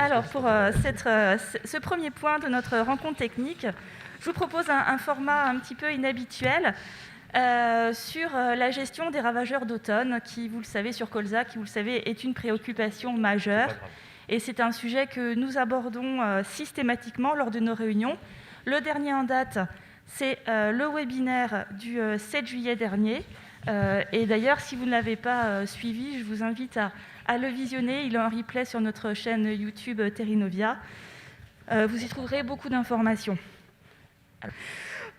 Alors, pour ce premier point de notre rencontre technique, je vous propose un format un petit peu inhabituel sur la gestion des ravageurs d'automne, qui, vous le savez, sur Colza, qui, vous le savez, est une préoccupation majeure. Et c'est un sujet que nous abordons systématiquement lors de nos réunions. Le dernier en date, c'est le webinaire du 7 juillet dernier. Et d'ailleurs, si vous ne l'avez pas suivi, je vous invite à le visionner. Il est en replay sur notre chaîne YouTube Terrinovia. Vous y trouverez beaucoup d'informations.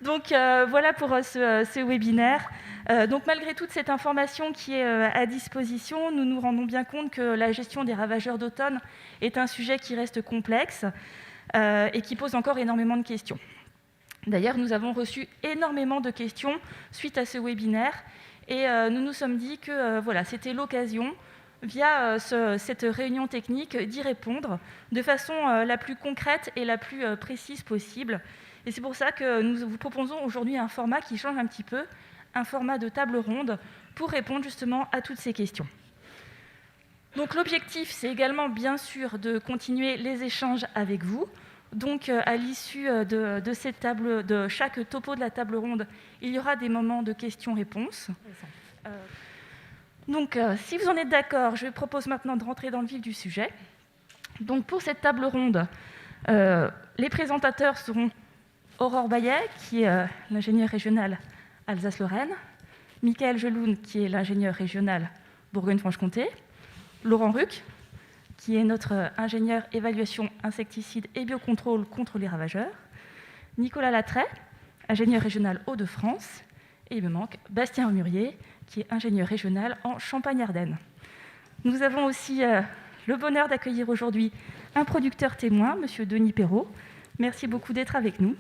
Donc voilà pour ce webinaire. Donc malgré toute cette information qui est à disposition, nous nous rendons bien compte que la gestion des ravageurs d'automne est un sujet qui reste complexe et qui pose encore énormément de questions. D'ailleurs, nous avons reçu énormément de questions suite à ce webinaire et nous nous sommes dit que c'était l'occasion, via cette réunion technique, d'y répondre de façon la plus concrète et la plus précise possible. Et c'est pour ça que nous vous proposons aujourd'hui un format qui change un petit peu, un format de table ronde, pour répondre justement à toutes ces questions. Donc l'objectif, c'est également bien sûr de continuer les échanges avec vous. Donc à l'issue de chaque topo de la table ronde, il y aura des moments de questions-réponses. Donc si vous en êtes d'accord, je propose maintenant de rentrer dans le vif du sujet. Donc pour cette table ronde, les présentateurs seront Aurore Bayet, qui est l'ingénieur régional Alsace-Lorraine, Michael Geloun, qui est l'ingénieur régional Bourgogne-Franche-Comté, Laurent Ruc, qui est notre ingénieur évaluation insecticides et biocontrôle contre les ravageurs, Nicolas Latret, ingénieur régional Hauts-de-France, et il me manque Bastien Murier, qui est ingénieur régional en Champagne-Ardenne. Nous avons aussi le bonheur d'accueillir aujourd'hui un producteur témoin, M. Denis Perrault. Merci beaucoup d'être avec nous.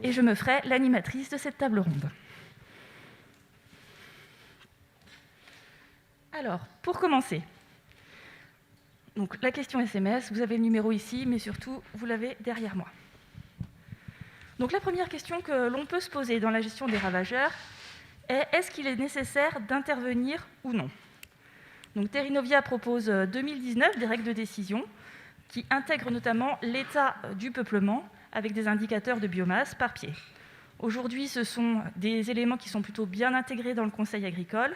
Et je me ferai l'animatrice de cette table ronde. Alors, pour commencer, donc, la question SMS, vous avez le numéro ici, mais surtout, vous l'avez derrière moi. Donc, la première question que l'on peut se poser dans la gestion des ravageurs est: est-ce qu'il est nécessaire d'intervenir ou non? Donc, Terrinovia propose 2019 des règles de décision qui intègrent notamment l'état du peuplement avec des indicateurs de biomasse par pied. Aujourd'hui, ce sont des éléments qui sont plutôt bien intégrés dans le Conseil agricole,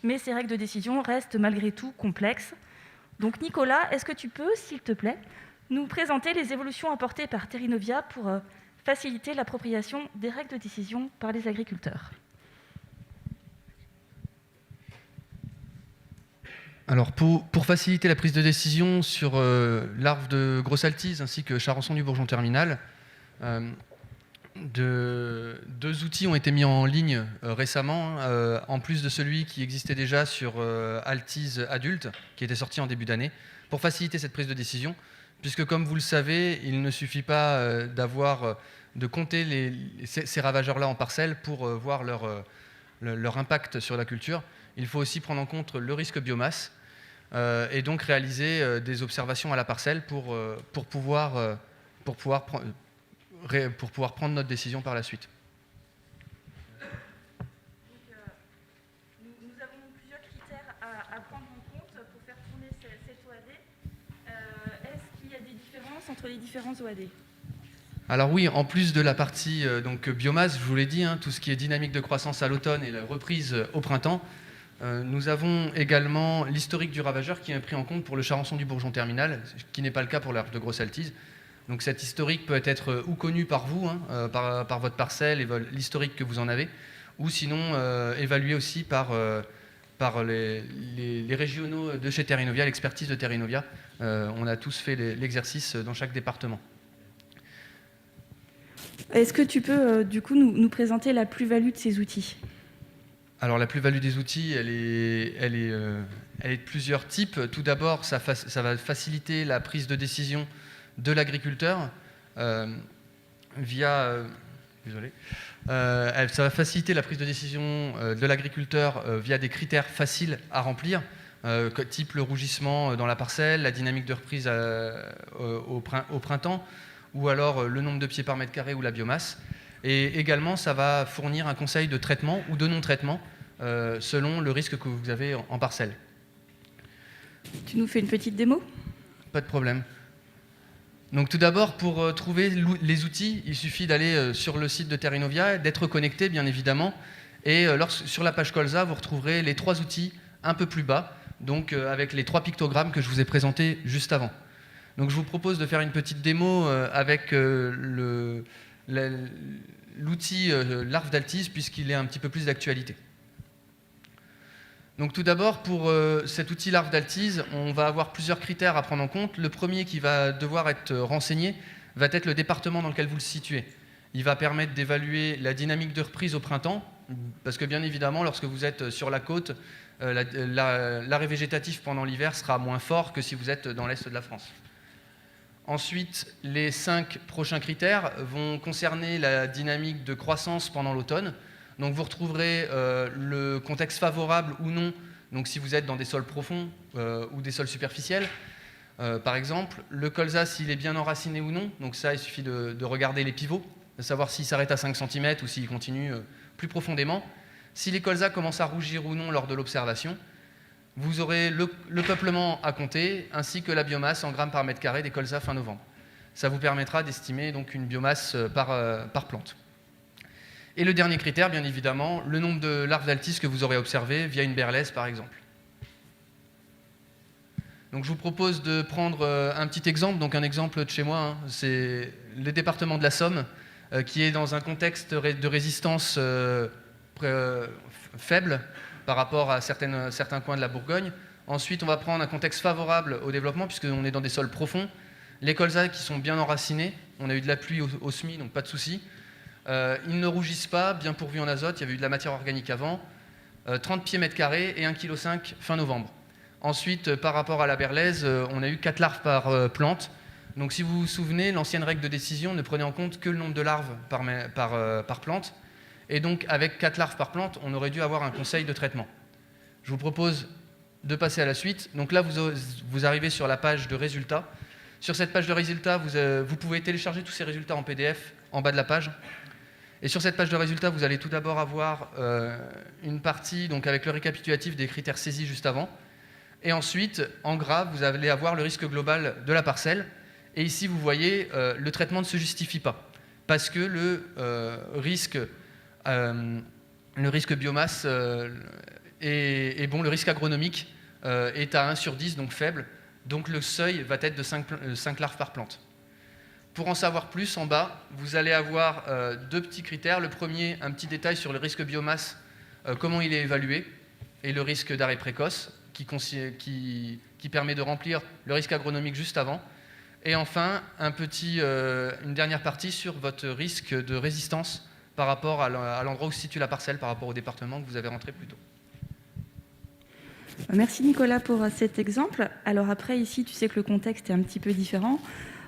mais ces règles de décision restent malgré tout complexes. Donc Nicolas, est-ce que tu peux, s'il te plaît, nous présenter les évolutions apportées par Terrinovia pour faciliter l'appropriation des règles de décision par les agriculteurs? Alors, pour faciliter la prise de décision sur l'Arve de Grosse-Altise ainsi que Charançon du Bourgeon Terminal, deux outils ont été mis en ligne récemment, en plus de celui qui existait déjà sur Altise adulte, qui était sorti en début d'année, pour faciliter cette prise de décision, puisque comme vous le savez, il ne suffit pas de compter ces ravageurs-là en parcelles pour voir leur impact sur la culture. Il faut aussi prendre en compte le risque biomasse et donc réaliser des observations à la parcelle pour pouvoir prendre notre décision par la suite. Donc, nous avons plusieurs critères à prendre en compte pour faire tourner cette OAD. Est-ce qu'il y a des différences entre les différents OAD? Alors oui, en plus de la partie biomasse, je vous l'ai dit, tout ce qui est dynamique de croissance à l'automne et la reprise au printemps, nous avons également l'historique du ravageur qui est pris en compte pour le Charançon du Bourgeon Terminal, ce qui n'est pas le cas pour l'Arve de Grosse-Altise. Donc cet historique peut être ou connu par vous, par votre parcelle et l'historique que vous en avez, ou sinon évalué aussi par les régionaux de chez Terrinovia, l'expertise de Terrinovia. On a tous fait l'exercice dans chaque département. Est-ce que tu peux du coup nous présenter la plus-value de ces outils? Alors la plus-value des outils, elle est de plusieurs types. Tout d'abord, ça va faciliter la prise de décision de l'agriculteur ça va faciliter la prise de décision de l'agriculteur via des critères faciles à remplir, type le rougissement dans la parcelle, la dynamique de reprise au printemps, ou alors le nombre de pieds par mètre carré ou la biomasse. Et également, ça va fournir un conseil de traitement ou de non-traitement selon le risque que vous avez en parcelle. Tu nous fais une petite démo? Pas de problème. Donc tout d'abord, pour trouver les outils, il suffit d'aller sur le site de Terrinovia, d'être connecté bien évidemment, et sur la page Colza, vous retrouverez les 3 outils un peu plus bas, donc avec les 3 pictogrammes que je vous ai présentés juste avant. Donc je vous propose de faire une petite démo avec l'outil larve d'Altise, puisqu'il est un petit peu plus d'actualité. Donc tout d'abord, pour cet outil larve d'Altise, on va avoir plusieurs critères à prendre en compte. Le premier qui va devoir être renseigné va être le département dans lequel vous le situez. Il va permettre d'évaluer la dynamique de reprise au printemps, parce que bien évidemment, lorsque vous êtes sur la côte, l'arrêt végétatif pendant l'hiver sera moins fort que si vous êtes dans l'est de la France. Ensuite, les 5 prochains critères vont concerner la dynamique de croissance pendant l'automne. Donc vous retrouverez le contexte favorable ou non, donc si vous êtes dans des sols profonds ou des sols superficiels, par exemple. Le colza, s'il est bien enraciné ou non, donc ça, il suffit de regarder les pivots, de savoir s'il s'arrête à 5 cm ou s'il continue plus profondément. Si les colzas commencent à rougir ou non lors de l'observation, vous aurez le peuplement à compter, ainsi que la biomasse en grammes par mètre carré des colzas fin novembre. Ça vous permettra d'estimer donc une biomasse par plante. Et le dernier critère, bien évidemment, le nombre de larves d'Altise que vous aurez observé via une berlèse, par exemple. Donc je vous propose de prendre un petit exemple, donc un exemple de chez moi, c'est le département de la Somme, qui est dans un contexte de résistance faible par rapport à certains coins de la Bourgogne. Ensuite, on va prendre un contexte favorable au développement, puisqu'on est dans des sols profonds. Les colzas qui sont bien enracinés, on a eu de la pluie au semis, donc pas de souci. Ils ne rougissent pas, bien pourvus en azote, il y avait eu de la matière organique avant, 30 pieds mètres carrés et 1,5 kg fin novembre. Ensuite, par rapport à la berlèse, on a eu 4 larves par plante. Donc si vous vous souvenez, l'ancienne règle de décision ne prenait en compte que le nombre de larves par plante. Et donc avec 4 larves par plante, on aurait dû avoir un conseil de traitement. Je vous propose de passer à la suite. Donc là, vous arrivez sur la page de résultats. Sur cette page de résultats, vous pouvez télécharger tous ces résultats en PDF en bas de la page. Et sur cette page de résultats, vous allez tout d'abord avoir une partie donc, avec le récapitulatif des critères saisis juste avant. Et ensuite, en gras, vous allez avoir le risque global de la parcelle. Et ici, vous voyez, le traitement ne se justifie pas. Parce que le risque biomasse est bon, le risque agronomique est à 1 sur 10, donc faible. Donc le seuil va être de 5 larves par plante. Pour en savoir plus, en bas, vous allez avoir 2 petits critères. Le premier, un petit détail sur le risque biomasse, comment il est évalué, et le risque d'arrêt précoce, qui permet de remplir le risque agronomique juste avant. Et enfin, une dernière partie sur votre risque de résistance par rapport à l'endroit où se situe la parcelle, par rapport au département que vous avez rentré plus tôt. Merci Nicolas pour cet exemple. Alors après, ici, tu sais que le contexte est un petit peu différent.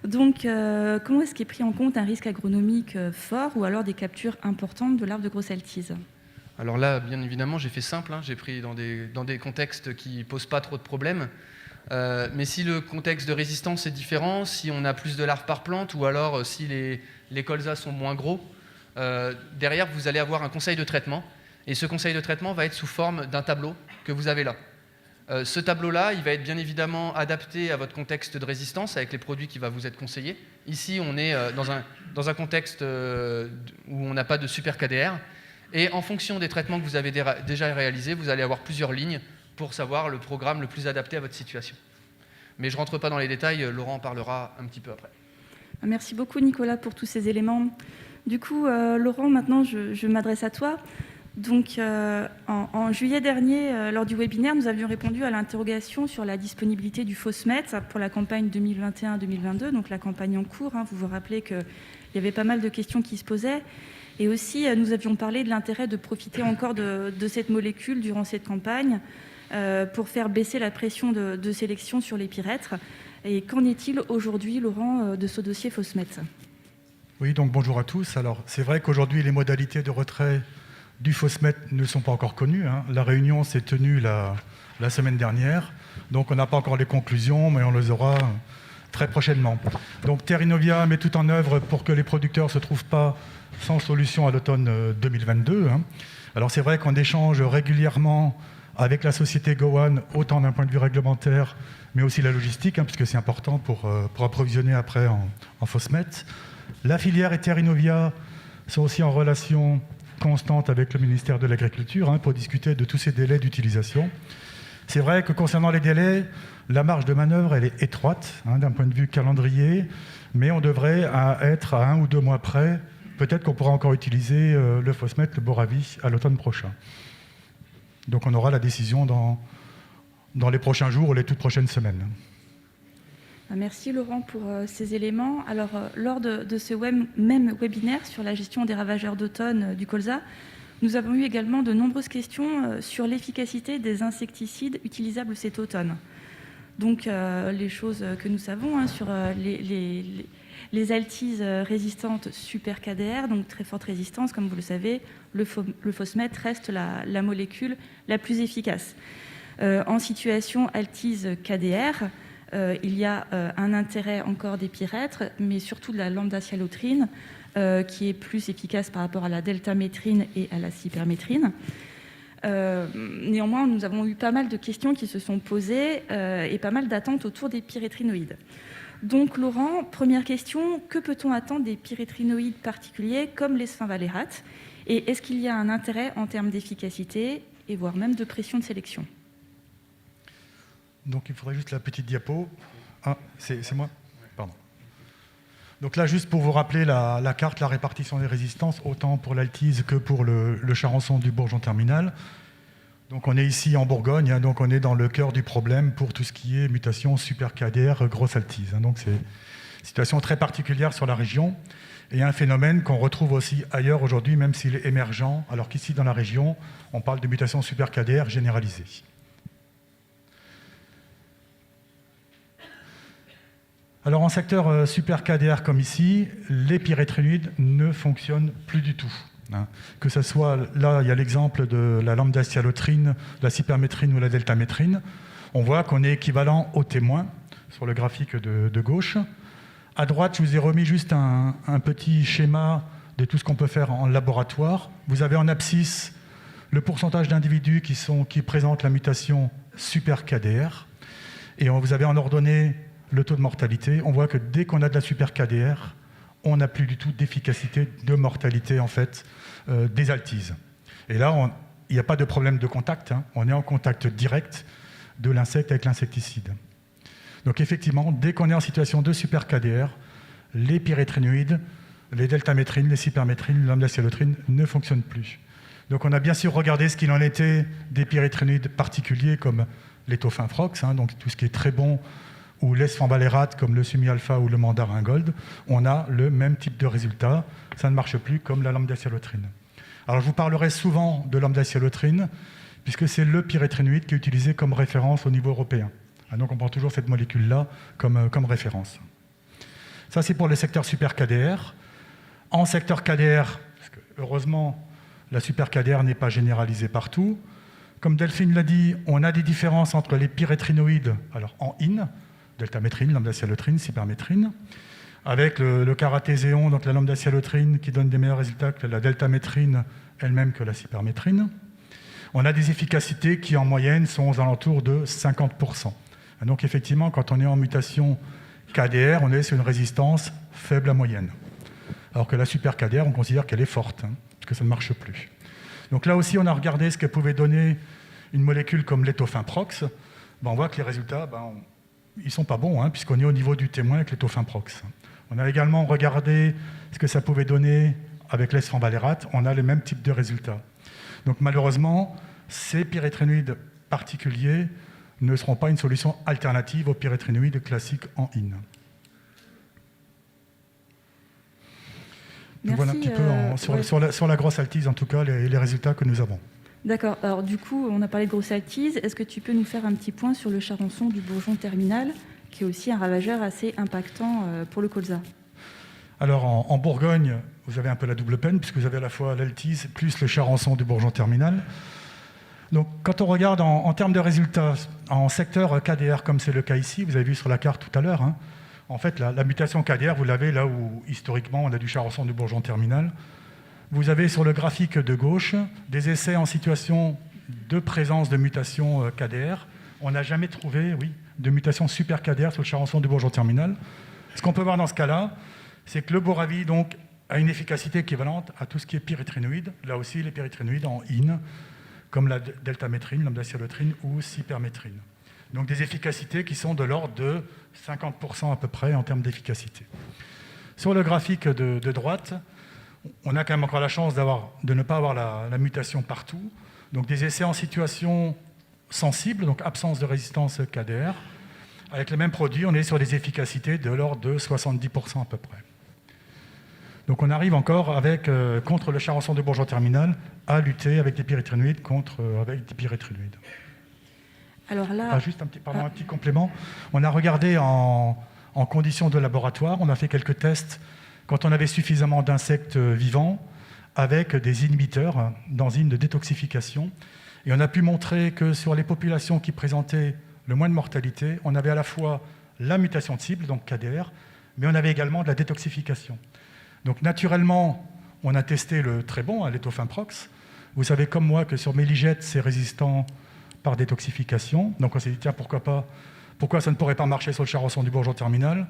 Donc, comment est-ce qu'est pris en compte un risque agronomique fort ou alors des captures importantes de larves de grosse altise ? Alors là, bien évidemment, j'ai fait simple. J'ai pris dans des contextes qui ne posent pas trop de problèmes. Mais si le contexte de résistance est différent, si on a plus de larves par plante ou alors si les colzas sont moins gros, derrière, vous allez avoir un conseil de traitement. Et ce conseil de traitement va être sous forme d'un tableau que vous avez là. Ce tableau-là, il va être bien évidemment adapté à votre contexte de résistance avec les produits qui vont vous être conseillés. Ici, on est dans un contexte où on n'a pas de super KDR. Et en fonction des traitements que vous avez déjà réalisés, vous allez avoir plusieurs lignes pour savoir le programme le plus adapté à votre situation. Mais je ne rentre pas dans les détails, Laurent en parlera un petit peu après. Merci beaucoup Nicolas pour tous ces éléments. Du coup, Laurent, maintenant je m'adresse à toi. Donc, en juillet dernier, lors du webinaire, nous avions répondu à l'interrogation sur la disponibilité du Fosmet pour la campagne 2021-2022, donc la campagne en cours. Vous vous rappelez qu'il y avait pas mal de questions qui se posaient. Et aussi, nous avions parlé de l'intérêt de profiter encore de cette molécule durant cette campagne pour faire baisser la pression de sélection sur les pyrètres. Et qu'en est-il aujourd'hui, Laurent, de ce dossier Fosmet ? Oui, donc bonjour à tous. Alors, c'est vrai qu'aujourd'hui, les modalités de retrait du Fosmet ne sont pas encore connues. La réunion s'est tenue la semaine dernière, donc on n'a pas encore les conclusions, mais on les aura très prochainement. Donc Terrinovia met tout en œuvre pour que les producteurs ne se trouvent pas sans solution à l'automne 2022. Alors c'est vrai qu'on échange régulièrement avec la société Gowan, autant d'un point de vue réglementaire, mais aussi la logistique, puisque c'est important pour approvisionner après en Fosmet. La filière et Terrinovia sont aussi en relation constante avec le ministère de l'Agriculture pour discuter de tous ces délais d'utilisation. C'est vrai que concernant les délais, la marge de manœuvre elle est étroite d'un point de vue calendrier, mais on devrait être à 1 ou 2 mois près. Peut-être qu'on pourra encore utiliser le Fosmet, le Boravi, à l'automne prochain. Donc on aura la décision dans les prochains jours ou les toutes prochaines semaines. Merci Laurent pour ces éléments. Alors, lors de ce même webinaire sur la gestion des ravageurs d'automne du colza, nous avons eu également de nombreuses questions sur l'efficacité des insecticides utilisables cet automne. Donc, les choses que nous savons sur les altises résistantes super KDR, donc très forte résistance, comme vous le savez, le Fosmet reste la molécule la plus efficace. En situation altise KDR, il y a un intérêt encore des pyrètres, mais surtout de la lambda-cyhalotrine, qui est plus efficace par rapport à la deltamétrine et à la cypermétrine. Néanmoins, nous avons eu pas mal de questions qui se sont posées et pas mal d'attentes autour des pyrétrinoïdes. Donc Laurent, première question, que peut-on attendre des pyrétrinoïdes particuliers comme les sphinvalérates? Et est-ce qu'il y a un intérêt en termes d'efficacité et voire même de pression de sélection? Donc il faudrait juste la petite diapo. Ah, c'est moi? Pardon. Donc là, juste pour vous rappeler la carte, la répartition des résistances, autant pour l'altise que pour le charançon du bourgeon terminal. Donc on est ici en Bourgogne, donc on est dans le cœur du problème pour tout ce qui est mutation super KDR, grosse altise. Donc c'est une situation très particulière sur la région et un phénomène qu'on retrouve aussi ailleurs aujourd'hui, même s'il est émergent, alors qu'ici dans la région, on parle de mutation super KDR généralisée. Alors en secteur super KDR comme ici, les pyrétrinoïdes ne fonctionnent plus du tout. Que ce soit, là il y a l'exemple de la lambda-cyhalotrine, la cypermétrine ou la deltamétrine. On voit qu'on est équivalent aux témoins sur le graphique de gauche. À droite, je vous ai remis juste un petit schéma de tout ce qu'on peut faire en laboratoire. Vous avez en abscisse le pourcentage d'individus qui présentent la mutation super KDR. Et vous avez en ordonnée le taux de mortalité. On voit que dès qu'on a de la super KDR, on n'a plus du tout d'efficacité de mortalité en fait des altises. Et là, il n'y a pas de problème de contact, on est en contact direct de l'insecte avec l'insecticide. Donc effectivement, dès qu'on est en situation de super KDR, les pyrétrinoïdes, les deltamétrines, les cypermétrines, lambda-cyhalotrine ne fonctionnent plus. Donc on a bien sûr regardé ce qu'il en était des pyrétrinoïdes particuliers comme l'étoffinfrox, donc tout ce qui est très bon, ou les sphinvalérates comme le sumi-alpha ou le mandarin gold, on a le même type de résultat. Ça ne marche plus comme la lambda-cyhalotrine. Alors je vous parlerai souvent de lambda-cyhalotrine, puisque c'est le pyrétrinoïde qui est utilisé comme référence au niveau européen. Donc on prend toujours cette molécule-là comme référence. Ça c'est pour le secteur super KDR. En secteur KDR, parce que heureusement la super KDR n'est pas généralisée partout, comme Delphine l'a dit, on a des différences entre les pyrétrinoïdes, alors en IN, deltamétrine, lambda-cyhalotrine, cypermétrine, avec le karatéséon, donc la lambda-cyhalotrine, qui donne des meilleurs résultats que la deltamétrine elle-même que la cypermétrine. On a des efficacités qui, en moyenne, sont aux alentours de 50%. Et donc, effectivement, quand on est en mutation KDR, on est sur une résistance faible à moyenne. Alors que la super KDR, on considère qu'elle est forte, parce que ça ne marche plus. Donc là aussi, on a regardé ce que pouvait donner une molécule comme l'étoffinprox. On voit que les résultats, ils ne sont pas bons, puisqu'on est au niveau du témoin avec l'étoffinprox. On a également regardé ce que ça pouvait donner avec les sphinvalérates. On a le même type de résultats. Donc malheureusement, ces pyrétrinoïdes particuliers ne seront pas une solution alternative aux pyrétrinoïdes classiques en IN. Donc voilà un petit peu sur la grosse altise, en tout cas, les résultats que nous avons. D'accord. Alors du coup, on a parlé de grosse altise. Est-ce que tu peux nous faire un petit point sur le charançon du bourgeon terminal, qui est aussi un ravageur assez impactant pour le colza? Alors en Bourgogne, vous avez un peu la double peine, puisque vous avez à la fois l'altise plus le charançon du bourgeon terminal. Donc quand on regarde en termes de résultats, en secteur KDR, comme c'est le cas ici, vous avez vu sur la carte tout à l'heure, en fait la mutation KDR, vous l'avez là où historiquement on a du charançon du bourgeon terminal. Vous avez sur le graphique de gauche des essais en situation de présence de mutations KDR. On n'a jamais trouvé, de mutations super KDR sur le charançon du bourgeon terminal. Ce qu'on peut voir dans ce cas-là, c'est que le boravie donc, a une efficacité équivalente à tout ce qui est pyréthrinoïde. Là aussi, les pyréthrinoïdes en IN, comme la deltamétrine, l'amdacylautrine ou cypermétrine. Donc des efficacités qui sont de l'ordre de 50% à peu près en termes d'efficacité. Sur le graphique de droite, on a quand même encore la chance de ne pas avoir la mutation partout. Donc des essais en situation sensible, donc absence de résistance KDR. Avec le même produit, on est sur des efficacités de l'ordre de 70% à peu près. Donc on arrive encore contre le charançon de bourgeon terminal à lutter avec des pyréthrinoïdes avec des pyréthrinoïdes. Alors là, juste un petit complément. On a regardé en conditions de laboratoire, on a fait quelques tests quand on avait suffisamment d'insectes vivants avec des inhibiteurs d'enzymes de détoxification. Et on a pu montrer que sur les populations qui présentaient le moins de mortalité, on avait à la fois la mutation de cible, donc KDR, mais on avait également de la détoxification. Donc naturellement, on a testé le très bon, l'étofimprox. Vous savez comme moi que sur Méligette, c'est résistant par détoxification. Donc on s'est dit, tiens, pourquoi ça ne pourrait pas marcher sur le charançon du bourgeon terminal?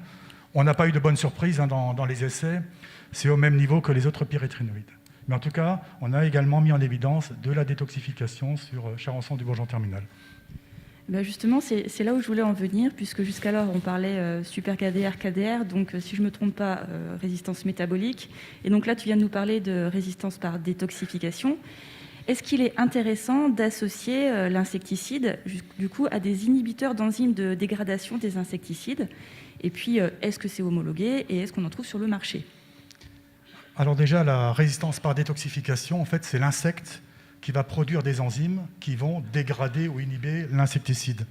On n'a pas eu de bonne surprise dans les essais. C'est au même niveau que les autres pyréthrinoïdes. Mais en tout cas, on a également mis en évidence de la détoxification sur charançon du bourgeon terminal. Ben justement, c'est là où je voulais en venir, puisque jusqu'alors, on parlait super KDR, KDR, donc si je ne me trompe pas, résistance métabolique. Et donc là, tu viens de nous parler de résistance par détoxification. Est-ce qu'il est intéressant d'associer l'insecticide, du coup, à des inhibiteurs d'enzymes de dégradation des insecticides? Et puis, est-ce que c'est homologué et est-ce qu'on en trouve sur le marché? Alors déjà, la résistance par détoxification, en fait, c'est l'insecte qui va produire des enzymes qui vont dégrader ou inhiber l'insecticide.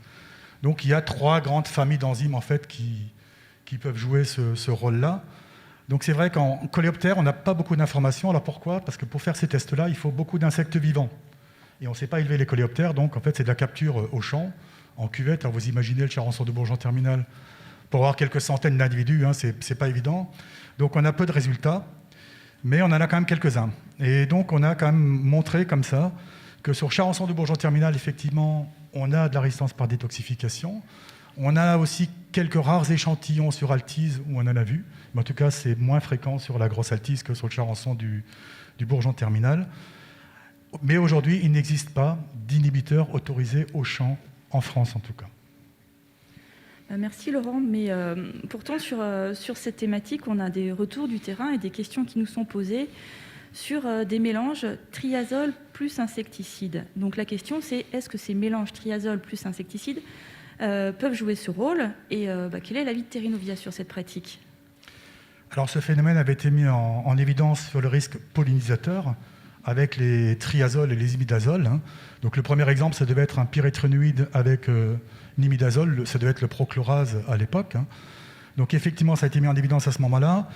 Donc il y a 3 grandes familles d'enzymes en fait, qui peuvent jouer ce rôle-là. Donc c'est vrai qu'en coléoptère, on n'a pas beaucoup d'informations. Alors pourquoi? Parce que pour faire ces tests-là, il faut beaucoup d'insectes vivants. Et on ne sait pas élever les coléoptères, donc en fait c'est de la capture au champ, en cuvette. Alors vous imaginez le charançon de bourgeon terminal, pour avoir quelques centaines d'individus, c'est pas évident. Donc on a peu de résultats. Mais on en a quand même quelques-uns. Et donc, on a quand même montré comme ça que sur charançon de bourgeon terminal, effectivement, on a de la résistance par détoxification. On a aussi quelques rares échantillons sur altise où on en a vu. Mais en tout cas, c'est moins fréquent sur la grosse altise que sur le charançon du bourgeon terminal. Mais aujourd'hui, il n'existe pas d'inhibiteur autorisé au champ, en France en tout cas. Merci Laurent, mais pourtant sur cette thématique, on a des retours du terrain et des questions qui nous sont posées sur des mélanges triazole plus insecticide. Donc la question c'est, est-ce que ces mélanges triazole plus insecticide peuvent jouer ce rôle et quel est l'avis de Therinovia sur cette pratique? Alors ce phénomène avait été mis en évidence sur le risque pollinisateur avec les triazoles et les imidazoles. Donc le premier exemple, ça devait être un pyréthrinoïde avec l'imidazole, ça devait être le prochlorase à l'époque. Donc effectivement, ça a été mis en évidence à ce moment-là.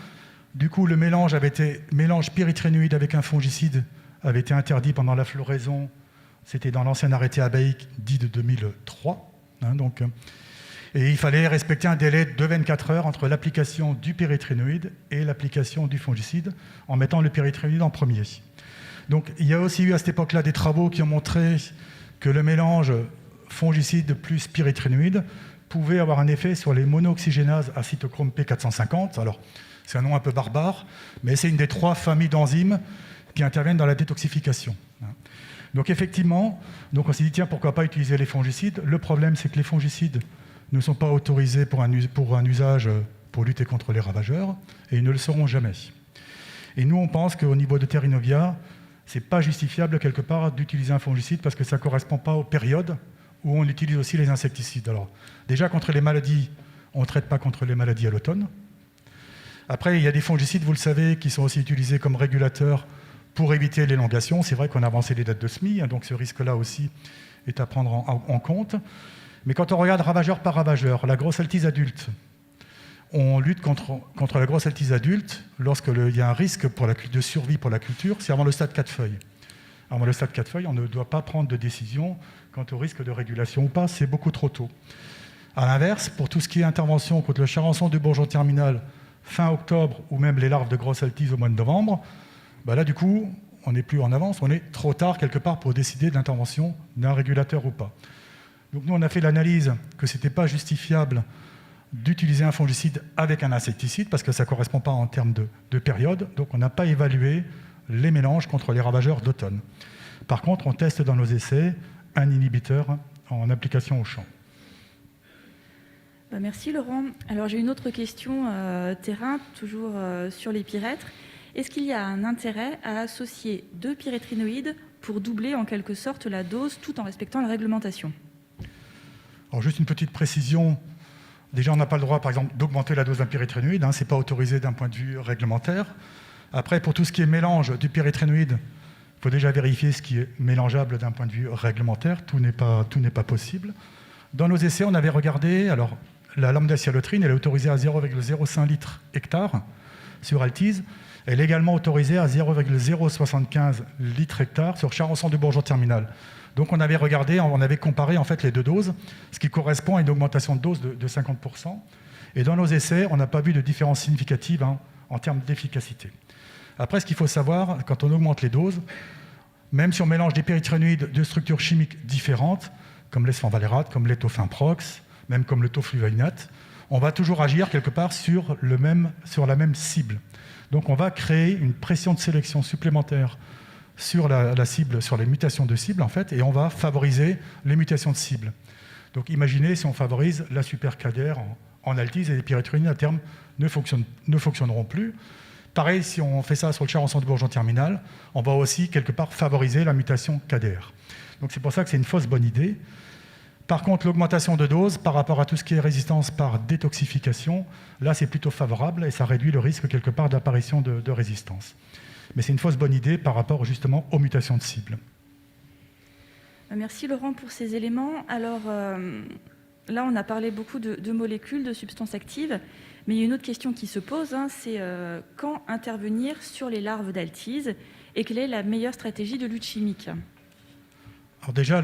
Du coup, le mélange pyréthrinoïde avec un fongicide avait été interdit pendant la floraison. C'était dans l'ancien arrêté ABAIC dit de 2003. Et il fallait respecter un délai de 24 heures entre l'application du pyréthrinoïde et l'application du fongicide en mettant le pyréthrinoïde en premier. Donc il y a aussi eu à cette époque-là des travaux qui ont montré que le mélange fongicide plus pyréthrinoïde pouvait avoir un effet sur les monooxygénases à cytochrome P450. Alors, c'est un nom un peu barbare, mais c'est une des 3 familles d'enzymes qui interviennent dans la détoxification. Donc effectivement, on s'est dit, tiens, pourquoi pas utiliser les fongicides? Le problème, c'est que les fongicides ne sont pas autorisés pour un usage pour lutter contre les ravageurs, et ils ne le seront jamais. Et nous, on pense qu'au niveau de Therinovia, ce n'est pas justifiable quelque part d'utiliser un fongicide parce que ça ne correspond pas aux périodes où on utilise aussi les insecticides. Alors, déjà, contre les maladies, on ne traite pas contre les maladies à l'automne. Après, il y a des fongicides, vous le savez, qui sont aussi utilisés comme régulateurs pour éviter l'élongation. C'est vrai qu'on a avancé les dates de semis, donc ce risque-là aussi est à prendre en compte. Mais quand on regarde ravageur par ravageur, la grosse altise adulte, on lutte contre la grosse altise adulte lorsqu'il y a un risque de survie pour la culture, c'est avant le stade 4 feuilles. Avant le stade 4 feuilles, on ne doit pas prendre de décision quant au risque de régulation ou pas, c'est beaucoup trop tôt. A l'inverse, pour tout ce qui est intervention contre le charançon du bourgeon terminal fin octobre ou même les larves de grosse altise au mois de novembre, là du coup, on n'est plus en avance, on est trop tard quelque part pour décider de l'intervention d'un régulateur ou pas. Donc nous, on a fait l'analyse que ce n'était pas justifiable d'utiliser un fongicide avec un insecticide, parce que ça ne correspond pas en termes de période, donc on n'a pas évalué les mélanges contre les ravageurs d'automne. Par contre, on teste dans nos essais un inhibiteur en application au champ. Merci Laurent. Alors j'ai une autre question terrain, toujours sur les pyrètres. Est-ce qu'il y a un intérêt à associer 2 pyréthrinoïdes pour doubler en quelque sorte la dose tout en respectant la réglementation? Alors juste une petite précision. Déjà, on n'a pas le droit, par exemple, d'augmenter la dose d'un pyréthrinoïde. Ce n'est pas autorisé d'un point de vue réglementaire. Après, pour tout ce qui est mélange du pyréthrinoïde, il faut déjà vérifier ce qui est mélangeable d'un point de vue réglementaire. Tout n'est pas possible. Dans nos essais, on avait regardé, alors la lambda-cyhalotrine, elle est autorisée à 0,05 litres hectare sur Altize. Elle est également autorisée à 0,075 litres hectare sur Charançon-du-Bourgeon terminal. Donc on avait regardé, on avait comparé en fait les 2 doses, ce qui correspond à une augmentation de dose de 50%. Et dans nos essais, on n'a pas vu de différence significative en termes d'efficacité. Après, ce qu'il faut savoir, quand on augmente les doses, même si on mélange des pyréthrinoïdes de structures chimiques différentes, comme l'esfanvalérate, comme l'étoffinprox, même comme le tofluvalinate, on va toujours agir quelque part sur la même cible. Donc on va créer une pression de sélection supplémentaire sur la cible, sur les mutations de cible en fait, et on va favoriser les mutations de cible. Donc imaginez si on favorise la supercadaire en Altize et les pyréthrinoïdes à terme ne fonctionneront plus. Pareil, si on fait ça sur le Charançon-du-Bourgeon terminal, on va aussi quelque part favoriser la mutation KDR. Donc c'est pour ça que c'est une fausse bonne idée. Par contre, l'augmentation de dose par rapport à tout ce qui est résistance par détoxification, là c'est plutôt favorable et ça réduit le risque quelque part d'apparition de résistance. Mais c'est une fausse bonne idée par rapport justement aux mutations de cible. Merci Laurent pour ces éléments. Alors là, on a parlé beaucoup de molécules, de substances actives, mais il y a une autre question qui se pose, c'est quand intervenir sur les larves d'Altize et quelle est la meilleure stratégie de lutte chimique? Alors déjà,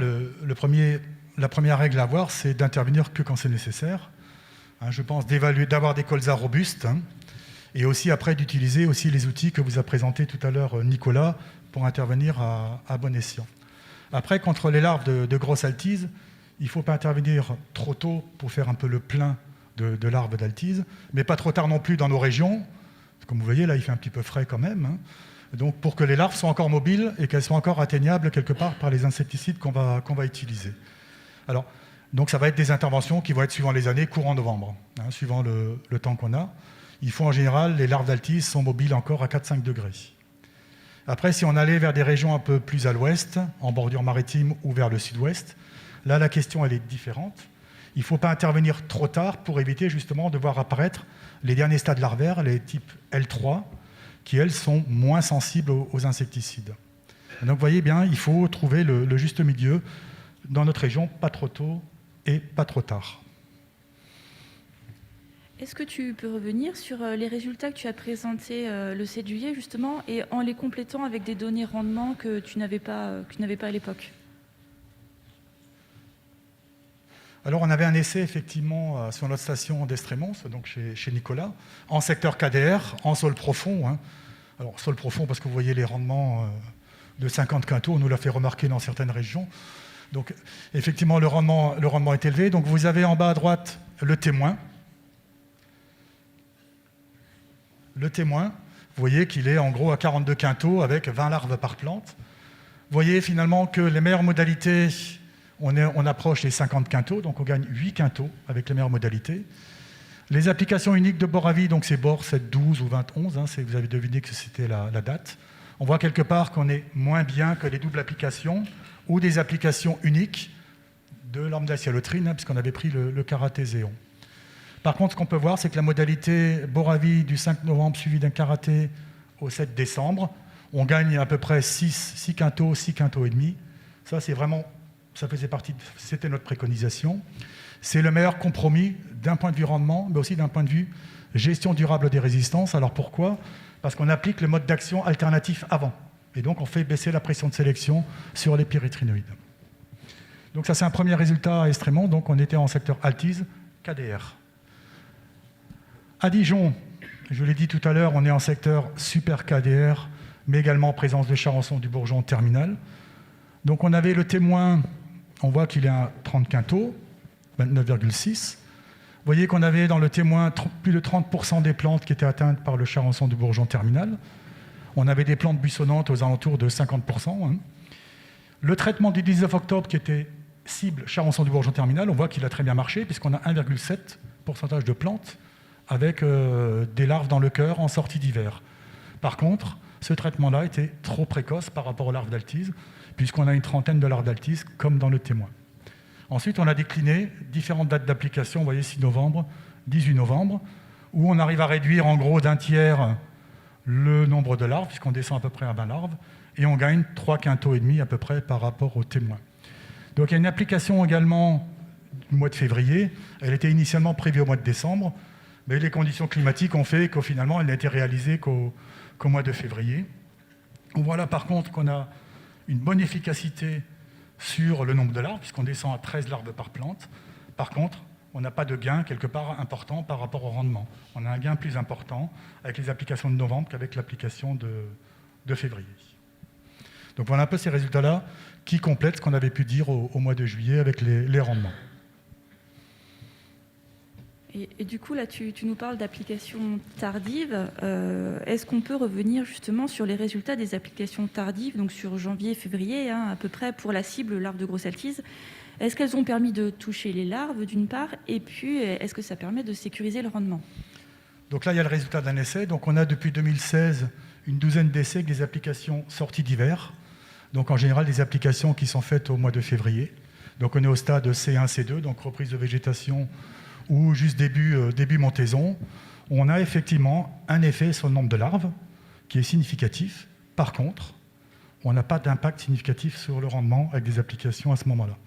la première règle à avoir, c'est d'intervenir que quand c'est nécessaire. Je pense d'avoir des colzas robustes, et aussi après d'utiliser aussi les outils que vous a présentés tout à l'heure Nicolas pour intervenir à bon escient. Après, contre les larves de grosse Altize, il ne faut pas intervenir trop tôt pour faire un peu le plein de larves d'Altize, mais pas trop tard non plus dans nos régions. Comme vous voyez, là, il fait un petit peu frais quand même. Donc, pour que les larves soient encore mobiles et qu'elles soient encore atteignables quelque part par les insecticides qu'on va utiliser. Alors, donc ça va être des interventions qui vont être suivant les années, courant novembre, suivant le temps qu'on a. Il faut en général, les larves d'Altize sont mobiles encore à 4-5 degrés. Après, si on allait vers des régions un peu plus à l'ouest, en bordure maritime ou vers le sud-ouest, là, la question, elle est différente. Il ne faut pas intervenir trop tard pour éviter justement de voir apparaître les derniers stades larvaires, les types L3, qui, elles, sont moins sensibles aux insecticides. Et donc, vous voyez bien, il faut trouver le juste milieu dans notre région, pas trop tôt et pas trop tard. Est-ce que tu peux revenir sur les résultats que tu as présentés le 7 juillet, justement, et en les complétant avec des données rendement que tu n'avais pas à l'époque? Alors, on avait un essai, effectivement, sur notre station d'Estremont, donc chez Nicolas, en secteur KDR, en sol profond. Alors, sol profond, parce que vous voyez les rendements de 50 quintaux, on nous l'a fait remarquer dans certaines régions. Donc, effectivement, le rendement est élevé. Donc, vous avez en bas à droite le témoin. Le témoin, vous voyez qu'il est en gros à 42 quintaux avec 20 larves par plante. Vous voyez finalement que les meilleures modalités, on approche les 50 quintaux, donc on gagne 8 quintaux avec les meilleures modalités. Les applications uniques de bord à vie, donc c'est bord 7, 12 ou 20, 11, vous avez deviné que c'était la date. On voit quelque part qu'on est moins bien que les doubles applications ou des applications uniques de lambda-cyhalotrine, puisqu'on avait pris le karaté-zéon. Par contre, ce qu'on peut voir, c'est que la modalité bord à vie du 5 novembre suivi d'un karaté au 7 décembre, on gagne à peu près 6 quintaux, 6 quintaux et demi. Ça, c'est vraiment, c'était notre préconisation. C'est le meilleur compromis d'un point de vue rendement, mais aussi d'un point de vue gestion durable des résistances. Alors pourquoi? Parce qu'on applique le mode d'action alternatif avant. Et donc, on fait baisser la pression de sélection sur les pyréthrinoïdes. Donc ça, c'est un premier résultat à Estremont. Donc, on était en secteur Altize, KDR. À Dijon, je l'ai dit tout à l'heure, on est en secteur super KDR, mais également présence de charançon du bourgeon terminal. Donc on avait le témoin, on voit qu'il est à 30 quintaux, 29,6. Vous voyez qu'on avait dans le témoin plus de 30% des plantes qui étaient atteintes par le charançon du bourgeon terminal. On avait des plantes buissonnantes aux alentours de 50%. Hein. Le traitement du 19 octobre qui était cible charançon du bourgeon terminal, on voit qu'il a très bien marché puisqu'on a 1,7% de plantes avec des larves dans le cœur en sortie d'hiver. Par contre, ce traitement-là était trop précoce par rapport aux larves d'altise, puisqu'on a une trentaine de larves d'altise, comme dans le témoin. Ensuite, on a décliné différentes dates d'application, vous voyez 6 novembre, 18 novembre, où on arrive à réduire en gros d'un tiers le nombre de larves, puisqu'on descend à peu près à 20 larves, et on gagne 3 quintaux et demi à peu près par rapport au témoin. Donc il y a une application également du mois de février, elle était initialement prévue au mois de décembre, mais les conditions climatiques ont fait qu'au finalement, elle n'a été réalisée qu'au mois de février. On voit là par contre qu'on a une bonne efficacité sur le nombre de larves, puisqu'on descend à 13 larves par plante. Par contre, on n'a pas de gain quelque part important par rapport au rendement. On a un gain plus important avec les applications de novembre qu'avec l'application de février. Donc voilà un peu ces résultats-là qui complètent ce qu'on avait pu dire au mois de juillet avec les rendements. Et du coup, là, tu nous parles d'applications tardives. Est-ce qu'on peut revenir justement sur les résultats des applications tardives, donc sur janvier, février, hein, à peu près, pour la cible larve de grosse altise? Est-ce qu'elles ont permis de toucher les larves, d'une part, et puis est-ce que ça permet de sécuriser le rendement? Donc là, il y a le résultat d'un essai. Donc on a depuis 2016 une douzaine d'essais avec des applications sorties d'hiver. Donc en général, des applications qui sont faites au mois de février. Donc on est au stade C1, C2, donc reprise de végétation ou juste début montaison. On a effectivement un effet sur le nombre de larves qui est significatif. Par contre, on n'a pas d'impact significatif sur le rendement avec des applications à ce moment-là.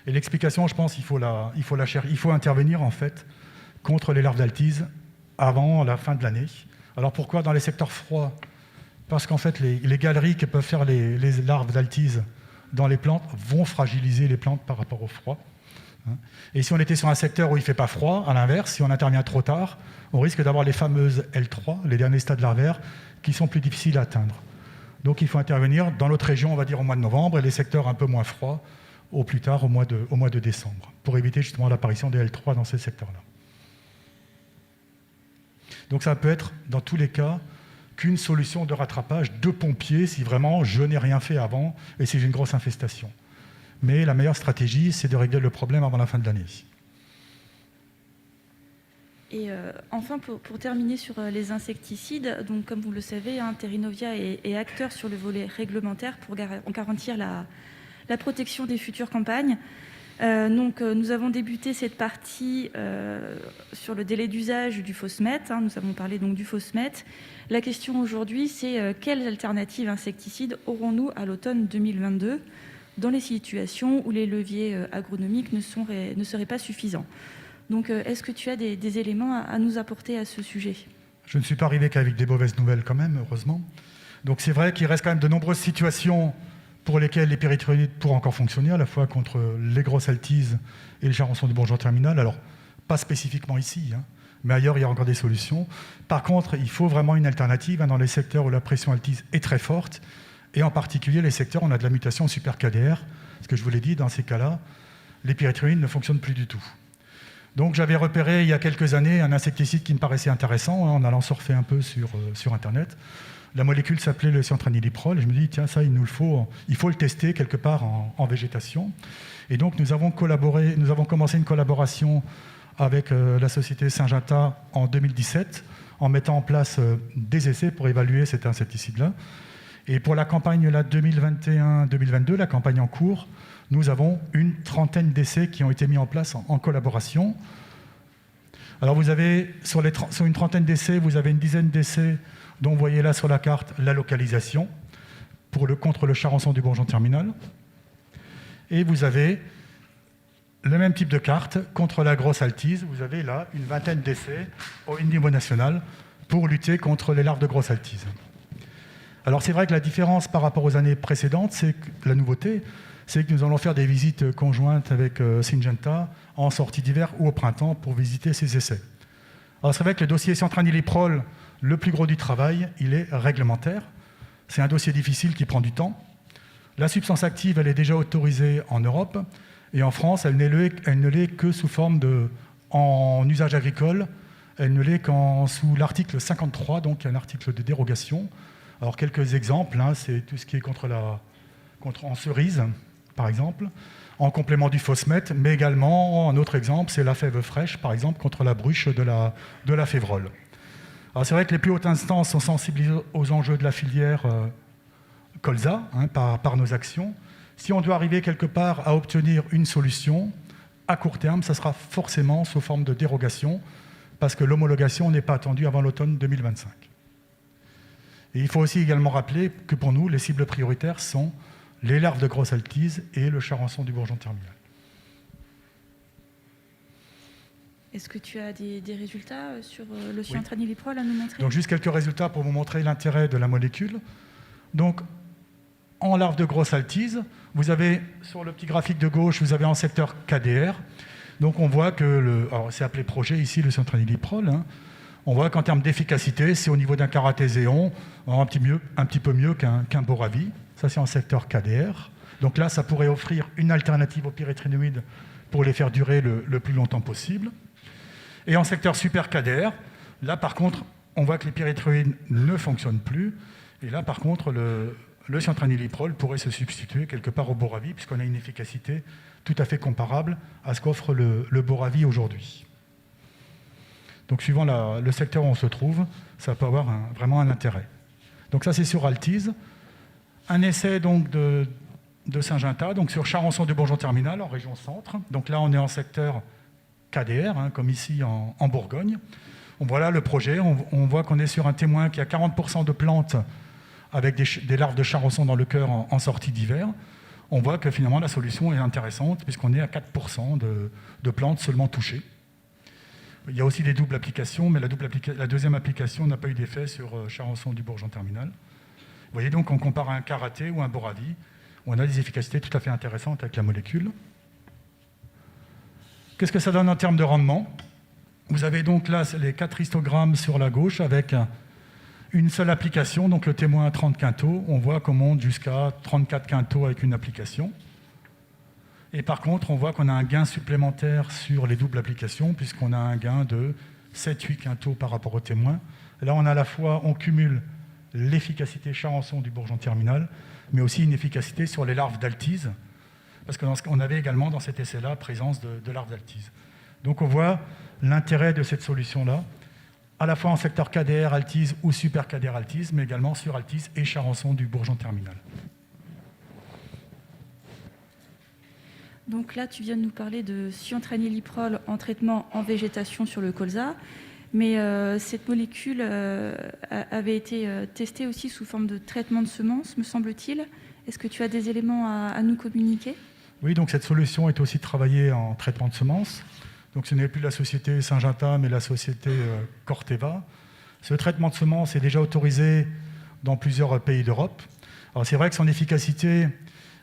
Et l'explication, je pense, il faut intervenir en fait contre les larves d'altise avant la fin de l'année. Alors pourquoi dans les secteurs froids? Parce qu'en fait, les galeries que peuvent faire les larves d'altise dans les plantes vont fragiliser les plantes par rapport au froid. Et si on était sur un secteur où il ne fait pas froid, à l'inverse, si on intervient trop tard, on risque d'avoir les fameuses L3, les derniers stades larvaires, qui sont plus difficiles à atteindre. Donc il faut intervenir dans notre région, on va dire au mois de novembre, et les secteurs un peu moins froids, au plus tard au mois de décembre, pour éviter justement l'apparition des L3 dans ces secteurs-là. Donc ça peut être, dans tous les cas, qu'une solution de rattrapage de pompier si vraiment je n'ai rien fait avant et si j'ai une grosse infestation. Mais la meilleure stratégie, c'est de régler le problème avant la fin de l'année. Et enfin, pour terminer sur les insecticides, donc comme vous le savez, hein, Terrinovia est acteur sur le volet réglementaire pour garantir la protection des futures campagnes. Nous avons débuté cette partie sur le délai d'usage du Fosmet. Hein, nous avons parlé donc du Fosmet. La question aujourd'hui, c'est quelles alternatives insecticides aurons-nous à l'automne 2022 dans les situations où les leviers agronomiques ne seraient pas suffisants. Donc, est-ce que tu as des éléments à nous apporter à ce sujet? Je ne suis pas arrivé qu'avec des mauvaises nouvelles quand même, heureusement. Donc c'est vrai qu'il reste quand même de nombreuses situations pour lesquelles les péritronides pourraient encore fonctionner, à la fois contre les grosses altises et les charançons du bourgeon terminal. Alors, pas spécifiquement ici, hein, mais ailleurs, il y a encore des solutions. Par contre, il faut vraiment une alternative dans les secteurs où la pression altise est très forte, et en particulier les secteurs où on a de la mutation super-KDR. Ce que je vous l'ai dit, dans ces cas-là, les péritronides ne fonctionnent plus du tout. Donc j'avais repéré il y a quelques années un insecticide qui me paraissait intéressant, hein, en allant surfer un peu sur Internet. La molécule s'appelait le cyantranilyprol, et je me dis, tiens, ça, il faut le tester quelque part en végétation. Et donc nous avons commencé une collaboration avec la société Syngenta en 2017, en mettant en place des essais pour évaluer cet insecticide-là. Et pour la campagne 2021-2022, la campagne en cours, nous avons une trentaine d'essais qui ont été mis en place en collaboration. Alors vous avez, sur une trentaine d'essais, vous avez une dizaine d'essais dont vous voyez là sur la carte la localisation contre le charançon du bourgeon terminal. Et vous avez le même type de carte contre la grosse altise. Vous avez là une vingtaine d'essais au niveau national pour lutter contre les larves de grosse altise. Alors c'est vrai que la différence par rapport aux années précédentes, c'est que la nouveauté, c'est que nous allons faire des visites conjointes avec Syngenta en sortie d'hiver ou au printemps pour visiter ces essais. Alors c'est vrai que le dossier cyantranilyprol, le plus gros du travail, il est réglementaire, C'est un dossier difficile qui prend du temps. La substance active, elle est déjà autorisée en Europe, et en France, elle ne l'est que sous forme en usage agricole. Elle ne l'est sous l'article 53, donc un article de dérogation. Alors quelques exemples, c'est tout ce qui est en cerise, par exemple, en complément du Fosmet, mais également, un autre exemple, c'est la fève fraîche, par exemple, contre la bruche de la févrole. Alors c'est vrai que les plus hautes instances sont sensibilisées aux enjeux de la filière colza, par nos actions. Si on doit arriver quelque part à obtenir une solution, à court terme, ça sera forcément sous forme de dérogation, parce que l'homologation n'est pas attendue avant l'automne 2025. Et il faut aussi également rappeler que pour nous, les cibles prioritaires sont les larves de grosse altise et le charançon du bourgeon terminal. Est-ce que tu as des résultats sur le cyantranilyprol à nous montrer? Donc juste quelques résultats pour vous montrer l'intérêt de la molécule. Donc en larves de grosse altise, vous avez sur le petit graphique de gauche, vous avez en secteur KDR. Donc on voit que alors c'est appelé projet ici le cyantranilyprol. On voit qu'en termes d'efficacité, c'est au niveau d'un caratéséon un petit peu mieux qu'un boravie. Ça c'est en secteur KDR. Donc là, ça pourrait offrir une alternative aux pyréthrinoïdes pour les faire durer le plus longtemps possible. Et en secteur super KDR, là par contre, on voit que les pyréthrinoïdes ne fonctionnent plus. Et là par contre, le cyantranilyprol pourrait se substituer quelque part au boravie, puisqu'on a une efficacité tout à fait comparable à ce qu'offre le boravie aujourd'hui. Donc suivant le secteur où on se trouve, ça peut avoir vraiment un intérêt. Donc ça c'est sur altise. Un essai donc de Syngenta, donc sur charançon du bourgeon terminal en région centre. Donc là on est en secteur KDR, comme ici en Bourgogne. On voit là le projet, on voit qu'on est sur un témoin qui a 40% de plantes avec des larves de charançon dans le cœur en sortie d'hiver. On voit que finalement la solution est intéressante puisqu'on est à 4% de plantes seulement touchées. Il y a aussi des doubles applications, mais la deuxième application n'a pas eu d'effet sur charançon du bourgeon terminal. Vous voyez donc, on compare à un karaté ou un boravie, où on a des efficacités tout à fait intéressantes avec la molécule. Qu'est-ce que ça donne en termes de rendement? Vous avez donc là les 4 histogrammes sur la gauche avec une seule application, donc le témoin à 30 quintaux. On voit qu'on monte jusqu'à 34 quintaux avec une application. Et par contre, on voit qu'on a un gain supplémentaire sur les doubles applications, puisqu'on a un gain de 7-8 quintaux par rapport au témoin. Là, on cumule l'efficacité charançon du bourgeon terminal, mais aussi une efficacité sur les larves d'altise, parce qu'on avait également dans cet essai-là présence de larves d'altise. Donc on voit l'intérêt de cette solution-là, à la fois en secteur KDR altise ou super KDR altise, mais également sur altise et charançon du bourgeon terminal. Donc là, tu viens de nous parler de cyantranilyprol en traitement en végétation sur le colza, mais cette molécule avait été testée aussi sous forme de traitement de semences, me semble-t-il. Est-ce que tu as des éléments à nous communiquer? Oui, donc cette solution est aussi travaillée en traitement de semences. Donc ce n'est plus la société Syngenta, mais la société Corteva. Ce traitement de semences est déjà autorisé dans plusieurs pays d'Europe. Alors c'est vrai que son efficacité,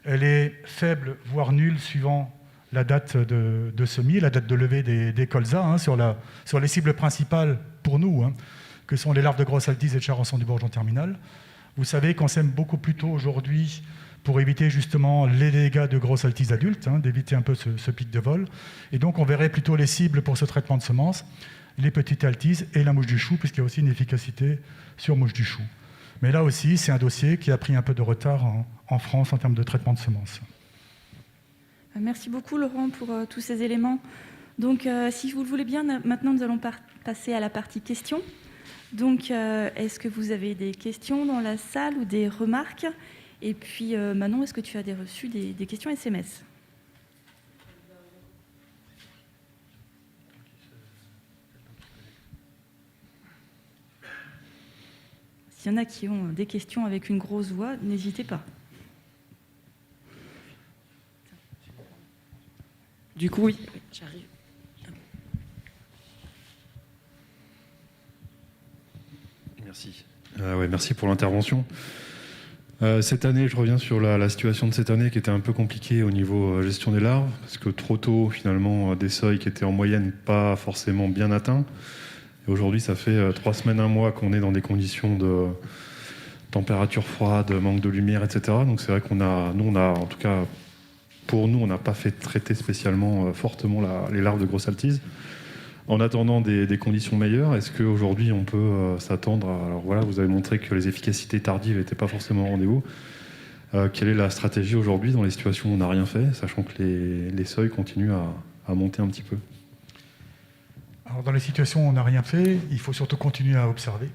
elle est faible, voire nulle, suivant la date de semis, la date de levée des colzas, sur les cibles principales pour nous, que sont les larves de grosse altise et de charançon du bourgeon terminal. Vous savez qu'on sème beaucoup plus tôt aujourd'hui pour éviter justement les dégâts de grosse altise adulte, d'éviter un peu ce pic de vol. Et donc on verrait plutôt les cibles pour ce traitement de semences, les petites altises et la mouche du chou, puisqu'il y a aussi une efficacité sur mouche du chou. Mais là aussi, c'est un dossier qui a pris un peu de retard en France en termes de traitement de semences. Merci beaucoup Laurent pour tous ces éléments. Donc si vous le voulez bien, maintenant nous allons passer à la partie questions. Donc est-ce que vous avez des questions dans la salle ou des remarques? Et puis Manon, est-ce que tu as reçu des questions SMS? S'il y en a qui ont des questions avec une grosse voix, n'hésitez pas. Du coup, oui, j'arrive. Merci. Merci pour l'intervention. Cette année, je reviens sur la situation de cette année qui était un peu compliquée au niveau gestion des larves, parce que trop tôt, finalement, des seuils qui étaient en moyenne pas forcément bien atteints. Et aujourd'hui, ça fait 3 semaines, 1 mois qu'on est dans des conditions température froide, manque de lumière, etc. Donc c'est vrai en tout cas, pour nous, on n'a pas fait traiter spécialement fortement les larves de grosse altise. En attendant des conditions meilleures, est-ce qu'aujourd'hui on peut s'attendre à... Alors voilà, vous avez montré que les efficacités tardives n'étaient pas forcément au rendez-vous. Quelle est la stratégie aujourd'hui dans les situations où on n'a rien fait, sachant que les seuils continuent à monter un petit peu? Alors, dans les situations où on n'a rien fait, il faut surtout continuer à observer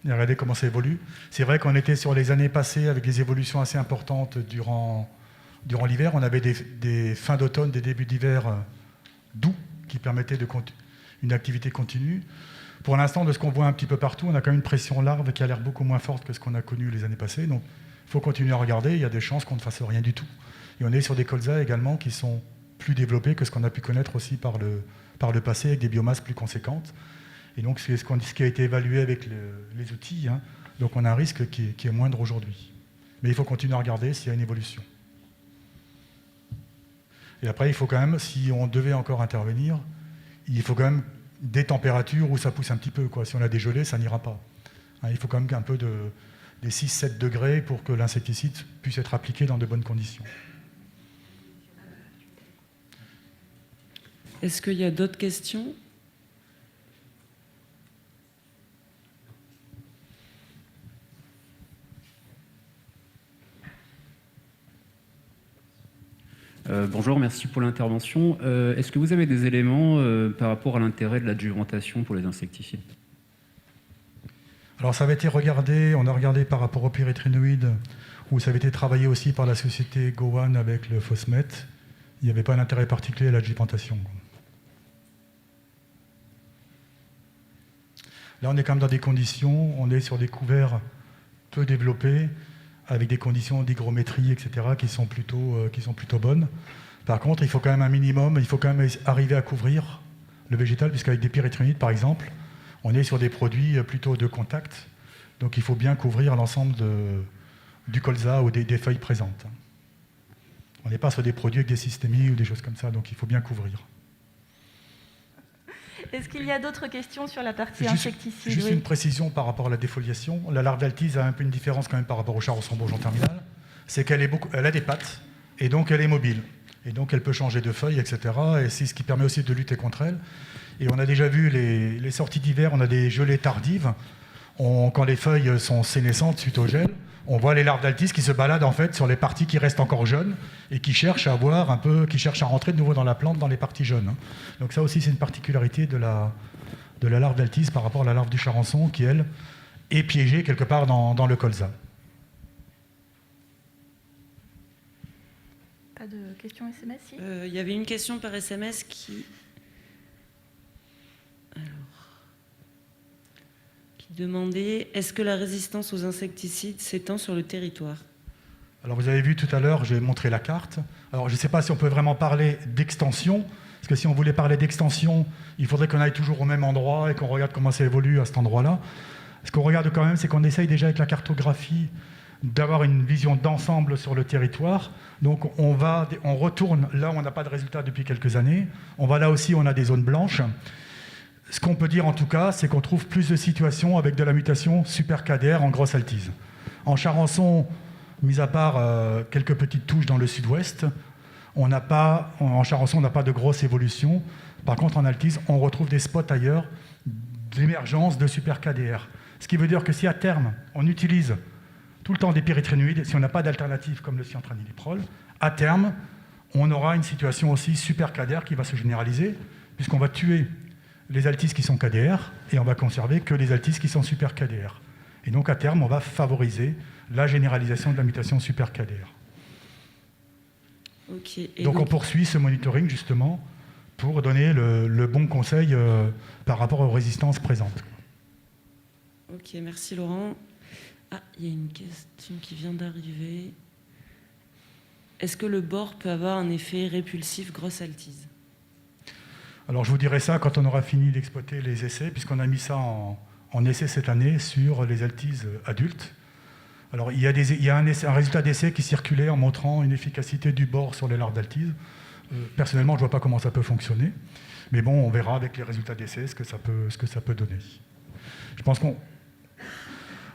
et à regarder comment ça évolue. C'est vrai qu'on était sur les années passées avec des évolutions assez importantes durant l'hiver. On avait des fins d'automne, des débuts d'hiver doux qui permettaient une activité continue. Pour l'instant, de ce qu'on voit un petit peu partout, on a quand même une pression larve qui a l'air beaucoup moins forte que ce qu'on a connu les années passées. Donc, il faut continuer à regarder. Il y a des chances qu'on ne fasse rien du tout. Et on est sur des colzas également qui sont plus développés que ce qu'on a pu connaître aussi par le passé, avec des biomasses plus conséquentes. Et donc, c'est ce qui a été évalué avec les outils. Hein. Donc, on a un risque qui est moindre aujourd'hui. Mais il faut continuer à regarder s'il y a une évolution. Et après, il faut quand même, si on devait encore intervenir, il faut quand même des températures où ça pousse un petit peu, quoi. Si on a des gelées, ça n'ira pas. Hein, il faut quand même un peu des 6-7 degrés pour que l'insecticide puisse être appliqué dans de bonnes conditions. Est-ce qu'il y a d'autres questions? Bonjour, merci pour l'intervention. Est-ce que vous avez des éléments par rapport à l'intérêt de l'adjuvantation pour les insecticides? Alors ça avait été regardé, on a regardé par rapport aux pyréthrinoïdes, où ça avait été travaillé aussi par la société Gowan avec le Fosmet. Il n'y avait pas d'intérêt particulier à l'adjuvantation. Là, on est quand même dans des conditions, on est sur des couverts peu développés, avec des conditions d'hygrométrie, etc., qui sont plutôt bonnes. Par contre, il faut quand même un minimum, il faut quand même arriver à couvrir le végétal, puisqu'avec des pyréthrinoïdes, par exemple, on est sur des produits plutôt de contact, donc il faut bien couvrir l'ensemble du colza ou des feuilles présentes. On n'est pas sur des produits avec des systémies ou des choses comme ça, donc il faut bien couvrir. Est-ce qu'il y a d'autres questions sur la partie insecticide? Juste une précision par rapport à la défoliation. La larve d'altise a un peu une différence quand même par rapport au charançon bourgeon terminal. C'est qu'elle a des pattes, et donc elle est mobile. Et donc elle peut changer de feuilles, etc. Et c'est ce qui permet aussi de lutter contre elle. Et on a déjà vu les sorties d'hiver, on a des gelées tardives. Quand les feuilles sont sénescentes suite au gel, on voit les larves d'altise qui se baladent en fait sur les parties qui restent encore jeunes et qui cherchent à rentrer de nouveau dans la plante dans les parties jeunes. Donc ça aussi c'est une particularité de la larve d'altise par rapport à la larve du charançon qui elle est piégée quelque part dans le colza. Pas de questions SMS? Si. Il y avait une question par SMS qui demandait: est-ce que la résistance aux insecticides s'étend sur le territoire? Alors vous avez vu tout à l'heure, j'ai montré la carte. Alors je ne sais pas si on peut vraiment parler d'extension, parce que si on voulait parler d'extension, il faudrait qu'on aille toujours au même endroit et qu'on regarde comment ça évolue à cet endroit-là. Ce qu'on regarde quand même, c'est qu'on essaye déjà avec la cartographie d'avoir une vision d'ensemble sur le territoire. Donc on retourne là où on n'a pas de résultat depuis quelques années. On va là aussi où on a des zones blanches. Ce qu'on peut dire en tout cas, c'est qu'on trouve plus de situations avec de la mutation supercadaire en grosse altise. En charançon, mis à part quelques petites touches dans le sud-ouest, en charançon, on n'a pas de grosse évolution. Par contre, en altise, on retrouve des spots ailleurs d'émergence de supercadaire. Ce qui veut dire que si à terme, on utilise tout le temps des pyréthrinoïdes, si on n'a pas d'alternative comme le cyantranilyprol, à terme, on aura une situation aussi supercadaire qui va se généraliser, puisqu'on va tuer les altises qui sont KDR, et on va conserver que les altises qui sont super KDR. Et donc à terme, on va favoriser la généralisation de la mutation super KDR. Okay. Donc on poursuit ce monitoring justement pour donner le bon conseil par rapport aux résistances présentes. Ok, merci Laurent. Ah, il y a une question qui vient d'arriver. Est-ce que le bore peut avoir un effet répulsif grosse altise? Alors je vous dirai ça quand on aura fini d'exploiter les essais, puisqu'on a mis ça en essai cette année sur les altises adultes. Alors il y a un résultat d'essai qui circulait en montrant une efficacité du bore sur les larves d'altise. Personnellement, je ne vois pas comment ça peut fonctionner. Mais bon, on verra avec les résultats d'essai ce que ça peut donner. Je pense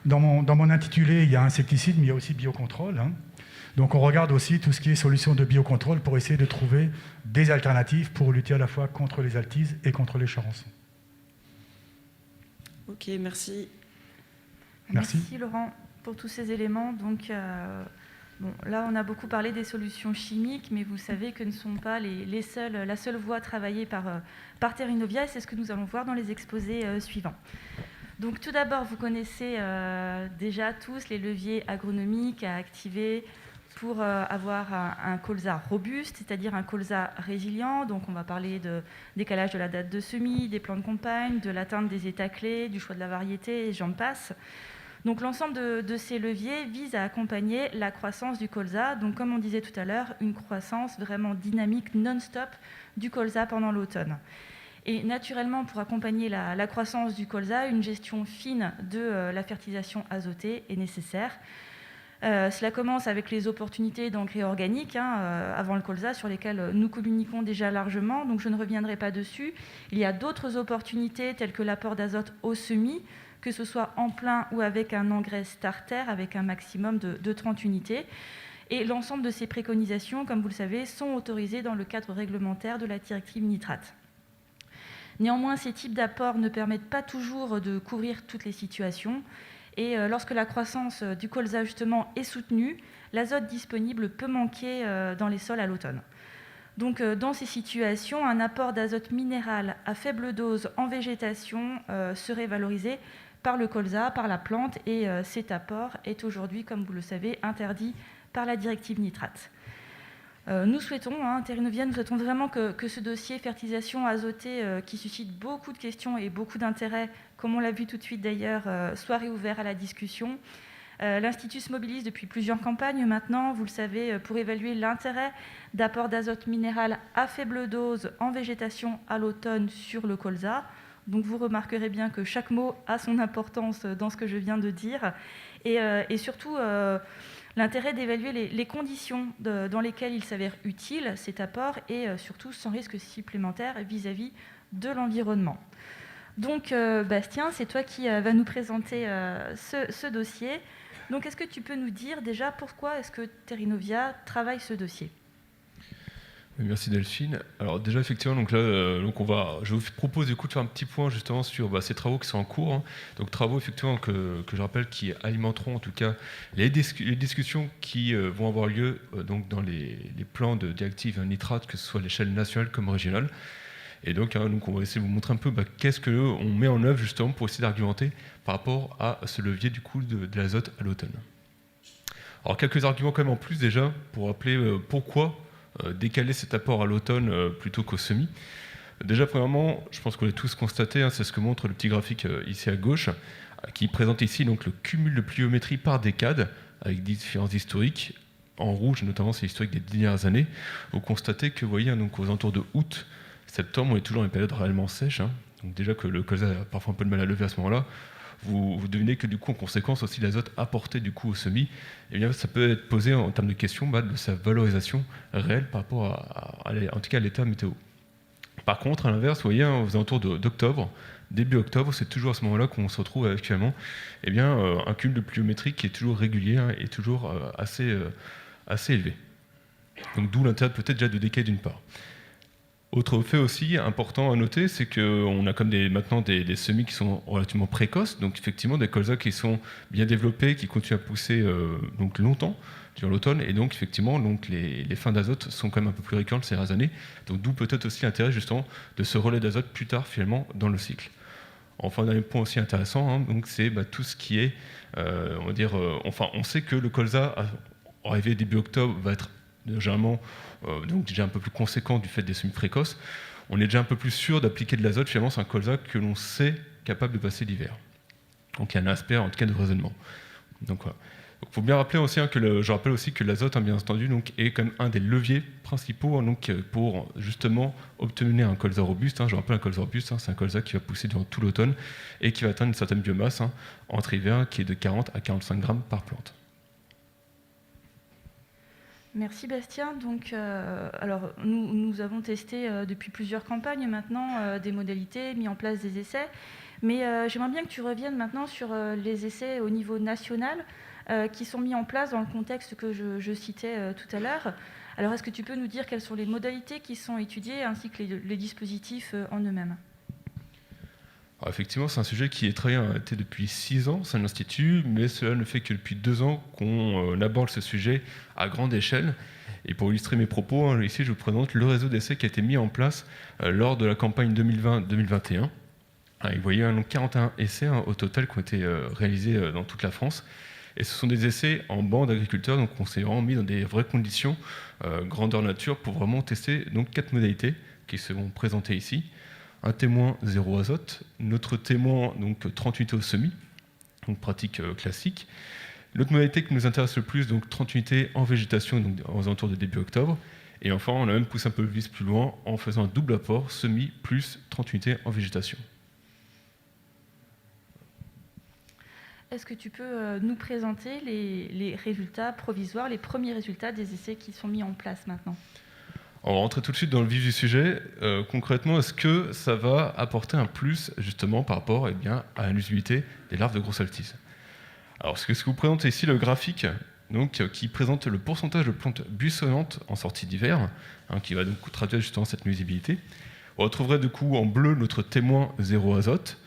Dans mon intitulé, il y a insecticide, mais il y a aussi biocontrôle. Hein. Donc on regarde aussi tout ce qui est solution de biocontrôle pour essayer de trouver des alternatives pour lutter à la fois contre les altises et contre les charançons. Ok, merci. Merci Laurent pour tous ces éléments. Donc, là, on a beaucoup parlé des solutions chimiques, mais vous savez que ne sont pas la seule voie travaillée par Terrinovia, et c'est ce que nous allons voir dans les exposés suivants. Donc, tout d'abord, vous connaissez déjà tous les leviers agronomiques à activer pour avoir un colza robuste, c'est-à-dire un colza résilient. Donc, on va parler de décalage de la date de semis, des plans de campagne, de l'atteinte des états clés, du choix de la variété, et j'en passe. Donc l'ensemble de ces leviers vise à accompagner la croissance du colza. Donc comme on disait tout à l'heure, une croissance vraiment dynamique, non-stop du colza pendant l'automne. Et naturellement, pour accompagner la croissance du colza, une gestion fine de la fertilisation azotée est nécessaire. Cela commence avec les opportunités d'engrais organiques avant le colza sur lesquelles nous communiquons déjà largement, donc je ne reviendrai pas dessus. Il y a d'autres opportunités telles que l'apport d'azote au semis, que ce soit en plein ou avec un engrais starter avec un maximum de 30 unités. Et l'ensemble de ces préconisations, comme vous le savez, sont autorisées dans le cadre réglementaire de la directive nitrate. Néanmoins, ces types d'apports ne permettent pas toujours de couvrir toutes les situations. Et lorsque la croissance du colza justement est soutenue, l'azote disponible peut manquer dans les sols à l'automne. Donc, dans ces situations, un apport d'azote minéral à faible dose en végétation serait valorisé par le colza, par la plante, et cet apport est aujourd'hui, comme vous le savez, interdit par la directive nitrate. Nous souhaitons, Terrinovia, nous souhaitons vraiment que ce dossier fertilisation azotée, qui suscite beaucoup de questions et beaucoup d'intérêt, comme on l'a vu tout de suite d'ailleurs, soit réouvert à la discussion. L'Institut se mobilise depuis plusieurs campagnes maintenant, vous le savez, pour évaluer l'intérêt d'apport d'azote minéral à faible dose en végétation à l'automne sur le colza. Donc vous remarquerez bien que chaque mot a son importance dans ce que je viens de dire. Et surtout, l'intérêt d'évaluer les conditions dans lesquelles il s'avère utile, cet apport, et surtout sans risque supplémentaire vis-à-vis de l'environnement. Donc Bastien, c'est toi qui vas nous présenter ce dossier. Donc est-ce que tu peux nous dire déjà pourquoi est-ce que Terrinovia travaille ce dossier ? Merci Delphine. Alors déjà effectivement, donc là, je vous propose du coup de faire un petit point justement sur ces travaux qui sont en cours. Hein. Donc travaux effectivement que je rappelle qui alimenteront en tout cas les discussions qui vont avoir lieu donc dans les plans de directive nitrate, que ce soit à l'échelle nationale comme régionale. Et donc on va essayer de vous montrer un peu qu'est-ce qu'on met en œuvre justement pour essayer d'argumenter par rapport à ce levier du coup de l'azote à l'automne. Alors quelques arguments quand même en plus déjà pour rappeler pourquoi décaler cet apport à l'automne plutôt qu'au semis. Déjà, premièrement, je pense qu'on a tous constaté, c'est ce que montre le petit graphique ici à gauche, qui présente ici donc, le cumul de pluviométrie par décade, avec différences historiques. En rouge, notamment, c'est l'historique des dernières années. Vous constatez que, vous voyez, donc, aux alentours de août, septembre, on est toujours dans une période réellement sèche. Donc déjà que le colza a parfois un peu de mal à lever à ce moment-là. Vous devinez que du coup, en conséquence, aussi l'azote apporté du coup au semis, eh bien, ça peut être posé en termes de question de sa valorisation réelle par rapport en tout cas à l'état météo. Par contre, à l'inverse, vous voyez, aux alentours d'octobre, début octobre, c'est toujours à ce moment-là qu'on se retrouve actuellement, eh bien, un cumul de pluviométrie qui est toujours régulier et toujours assez élevé. Donc d'où l'intérêt peut-être déjà de décaler d'une part. Autre fait aussi important à noter, c'est qu'on a comme maintenant des semis qui sont relativement précoces, donc effectivement des colzas qui sont bien développés, qui continuent à pousser donc longtemps durant l'automne, et donc effectivement donc les fins d'azote sont quand même un peu plus récurrentes ces dernières années, donc d'où peut-être aussi l'intérêt justement de ce relais d'azote plus tard finalement dans le cycle. Enfin, un point aussi intéressant, donc c'est tout ce qui est, on sait que le colza arrivé début octobre va être généralement donc déjà un peu plus conséquent du fait des semis précoces. On est déjà un peu plus sûr d'appliquer de l'azote. Finalement, c'est un colza que l'on sait capable de passer l'hiver. Donc il y a un aspect en tout cas de raisonnement. Donc voilà. Il faut bien rappeler aussi je rappelle aussi que l'azote, bien entendu, donc, est quand même un des leviers principaux pour justement obtenir un colza robuste. Je rappelle un colza robuste, c'est un colza qui va pousser durant tout l'automne et qui va atteindre une certaine biomasse entre hiver qui est de 40 à 45 grammes par plante. Merci Bastien. Donc, alors, nous avons testé depuis plusieurs campagnes maintenant des modalités, mis en place des essais. Mais j'aimerais bien que tu reviennes maintenant sur les essais au niveau national qui sont mis en place dans le contexte que je citais tout à l'heure. Alors, est-ce que tu peux nous dire quelles sont les modalités qui sont étudiées ainsi que les dispositifs en eux-mêmes ? Alors effectivement, c'est un sujet qui est travaillé en été depuis 6 ans au sein de l'Institut, mais cela ne fait que depuis 2 ans qu'on aborde ce sujet à grande échelle. Et pour illustrer mes propos, ici je vous présente le réseau d'essais qui a été mis en place lors de la campagne 2020-2021. Vous voyez, donc 41 essais au total qui ont été réalisés dans toute la France. Et ce sont des essais en banc d'agriculteurs, donc on s'est vraiment mis dans des vraies conditions, grandeur nature, pour vraiment tester donc 4 modalités qui seront présentées ici. Un témoin 0 azote, notre témoin donc 30 unités au semis, donc pratique classique. L'autre modalité qui nous intéresse le plus, donc 30 unités en végétation, donc aux alentours de début octobre. Et enfin, on a même poussé un peu le vis plus loin en faisant un double apport, semis plus 30 unités en végétation. Est-ce que tu peux nous présenter les résultats provisoires, les premiers résultats des essais qui sont mis en place maintenant ? On va rentrer tout de suite dans le vif du sujet. Concrètement, est-ce que ça va apporter un plus justement par rapport à la nuisibilité des larves de grosse altise ? Alors, ce que vous présente ici, le graphique donc, qui présente le pourcentage de plantes buissonnantes en sortie d'hiver, qui va donc traduire justement cette nuisibilité. On retrouverait du coup en bleu notre témoin 0 azote,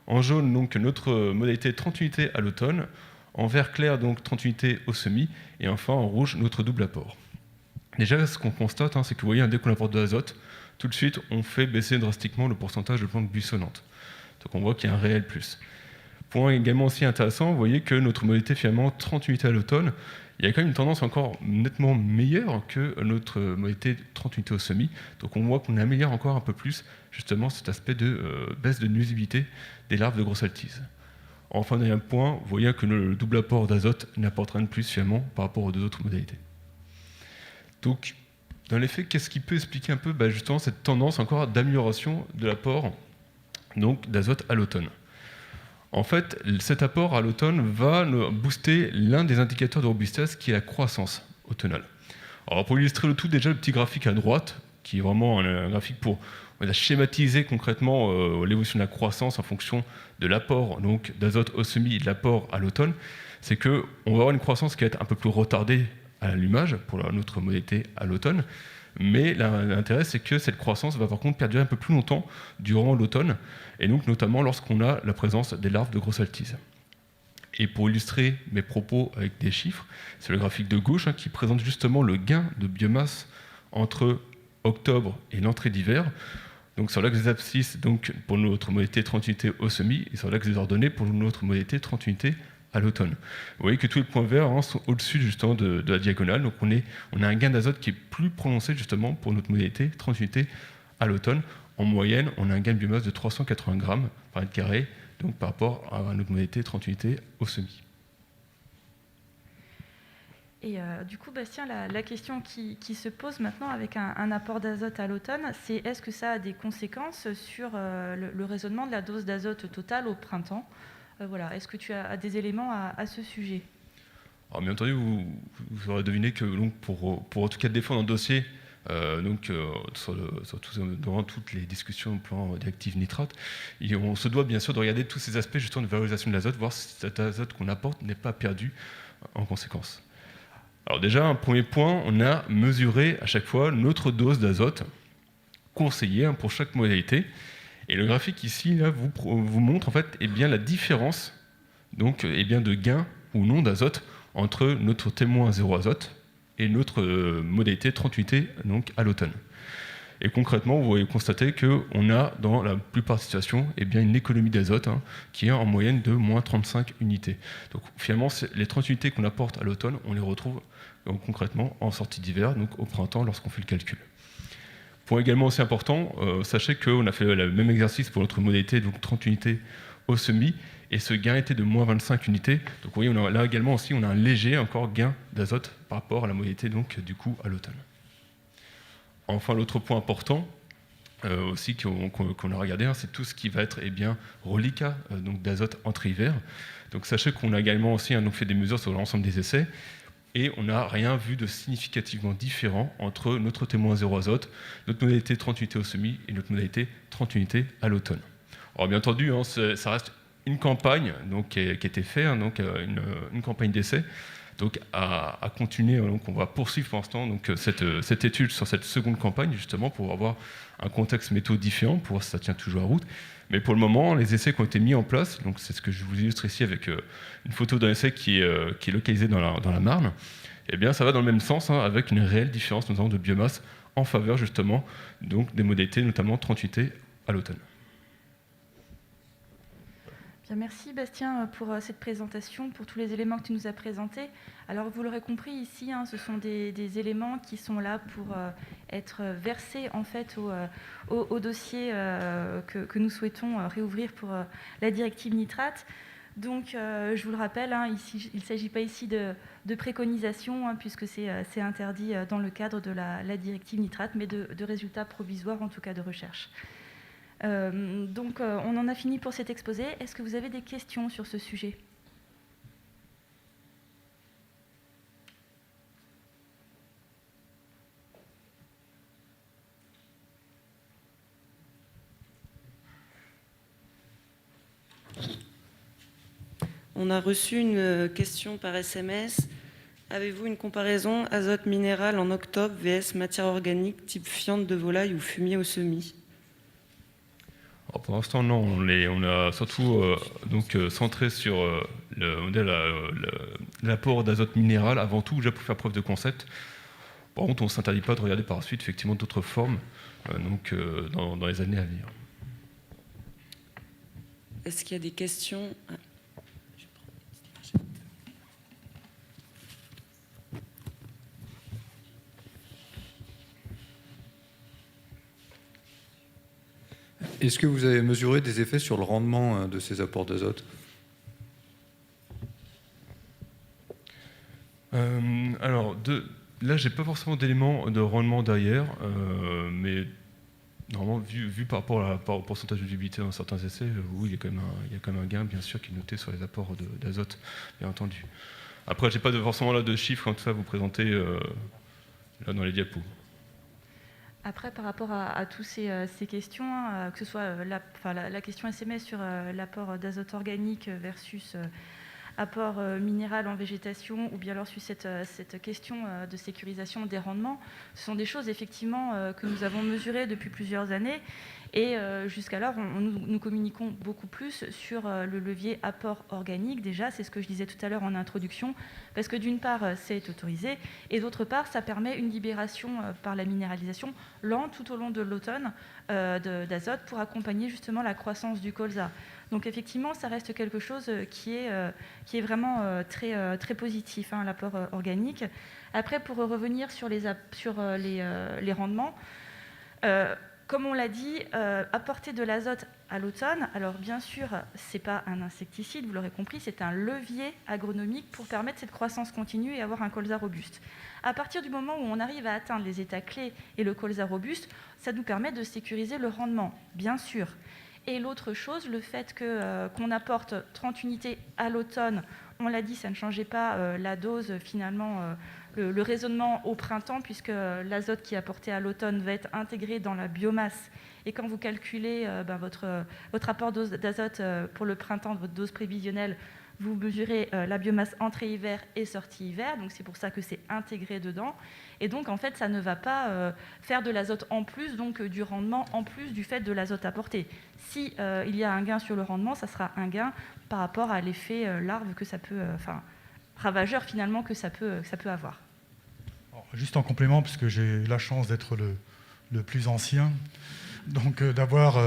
en jaune donc notre modalité 30 unités à l'automne, en vert clair donc 30 unités au semis, et enfin en rouge notre double apport. Déjà, ce qu'on constate, c'est que vous voyez, dès qu'on apporte de l'azote, tout de suite, on fait baisser drastiquement le pourcentage de plantes buissonnantes. Donc on voit qu'il y a un réel plus. Point également aussi intéressant, vous voyez que notre modalité finalement 30 unités à l'automne, il y a quand même une tendance encore nettement meilleure que notre modalité 30 unités au semis. Donc on voit qu'on améliore encore un peu plus justement cet aspect de baisse de nuisibilité des larves de grosse altise. Enfin, dernier point, vous voyez que le double apport d'azote n'apporte rien de plus finalement par rapport aux deux autres modalités. Donc, dans les faits, qu'est-ce qui peut expliquer un peu justement cette tendance encore d'amélioration de l'apport d'azote à l'automne ? En fait, cet apport à l'automne va booster l'un des indicateurs de robustesse qui est la croissance automnale. Alors, pour illustrer le tout, déjà le petit graphique à droite, qui est vraiment un graphique pour schématiser concrètement l'évolution de la croissance en fonction de l'apport d'azote au semis et de l'apport à l'automne, c'est qu'on va avoir une croissance qui va être un peu plus retardée à l'allumage pour notre modalité à l'automne, mais l'intérêt c'est que cette croissance va par contre perdurer un peu plus longtemps durant l'automne, et donc notamment lorsqu'on a la présence des larves de grosse altise. Et pour illustrer mes propos avec des chiffres, c'est le graphique de gauche qui présente justement le gain de biomasse entre octobre et l'entrée d'hiver, donc sur l'axe des abscisses donc pour notre modalité 30 unités au semis, et sur l'axe des ordonnées pour notre modalité 30 unités à l'automne. Vous voyez que tous les points verts sont au-dessus justement de la diagonale, donc on a un gain d'azote qui est plus prononcé justement pour notre modalité 30 unités à l'automne. En moyenne, on a un gain de biomasse de 380 grammes par mètre carré, donc par rapport à notre modalité 30 unités au semis. Et du coup, Bastien, la question qui se pose maintenant avec un apport d'azote à l'automne, c'est est-ce que ça a des conséquences sur le raisonnement de la dose d'azote totale au printemps ? Voilà. Est-ce que tu as des éléments à ce sujet ? Alors, bien entendu, vous aurez deviné que donc, pour en tout cas défendre un dossier, durant toutes les discussions au plan d'actifs nitrates, on se doit bien sûr de regarder tous ces aspects justement de valorisation de l'azote, voir si cet azote qu'on apporte n'est pas perdu en conséquence. Alors déjà, un premier point, on a mesuré à chaque fois notre dose d'azote conseillée pour chaque modalité. Et le graphique ici là, vous montre en fait la différence de gain ou non d'azote entre notre témoin 0 azote et notre modalité 30 unités à l'automne. Et concrètement, vous voyez constater qu'on a dans la plupart des situations une économie d'azote qui est en moyenne de moins 35 unités. Donc finalement, les 30 unités qu'on apporte à l'automne, on les retrouve concrètement en sortie d'hiver, donc au printemps lorsqu'on fait le calcul. Point également aussi important, sachez qu'on a fait le même exercice pour notre modalité, donc 30 unités au semis, et ce gain était de moins 25 unités. Donc vous voyez, là également aussi, on a un léger encore gain d'azote par rapport à la modalité du coup à l'automne. Enfin, l'autre point important aussi qu'on a regardé, c'est tout ce qui va être reliquat d'azote entre hiver. Donc sachez qu'on a également aussi fait des mesures sur l'ensemble des essais, et on n'a rien vu de significativement différent entre notre témoin 0 azote, notre modalité 30 unités au semis et notre modalité 30 unités à l'automne. Alors bien entendu, hein, ça reste une campagne donc, qui a été faite, hein, donc, une campagne d'essai. Donc à continuer, donc on va poursuivre pour l'instant donc, cette étude sur cette seconde campagne, justement, pour avoir un contexte météo différent, pour voir si ça tient toujours à route. Mais pour le moment, les essais qui ont été mis en place, donc c'est ce que je vous illustre ici avec une photo d'un essai qui est localisé dans la Marne, eh bien ça va dans le même sens, hein, avec une réelle différence notamment de biomasse en faveur justement donc, des modalités, notamment 38T à l'automne. Bien, merci Bastien pour cette présentation, pour tous les éléments que tu nous as présentés. Alors vous l'aurez compris ici, hein, ce sont des éléments qui sont là pour être versés en fait au dossier que nous souhaitons réouvrir pour la directive nitrate. Donc je vous le rappelle, hein, ici, il ne s'agit pas ici de préconisation, hein, puisque c'est interdit dans le cadre de la directive nitrate, mais de résultats provisoires, en tout cas de recherche. Donc on en a fini pour cet exposé. Est-ce que vous avez des questions sur ce sujet ? On a reçu une question par SMS. Avez-vous une comparaison azote minéral en octobre vs matière organique type fiente de volaille ou fumier au semis ? Alors pour l'instant, non. On a surtout centré sur le modèle, l'apport d'azote minéral avant tout, déjà pour faire preuve de concept. Par contre, on ne s'interdit pas de regarder par la suite effectivement d'autres formes dans les années à venir. Est-ce qu'il y a des questions ? Est-ce que vous avez mesuré des effets sur le rendement de ces apports d'azote ? Alors, là, j'ai pas forcément d'éléments de rendement derrière, mais normalement, vu par rapport au pourcentage de viabilité dans certains essais, oui, il y a quand même un gain, bien sûr, qui est noté sur les apports d'azote, bien entendu. Après, j'ai pas forcément là de chiffres comme ça à vous présenter là dans les diapos. Après, par rapport à toutes ces questions, hein, que ce soit la question SMS sur l'apport d'azote organique versus apport minéral en végétation, ou bien alors sur cette question de sécurisation des rendements, ce sont des choses effectivement que nous avons mesurées depuis plusieurs années. Et jusqu'alors, nous communiquons beaucoup plus sur le levier apport organique. Déjà, c'est ce que je disais tout à l'heure en introduction, parce que d'une part, c'est autorisé, et d'autre part, ça permet une libération par la minéralisation lente tout au long de l'automne d'azote pour accompagner justement la croissance du colza. Donc effectivement, ça reste quelque chose qui est vraiment très positif, hein, l'apport organique. Après, pour revenir sur les rendements, comme on l'a dit, apporter de l'azote à l'automne, alors bien sûr, ce n'est pas un insecticide, vous l'aurez compris, c'est un levier agronomique pour permettre cette croissance continue et avoir un colza robuste. À partir du moment où on arrive à atteindre les états clés et le colza robuste, ça nous permet de sécuriser le rendement, bien sûr. Et l'autre chose, le fait qu'on apporte 30 unités à l'automne, on l'a dit, ça ne changeait pas la dose finalement, le raisonnement au printemps, puisque l'azote qui est apporté à l'automne va être intégré dans la biomasse. Et quand vous calculez votre apport d'azote pour le printemps, votre dose prévisionnelle, vous mesurez la biomasse entrée-hiver et sortie-hiver, donc c'est pour ça que c'est intégré dedans. Et donc, en fait, ça ne va pas faire de l'azote en plus, donc du rendement en plus du fait de l'azote apporté. Si il y a un gain sur le rendement, ça sera un gain par rapport à l'effet larve que ça peut, ravageur finalement que ça peut avoir. Alors, juste en complément, puisque j'ai la chance d'être le plus ancien, donc d'avoir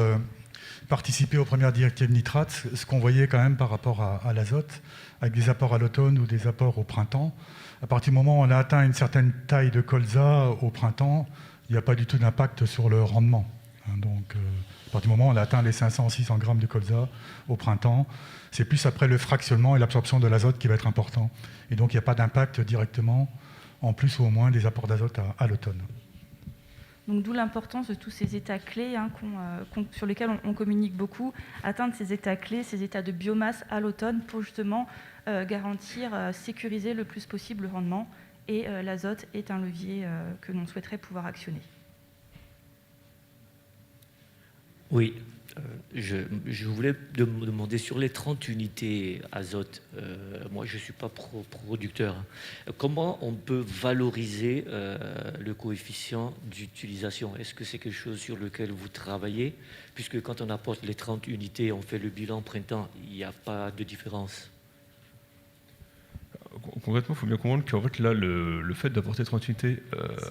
participé aux premières directives nitrates, ce qu'on voyait quand même par rapport à l'azote, avec des apports à l'automne ou des apports au printemps, à partir du moment où on a atteint une certaine taille de colza au printemps, il n'y a pas du tout d'impact sur le rendement. Donc, à partir du moment où on a atteint les 500-600 grammes de colza au printemps, c'est plus après le fractionnement et l'absorption de l'azote qui va être important. Et donc, il n'y a pas d'impact directement, en plus ou au moins, des apports d'azote à l'automne. Donc, d'où l'importance de tous ces états clés sur lesquels on communique beaucoup, atteindre ces états clés, ces états de biomasse à l'automne pour justement garantir, sécuriser le plus possible le rendement. Et l'azote est un levier que l'on souhaiterait pouvoir actionner. Oui, Je voulais demander sur les 30 unités azote, moi je ne suis pas producteur, comment on peut valoriser le coefficient d'utilisation? Est-ce que c'est quelque chose sur lequel vous travaillez? Puisque quand on apporte les 30 unités, on fait le bilan printemps, il n'y a pas de différence. Concrètement, il faut bien comprendre qu'en fait, là, le fait d'apporter 30 unités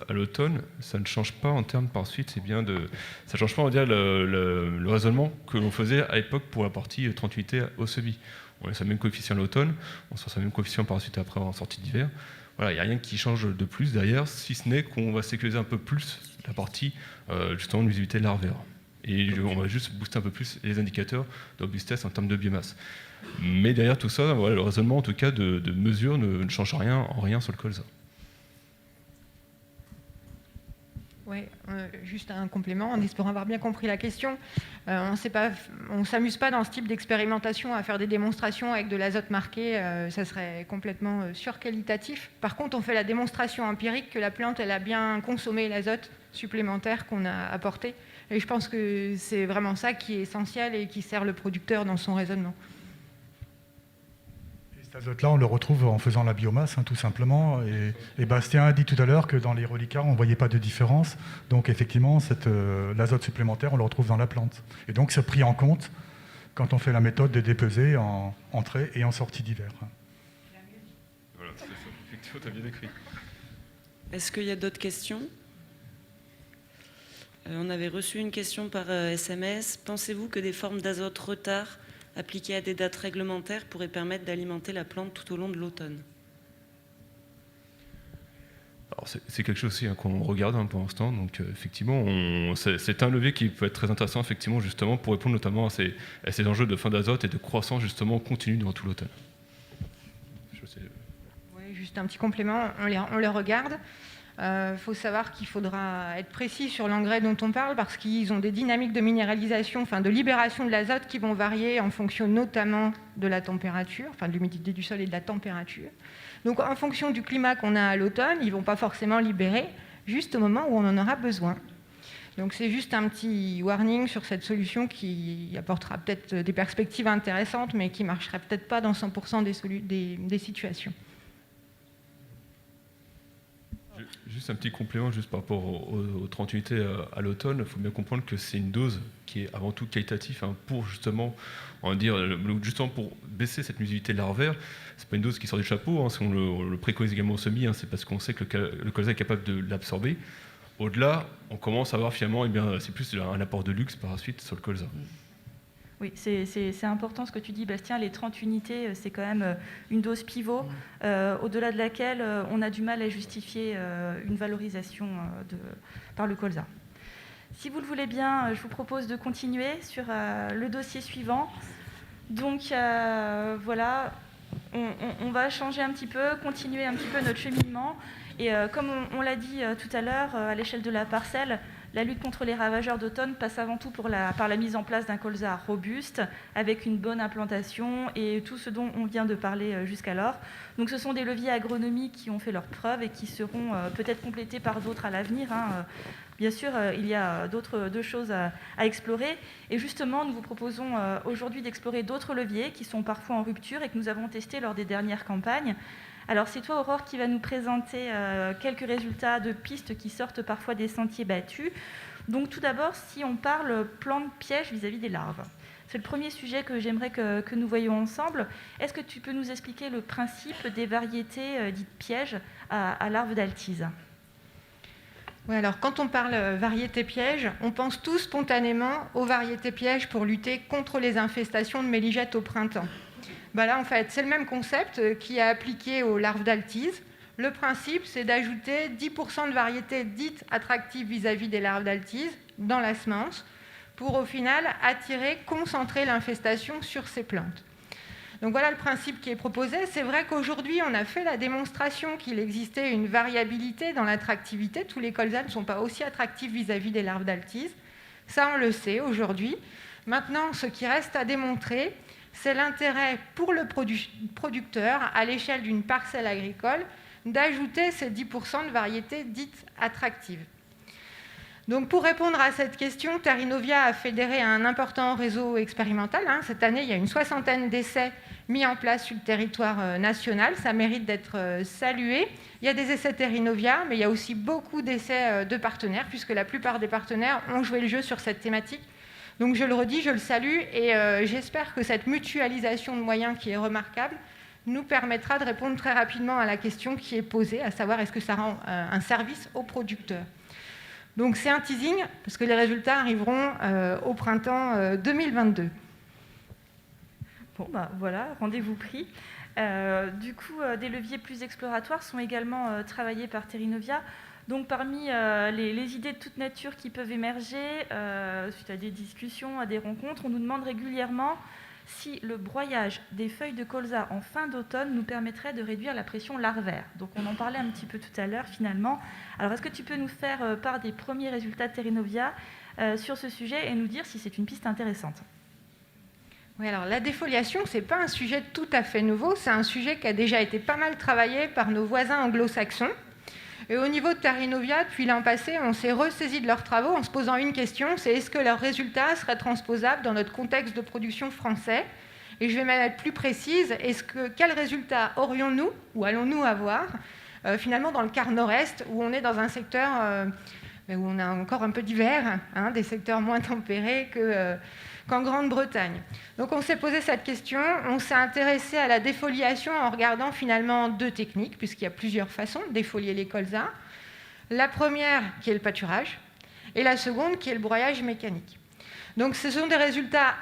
à l'automne, ça ne change pas en termes par suite, ça ne change pas, on va dire, le raisonnement que l'on faisait à l'époque pour la partie 30 unités au semis. On laisse le même coefficient à l'automne, on sort le même coefficient par suite après en sortie d'hiver. Voilà, il n'y a rien qui change de plus derrière, si ce n'est qu'on va sécuriser un peu plus la partie justement de l'usabilité larvaire. Et on va juste booster un peu plus les indicateurs de robustesse en termes de biomasse. Mais derrière tout ça, voilà, le raisonnement en tout cas de mesure ne change rien sur le colza. Oui, juste un complément, en espérant avoir bien compris la question. On ne s'amuse pas dans ce type d'expérimentation à faire des démonstrations avec de l'azote marqué, ça serait complètement surqualitatif. Par contre, on fait la démonstration empirique que la plante elle a bien consommé l'azote supplémentaire qu'on a apporté. Et je pense que c'est vraiment ça qui est essentiel et qui sert le producteur dans son raisonnement. Cet azote-là, on le retrouve en faisant la biomasse, tout simplement. Et Bastien a dit tout à l'heure que dans les reliquats, on ne voyait pas de différence. Donc effectivement, l'azote supplémentaire, on le retrouve dans la plante. Et donc c'est pris en compte quand on fait la méthode de dépesée en entrée et en sortie d'hiver. Voilà, c'est ça. Effectivement, tu as bien décrit. Est-ce qu'il y a d'autres questions ? On avait reçu une question par SMS. Pensez-vous que des formes d'azote retard appliquées à des dates réglementaires pourraient permettre d'alimenter la plante tout au long de l'automne? Alors c'est quelque chose aussi qu'on regarde pour l'instant. Donc effectivement, c'est un levier qui peut être très intéressant effectivement justement pour répondre notamment à ces enjeux de fin d'azote et de croissance justement continue durant tout l'automne. Oui, juste un petit complément. On les regarde. Faut savoir qu'il faudra être précis sur l'engrais dont on parle parce qu'ils ont des dynamiques de minéralisation, de libération de l'azote qui vont varier en fonction notamment de la température, de l'humidité du sol et de la température. Donc en fonction du climat qu'on a à l'automne, ils ne vont pas forcément libérer juste au moment où on en aura besoin. Donc c'est juste un petit warning sur cette solution qui apportera peut-être des perspectives intéressantes mais qui ne marchera peut-être pas dans 100% des situations. Juste un petit complément juste par rapport aux 30 unités à l'automne, il faut bien comprendre que c'est une dose qui est avant tout qualitative pour justement, justement pour baisser cette nuisibilité larvaire. C'est pas une dose qui sort du chapeau, si on le préconise également au semis, c'est parce qu'on sait que le colza est capable de l'absorber. Au-delà, on commence à voir finalement, c'est plus un apport de luxe par la suite sur le colza. Oui, c'est important ce que tu dis, Bastien. Les 30 unités, c'est quand même une dose pivot, au-delà de laquelle on a du mal à justifier une valorisation par le colza. Si vous le voulez bien, je vous propose de continuer sur le dossier suivant. Donc voilà, on va changer un petit peu, continuer un petit peu notre cheminement. Et comme on l'a dit tout à l'heure, à l'échelle de la parcelle, la lutte contre les ravageurs d'automne passe avant tout par la mise en place d'un colza robuste, avec une bonne implantation et tout ce dont on vient de parler jusqu'alors. Donc ce sont des leviers agronomiques qui ont fait leurs preuves et qui seront peut-être complétés par d'autres à l'avenir. Bien sûr, il y a d'autres choses à explorer. Et justement, nous vous proposons aujourd'hui d'explorer d'autres leviers qui sont parfois en rupture et que nous avons testés lors des dernières campagnes. Alors c'est toi, Aurore, qui va nous présenter quelques résultats de pistes qui sortent parfois des sentiers battus. Donc tout d'abord, si on parle plan de piège vis-à-vis des larves. C'est le premier sujet que j'aimerais que nous voyions ensemble. Est-ce que tu peux nous expliquer le principe des variétés dites pièges à larves d'altise ? Oui, alors quand on parle variété piège, on pense tous spontanément aux variétés pièges pour lutter contre les infestations de méligettes au printemps. Là, en fait, c'est le même concept qui est appliqué aux larves d'altise. Le principe, c'est d'ajouter 10% de variétés dites attractives vis-à-vis des larves d'altise dans la semence pour, au final, concentrer l'infestation sur ces plantes. Donc voilà le principe qui est proposé. C'est vrai qu'aujourd'hui, on a fait la démonstration qu'il existait une variabilité dans l'attractivité. Tous les colzas ne sont pas aussi attractifs vis-à-vis des larves d'altise. Ça, on le sait aujourd'hui. Maintenant, ce qui reste à démontrer, c'est l'intérêt pour le producteur, à l'échelle d'une parcelle agricole, d'ajouter ces 10% de variétés dites attractives. Donc, pour répondre à cette question, Terre Innovia a fédéré un important réseau expérimental. Cette année, il y a une 60aine d'essais mis en place sur le territoire national. Ça mérite d'être salué. Il y a des essais Terre Innovia, mais il y a aussi beaucoup d'essais de partenaires, puisque la plupart des partenaires ont joué le jeu sur cette thématique. Donc, je le redis, je le salue, et j'espère que cette mutualisation de moyens qui est remarquable nous permettra de répondre très rapidement à la question qui est posée, à savoir est-ce que ça rend un service aux producteurs. Donc c'est un teasing, parce que les résultats arriveront au printemps 2022. Bon, voilà, rendez-vous pris. Du coup, des leviers plus exploratoires sont également travaillés par Terre Innovia. Donc parmi les idées de toute nature qui peuvent émerger suite à des discussions, à des rencontres, on nous demande régulièrement si le broyage des feuilles de colza en fin d'automne nous permettrait de réduire la pression larvaire. Donc on en parlait un petit peu tout à l'heure finalement. Alors est-ce que tu peux nous faire part des premiers résultats de Terre Innovia sur ce sujet et nous dire si c'est une piste intéressante ? Oui, alors la défoliation, ce n'est pas un sujet tout à fait nouveau, c'est un sujet qui a déjà été pas mal travaillé par nos voisins anglo-saxons. Et au niveau de Terre Innovia, depuis l'an passé, on s'est ressaisi de leurs travaux en se posant une question, c'est est-ce que leurs résultats seraient transposables dans notre contexte de production français ? Et je vais même être plus précise, quels résultats aurions-nous ou allons-nous avoir finalement dans le quart nord-est, où on est dans un secteur où on a encore un peu d'hiver, des secteurs moins tempérés qu'en Grande-Bretagne. Donc on s'est posé cette question, on s'est intéressé à la défoliation en regardant finalement deux techniques, puisqu'il y a plusieurs façons de défolier les colzas. La première qui est le pâturage, et la seconde qui est le broyage mécanique. Donc ce sont des résultats,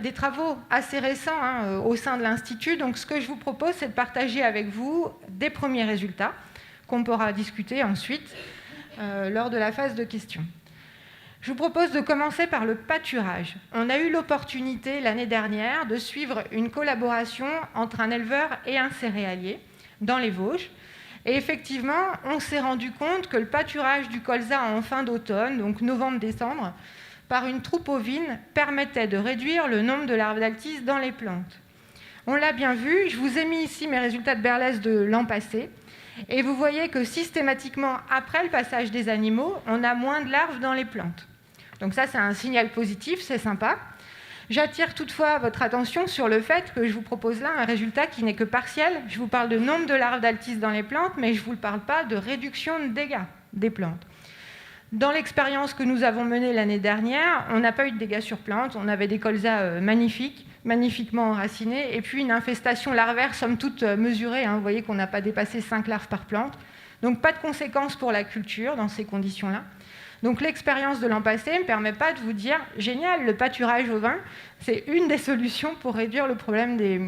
des travaux assez récents au sein de l'Institut. Donc ce que je vous propose, c'est de partager avec vous des premiers résultats qu'on pourra discuter ensuite lors de la phase de questions. Je vous propose de commencer par le pâturage. On a eu l'opportunité l'année dernière de suivre une collaboration entre un éleveur et un céréalier dans les Vosges. Et effectivement, on s'est rendu compte que le pâturage du colza en fin d'automne, donc novembre-décembre, par une troupe ovine, permettait de réduire le nombre de larves d'altise dans les plantes. On l'a bien vu, je vous ai mis ici mes résultats de Berlès de l'an passé. Et vous voyez que systématiquement, après le passage des animaux, on a moins de larves dans les plantes. Donc ça, c'est un signal positif, c'est sympa. J'attire toutefois votre attention sur le fait que je vous propose là un résultat qui n'est que partiel. Je vous parle de nombre de larves d'altise dans les plantes, mais je ne vous parle pas de réduction de dégâts des plantes. Dans l'expérience que nous avons menée l'année dernière, on n'a pas eu de dégâts sur plantes, on avait des colzas magnifiquement enracinés, et puis une infestation larvaire somme toute mesurée. Vous voyez qu'on n'a pas dépassé 5 larves par plante. Donc pas de conséquences pour la culture dans ces conditions-là. Donc l'expérience de l'an passé ne me permet pas de vous dire « Génial, le pâturage au vin, c'est une des solutions pour résoudre le problème des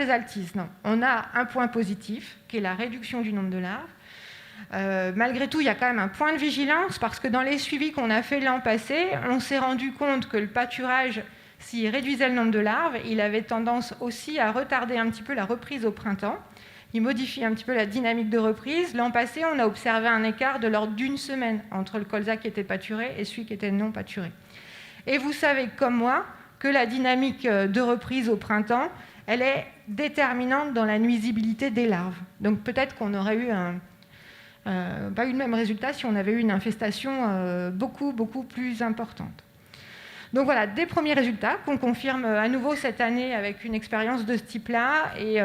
altises. » Non, on a un point positif, qui est la réduction du nombre de larves. Malgré tout, il y a quand même un point de vigilance, parce que dans les suivis qu'on a fait l'an passé, on s'est rendu compte que le pâturage, s'il réduisait le nombre de larves, il avait tendance aussi à retarder un petit peu la reprise au printemps. Il modifie un petit peu la dynamique de reprise. L'an passé, on a observé un écart de l'ordre d'une semaine entre le colza qui était pâturé et celui qui était non pâturé. Et vous savez, comme moi, que la dynamique de reprise au printemps, elle est déterminante dans la nuisibilité des larves. Donc peut-être qu'on aurait eu pas eu le même résultat si on avait eu une infestation beaucoup plus importante. Donc voilà, des premiers résultats qu'on confirme à nouveau cette année avec une expérience de ce type-là et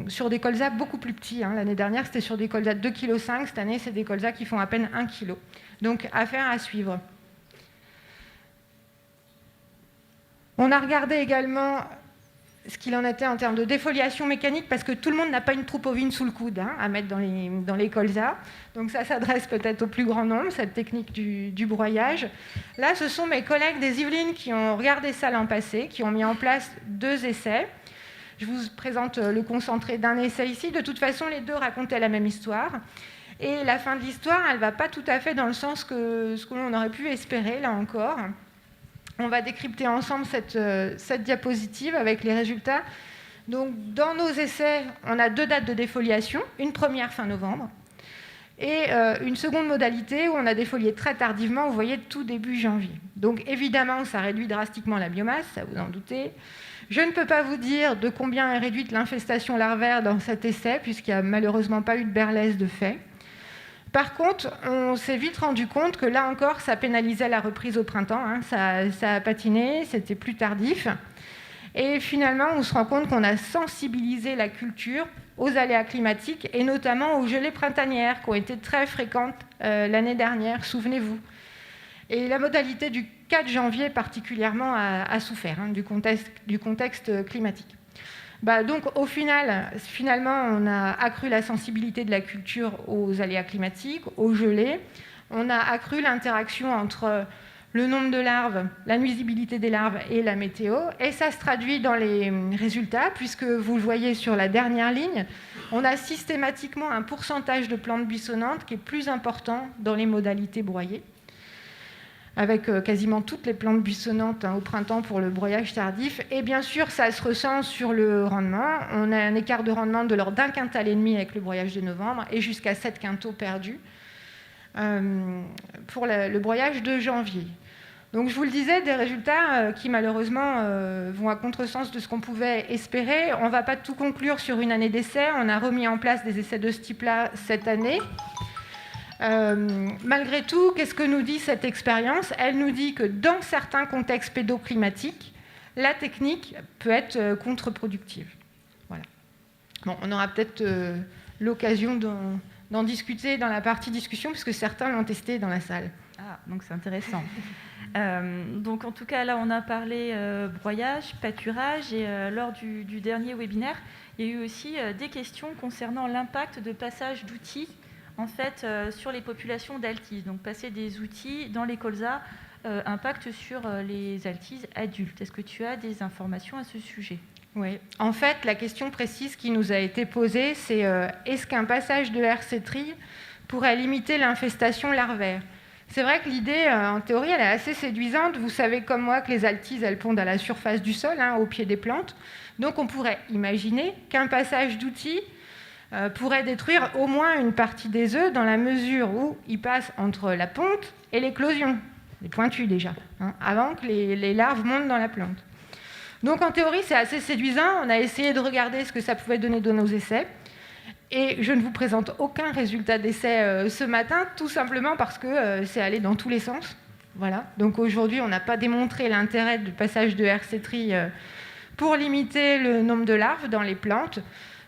sur des colzas beaucoup plus petits. L'année dernière, c'était sur des colzas de 2,5 kg. Cette année, c'est des colzas qui font à peine 1 kg. Donc, affaire à suivre. On a regardé également ce qu'il en était en termes de défoliation mécanique, parce que tout le monde n'a pas une troupe ovine sous le coude à mettre dans les colzas. Donc ça s'adresse peut-être au plus grand nombre, cette technique du broyage. Là, ce sont mes collègues des Yvelines qui ont regardé ça l'an passé, qui ont mis en place 2 essais. Je vous présente le concentré d'un essai ici. De toute façon, les deux racontaient la même histoire. Et la fin de l'histoire, elle ne va pas tout à fait dans le sens que ce que l'on aurait pu espérer, là encore. On va décrypter ensemble cette diapositive avec les résultats. Donc, dans nos essais, on a 2 dates de défoliation, une première fin novembre et une seconde modalité où on a défolié très tardivement, vous voyez, tout début janvier. Donc, évidemment, ça réduit drastiquement la biomasse, ça vous en doutez. Je ne peux pas vous dire de combien est réduite l'infestation larvaire dans cet essai, puisqu'il n'y a malheureusement pas eu de Berlès de fait. Par contre, on s'est vite rendu compte que là encore, ça pénalisait la reprise au printemps. Hein. Ça a patiné, c'était plus tardif. Et finalement, on se rend compte qu'on a sensibilisé la culture aux aléas climatiques et notamment aux gelées printanières qui ont été très fréquentes l'année dernière, souvenez-vous. Et la modalité du 4 janvier particulièrement a souffert du contexte climatique. Donc au finalement, on a accru la sensibilité de la culture aux aléas climatiques, aux gelées. On a accru l'interaction entre le nombre de larves, la nuisibilité des larves et la météo. Et ça se traduit dans les résultats, puisque vous le voyez sur la dernière ligne, on a systématiquement un pourcentage de plantes buissonnantes qui est plus important dans les modalités broyées, avec quasiment toutes les plantes buissonnantes au printemps pour le broyage tardif. Et bien sûr, ça se ressent sur le rendement. On a un écart de rendement de l'ordre d'1,5 quintal avec le broyage de novembre et jusqu'à 7 quintaux perdus pour le broyage de janvier. Donc je vous le disais, des résultats qui malheureusement vont à contresens de ce qu'on pouvait espérer. On ne va pas tout conclure sur une année d'essai. On a remis en place des essais de ce type-là cette année. Malgré tout, qu'est-ce que nous dit cette expérience ? Elle nous dit que dans certains contextes pédoclimatiques, la technique peut être contre-productive. Voilà. Bon, on aura peut-être l'occasion d'en discuter dans la partie discussion, puisque certains l'ont testé dans la salle. Ah, donc c'est intéressant. Donc en tout cas, là, on a parlé broyage, pâturage, et lors du dernier webinaire, il y a eu aussi des questions concernant l'impact de passage d'outils en fait, sur les populations d'altise. Donc passer des outils dans les colzas impact sur les altises adultes. Est-ce que tu as des informations à ce sujet ? Oui. En fait, la question précise qui nous a été posée, c'est est-ce qu'un passage de RC-Tri pourrait limiter l'infestation larvaire ? C'est vrai que l'idée, en théorie, elle est assez séduisante. Vous savez comme moi que les altises, elles pondent à la surface du sol, au pied des plantes. Donc on pourrait imaginer qu'un passage d'outils pourrait détruire au moins une partie des œufs dans la mesure où ils passent entre la ponte et l'éclosion, les pointus déjà, avant que les larves montent dans la plante. Donc en théorie, c'est assez séduisant. On a essayé de regarder ce que ça pouvait donner dans nos essais. Et je ne vous présente aucun résultat d'essai ce matin, tout simplement parce que c'est allé dans tous les sens. Voilà. Donc aujourd'hui, on n'a pas démontré l'intérêt du passage de RC-Tri pour limiter le nombre de larves dans les plantes.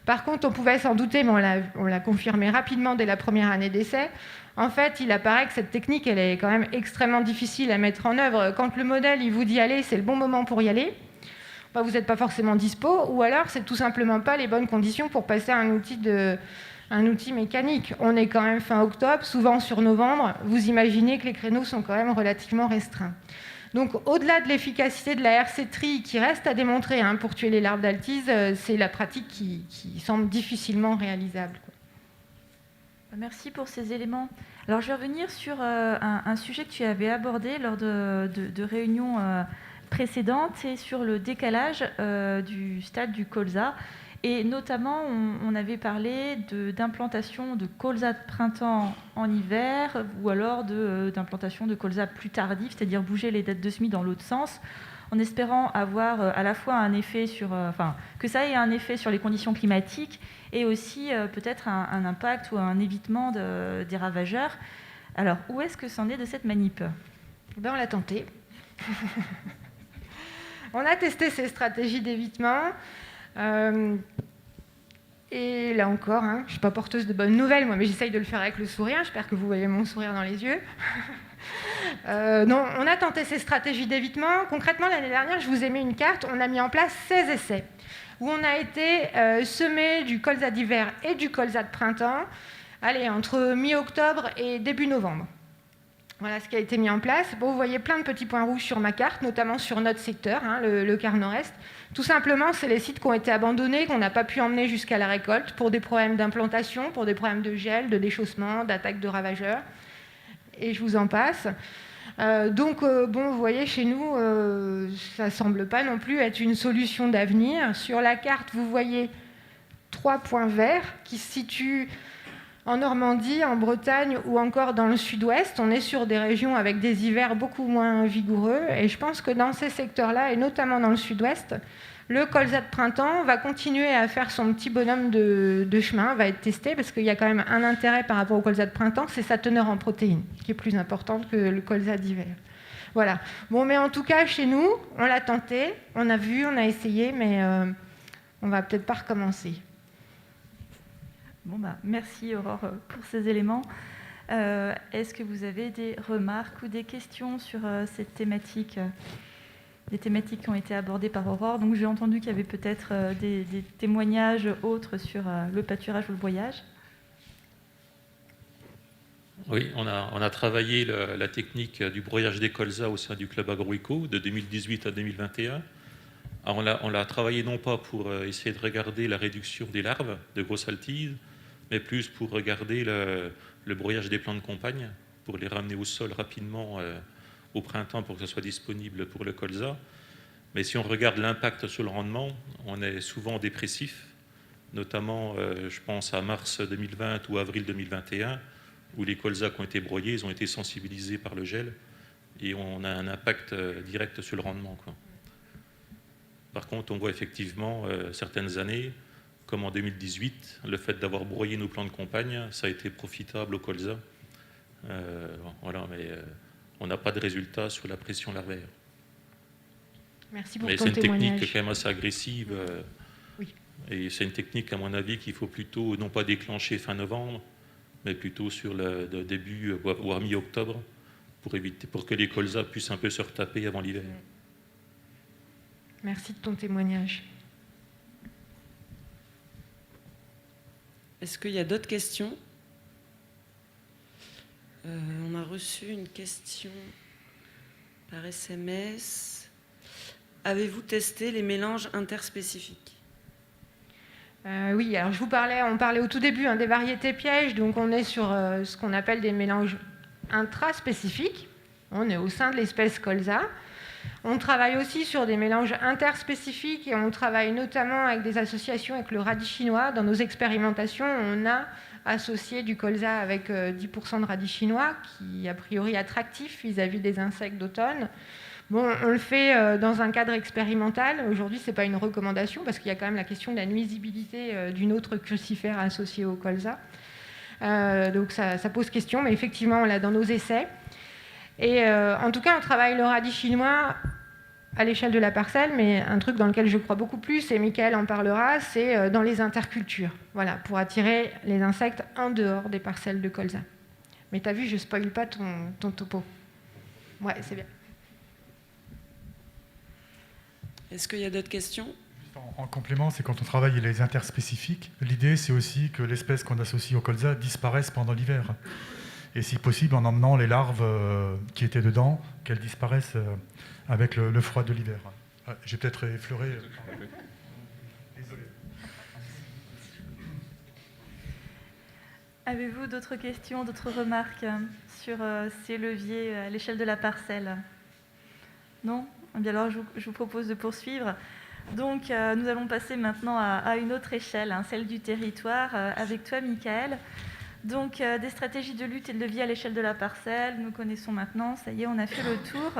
Par contre, on pouvait s'en douter, mais on l'a confirmé rapidement dès la première année d'essai. En fait, il apparaît que cette technique, elle est quand même extrêmement difficile à mettre en œuvre. Quand le modèle il vous dit « allez, c'est le bon moment pour y aller », vous n'êtes pas forcément dispo, ou alors c'est tout simplement pas les bonnes conditions pour passer à un outil mécanique. On est quand même fin octobre, souvent sur novembre. Vous imaginez que les créneaux sont quand même relativement restreints. Donc, au-delà de l'efficacité de la RC-Tri qui reste à démontrer pour tuer les larves d'altise, c'est la pratique qui semble difficilement réalisable. Merci pour ces éléments. Alors, je vais revenir sur un sujet que tu avais abordé lors de réunions précédentes, c'est sur le décalage du stade du colza. Et notamment, on avait parlé d'implantation de colza de printemps en hiver, ou alors d'implantation de colza plus tardive, c'est-à-dire bouger les dates de semis dans l'autre sens, en espérant avoir à la fois un effet que ça ait un effet sur les conditions climatiques et aussi peut-être un impact ou un évitement des ravageurs. Alors, où est-ce que c'en est de cette manip ? On l'a tenté. On a testé ces stratégies d'évitement. Et là encore, je ne suis pas porteuse de bonnes nouvelles, moi, mais j'essaye de le faire avec le sourire. J'espère que vous voyez mon sourire dans les yeux. Non, on a tenté ces stratégies d'évitement. Concrètement, l'année dernière, je vous ai mis une carte. On a mis en place 16 essais où on a été semé du colza d'hiver et du colza de printemps, entre mi-octobre et début novembre. Voilà ce qui a été mis en place. Bon, vous voyez plein de petits points rouges sur ma carte, notamment sur notre secteur, le quart nord-est. Tout simplement, c'est les sites qui ont été abandonnés, qu'on n'a pas pu emmener jusqu'à la récolte pour des problèmes d'implantation, pour des problèmes de gel, de déchaussement, d'attaque de ravageurs. Et je vous en passe. Donc, vous voyez, chez nous, ça ne semble pas non plus être une solution d'avenir. Sur la carte, vous voyez 3 points verts qui se situent En Normandie, en Bretagne ou encore dans le sud-ouest, on est sur des régions avec des hivers beaucoup moins vigoureux. Et je pense que dans ces secteurs-là, et notamment dans le sud-ouest, le colza de printemps va continuer à faire son petit bonhomme de chemin, va être testé, parce qu'il y a quand même un intérêt par rapport au colza de printemps, c'est sa teneur en protéines, qui est plus importante que le colza d'hiver. Voilà. Bon, mais en tout cas, chez nous, on l'a tenté, on a vu, on a essayé, mais on va peut-être pas recommencer. Bon, merci Aurore pour ces éléments. Est-ce que vous avez des remarques ou des questions sur cette thématique, des thématiques qui ont été abordées par Aurore? Donc j'ai entendu qu'il y avait peut-être des témoignages autres sur le pâturage ou le broyage. Oui, on a travaillé la technique du broyage des colzas au sein du club agroéco de 2018 à 2021. Alors on l'a travaillé non pas pour essayer de regarder la réduction des larves de grosses altises, mais plus pour regarder le broyage des plants de campagne, pour les ramener au sol rapidement au printemps pour que ce soit disponible pour le colza. Mais si on regarde l'impact sur le rendement, on est souvent dépressif, notamment je pense à mars 2020 ou avril 2021, où les colzas qui ont été broyés, ils ont été sensibilisés par le gel, et on a un impact direct sur le rendement, quoi. Par contre, on voit effectivement certaines années, comme en 2018, le fait d'avoir broyé nos plants de campagne, ça a été profitable au colza. Voilà, mais on n'a pas de résultat sur la pression larvaire. Merci pour mais ton c'est une témoignage. technique quand même assez agressive. Oui. Et c'est une technique, à mon avis, qu'il faut plutôt non pas déclencher fin novembre, mais plutôt sur le début, voire mi-octobre, pour que les colzas puissent un peu se retaper avant l'hiver. Merci de ton témoignage. Est-ce qu'il y a d'autres questions? On a reçu une question par SMS. Avez-vous testé les mélanges interspécifiques? Oui, alors on parlait au tout début des variétés pièges, donc on est sur ce qu'on appelle des mélanges intraspécifiques. On est au sein de l'espèce colza. On travaille aussi sur des mélanges interspécifiques et on travaille notamment avec des associations avec le radis chinois. Dans nos expérimentations, on a associé du colza avec 10% de radis chinois, qui est a priori attractif vis-à-vis des insectes d'automne. Bon, on le fait dans un cadre expérimental. Aujourd'hui, ce n'est pas une recommandation parce qu'il y a quand même la question de la nuisibilité d'une autre crucifère associée au colza. Donc ça pose question, mais effectivement, on l'a dans nos essais. Et en tout cas, on travaille le radis chinois à l'échelle de la parcelle, mais un truc dans lequel je crois beaucoup plus, et Michael en parlera, c'est dans les intercultures. Voilà, pour attirer les insectes en dehors des parcelles de colza. Mais tu as vu, je ne spoile pas ton topo. Ouais, c'est bien. Est-ce qu'il y a d'autres questions? En complément, c'est quand on travaille les interspécifiques, l'idée c'est aussi que l'espèce qu'on associe au colza disparaisse pendant l'hiver. Et si possible, en emmenant les larves qui étaient dedans, qu'elles disparaissent avec le froid de l'hiver. J'ai peut-être effleuré. Désolé. Avez-vous d'autres questions, d'autres remarques sur ces leviers à l'échelle de la parcelle? Non? Bien alors, je vous propose de poursuivre. Donc, nous allons passer maintenant à une autre échelle, celle du territoire, avec toi, Michael. Donc, des stratégies de lutte et de levier à l'échelle de la parcelle, nous connaissons maintenant, ça y est, on a fait le tour.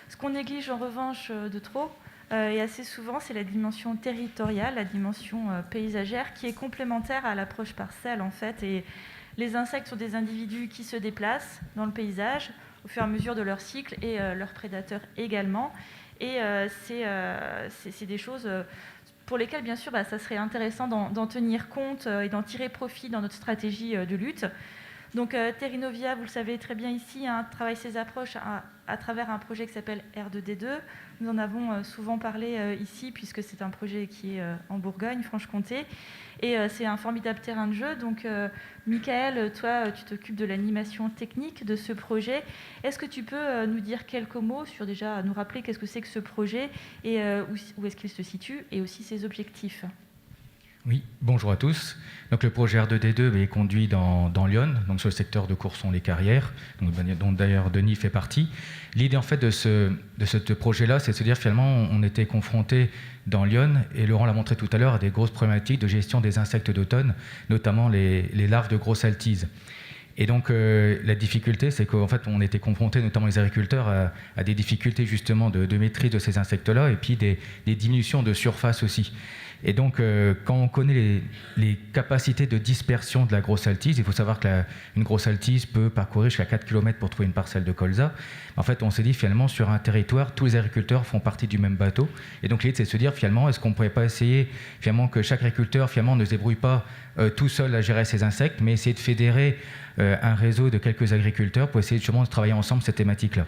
Ce qu'on néglige en revanche de trop, et assez souvent, c'est la dimension territoriale, la dimension paysagère, qui est complémentaire à l'approche parcelle, en fait. Et les insectes sont des individus qui se déplacent dans le paysage au fur et à mesure de leur cycle, et leurs prédateurs également. Et c'est des choses pour lesquelles, bien sûr, ça serait intéressant d'en tenir compte et d'en tirer profit dans notre stratégie de lutte. Donc, Terrinovia, vous le savez très bien ici, travaille ses approches à travers un projet qui s'appelle R2D2. Nous en avons souvent parlé ici, puisque c'est un projet qui est en Bourgogne-Franche-Comté. Et c'est un formidable terrain de jeu. Donc, Michael, toi, tu t'occupes de l'animation technique de ce projet. Est-ce que tu peux nous dire quelques mots sur, déjà, nous rappeler qu'est-ce que c'est que ce projet et où est-ce qu'il se situe, et aussi ses objectifs? Oui, bonjour à tous. Donc, le projet R2D2 est conduit dans l'Yonne, donc sur le secteur de Courson-les-Carrières, dont d'ailleurs Denis fait partie. L'idée en fait de ce projet-là, c'est de se dire finalement on était confronté dans l'Yonne, et Laurent l'a montré tout à l'heure, à des grosses problématiques de gestion des insectes d'automne, notamment les larves de grosse altise. Et donc la difficulté, c'est qu'en fait on était confronté, notamment les agriculteurs, à des difficultés justement de maîtrise de ces insectes-là, et puis des diminutions de surface aussi. Et donc, quand on connaît les capacités de dispersion de la grosse altise, il faut savoir qu'une grosse altise peut parcourir jusqu'à 4 km pour trouver une parcelle de colza. En fait, on s'est dit, finalement, sur un territoire, tous les agriculteurs font partie du même bateau. Et donc, l'idée, c'est de se dire, finalement, est-ce qu'on ne pourrait pas essayer, finalement, que chaque agriculteur, finalement, ne se débrouille pas tout seul à gérer ses insectes, mais essayer de fédérer un réseau de quelques agriculteurs pour essayer justement de travailler ensemble cette thématique-là.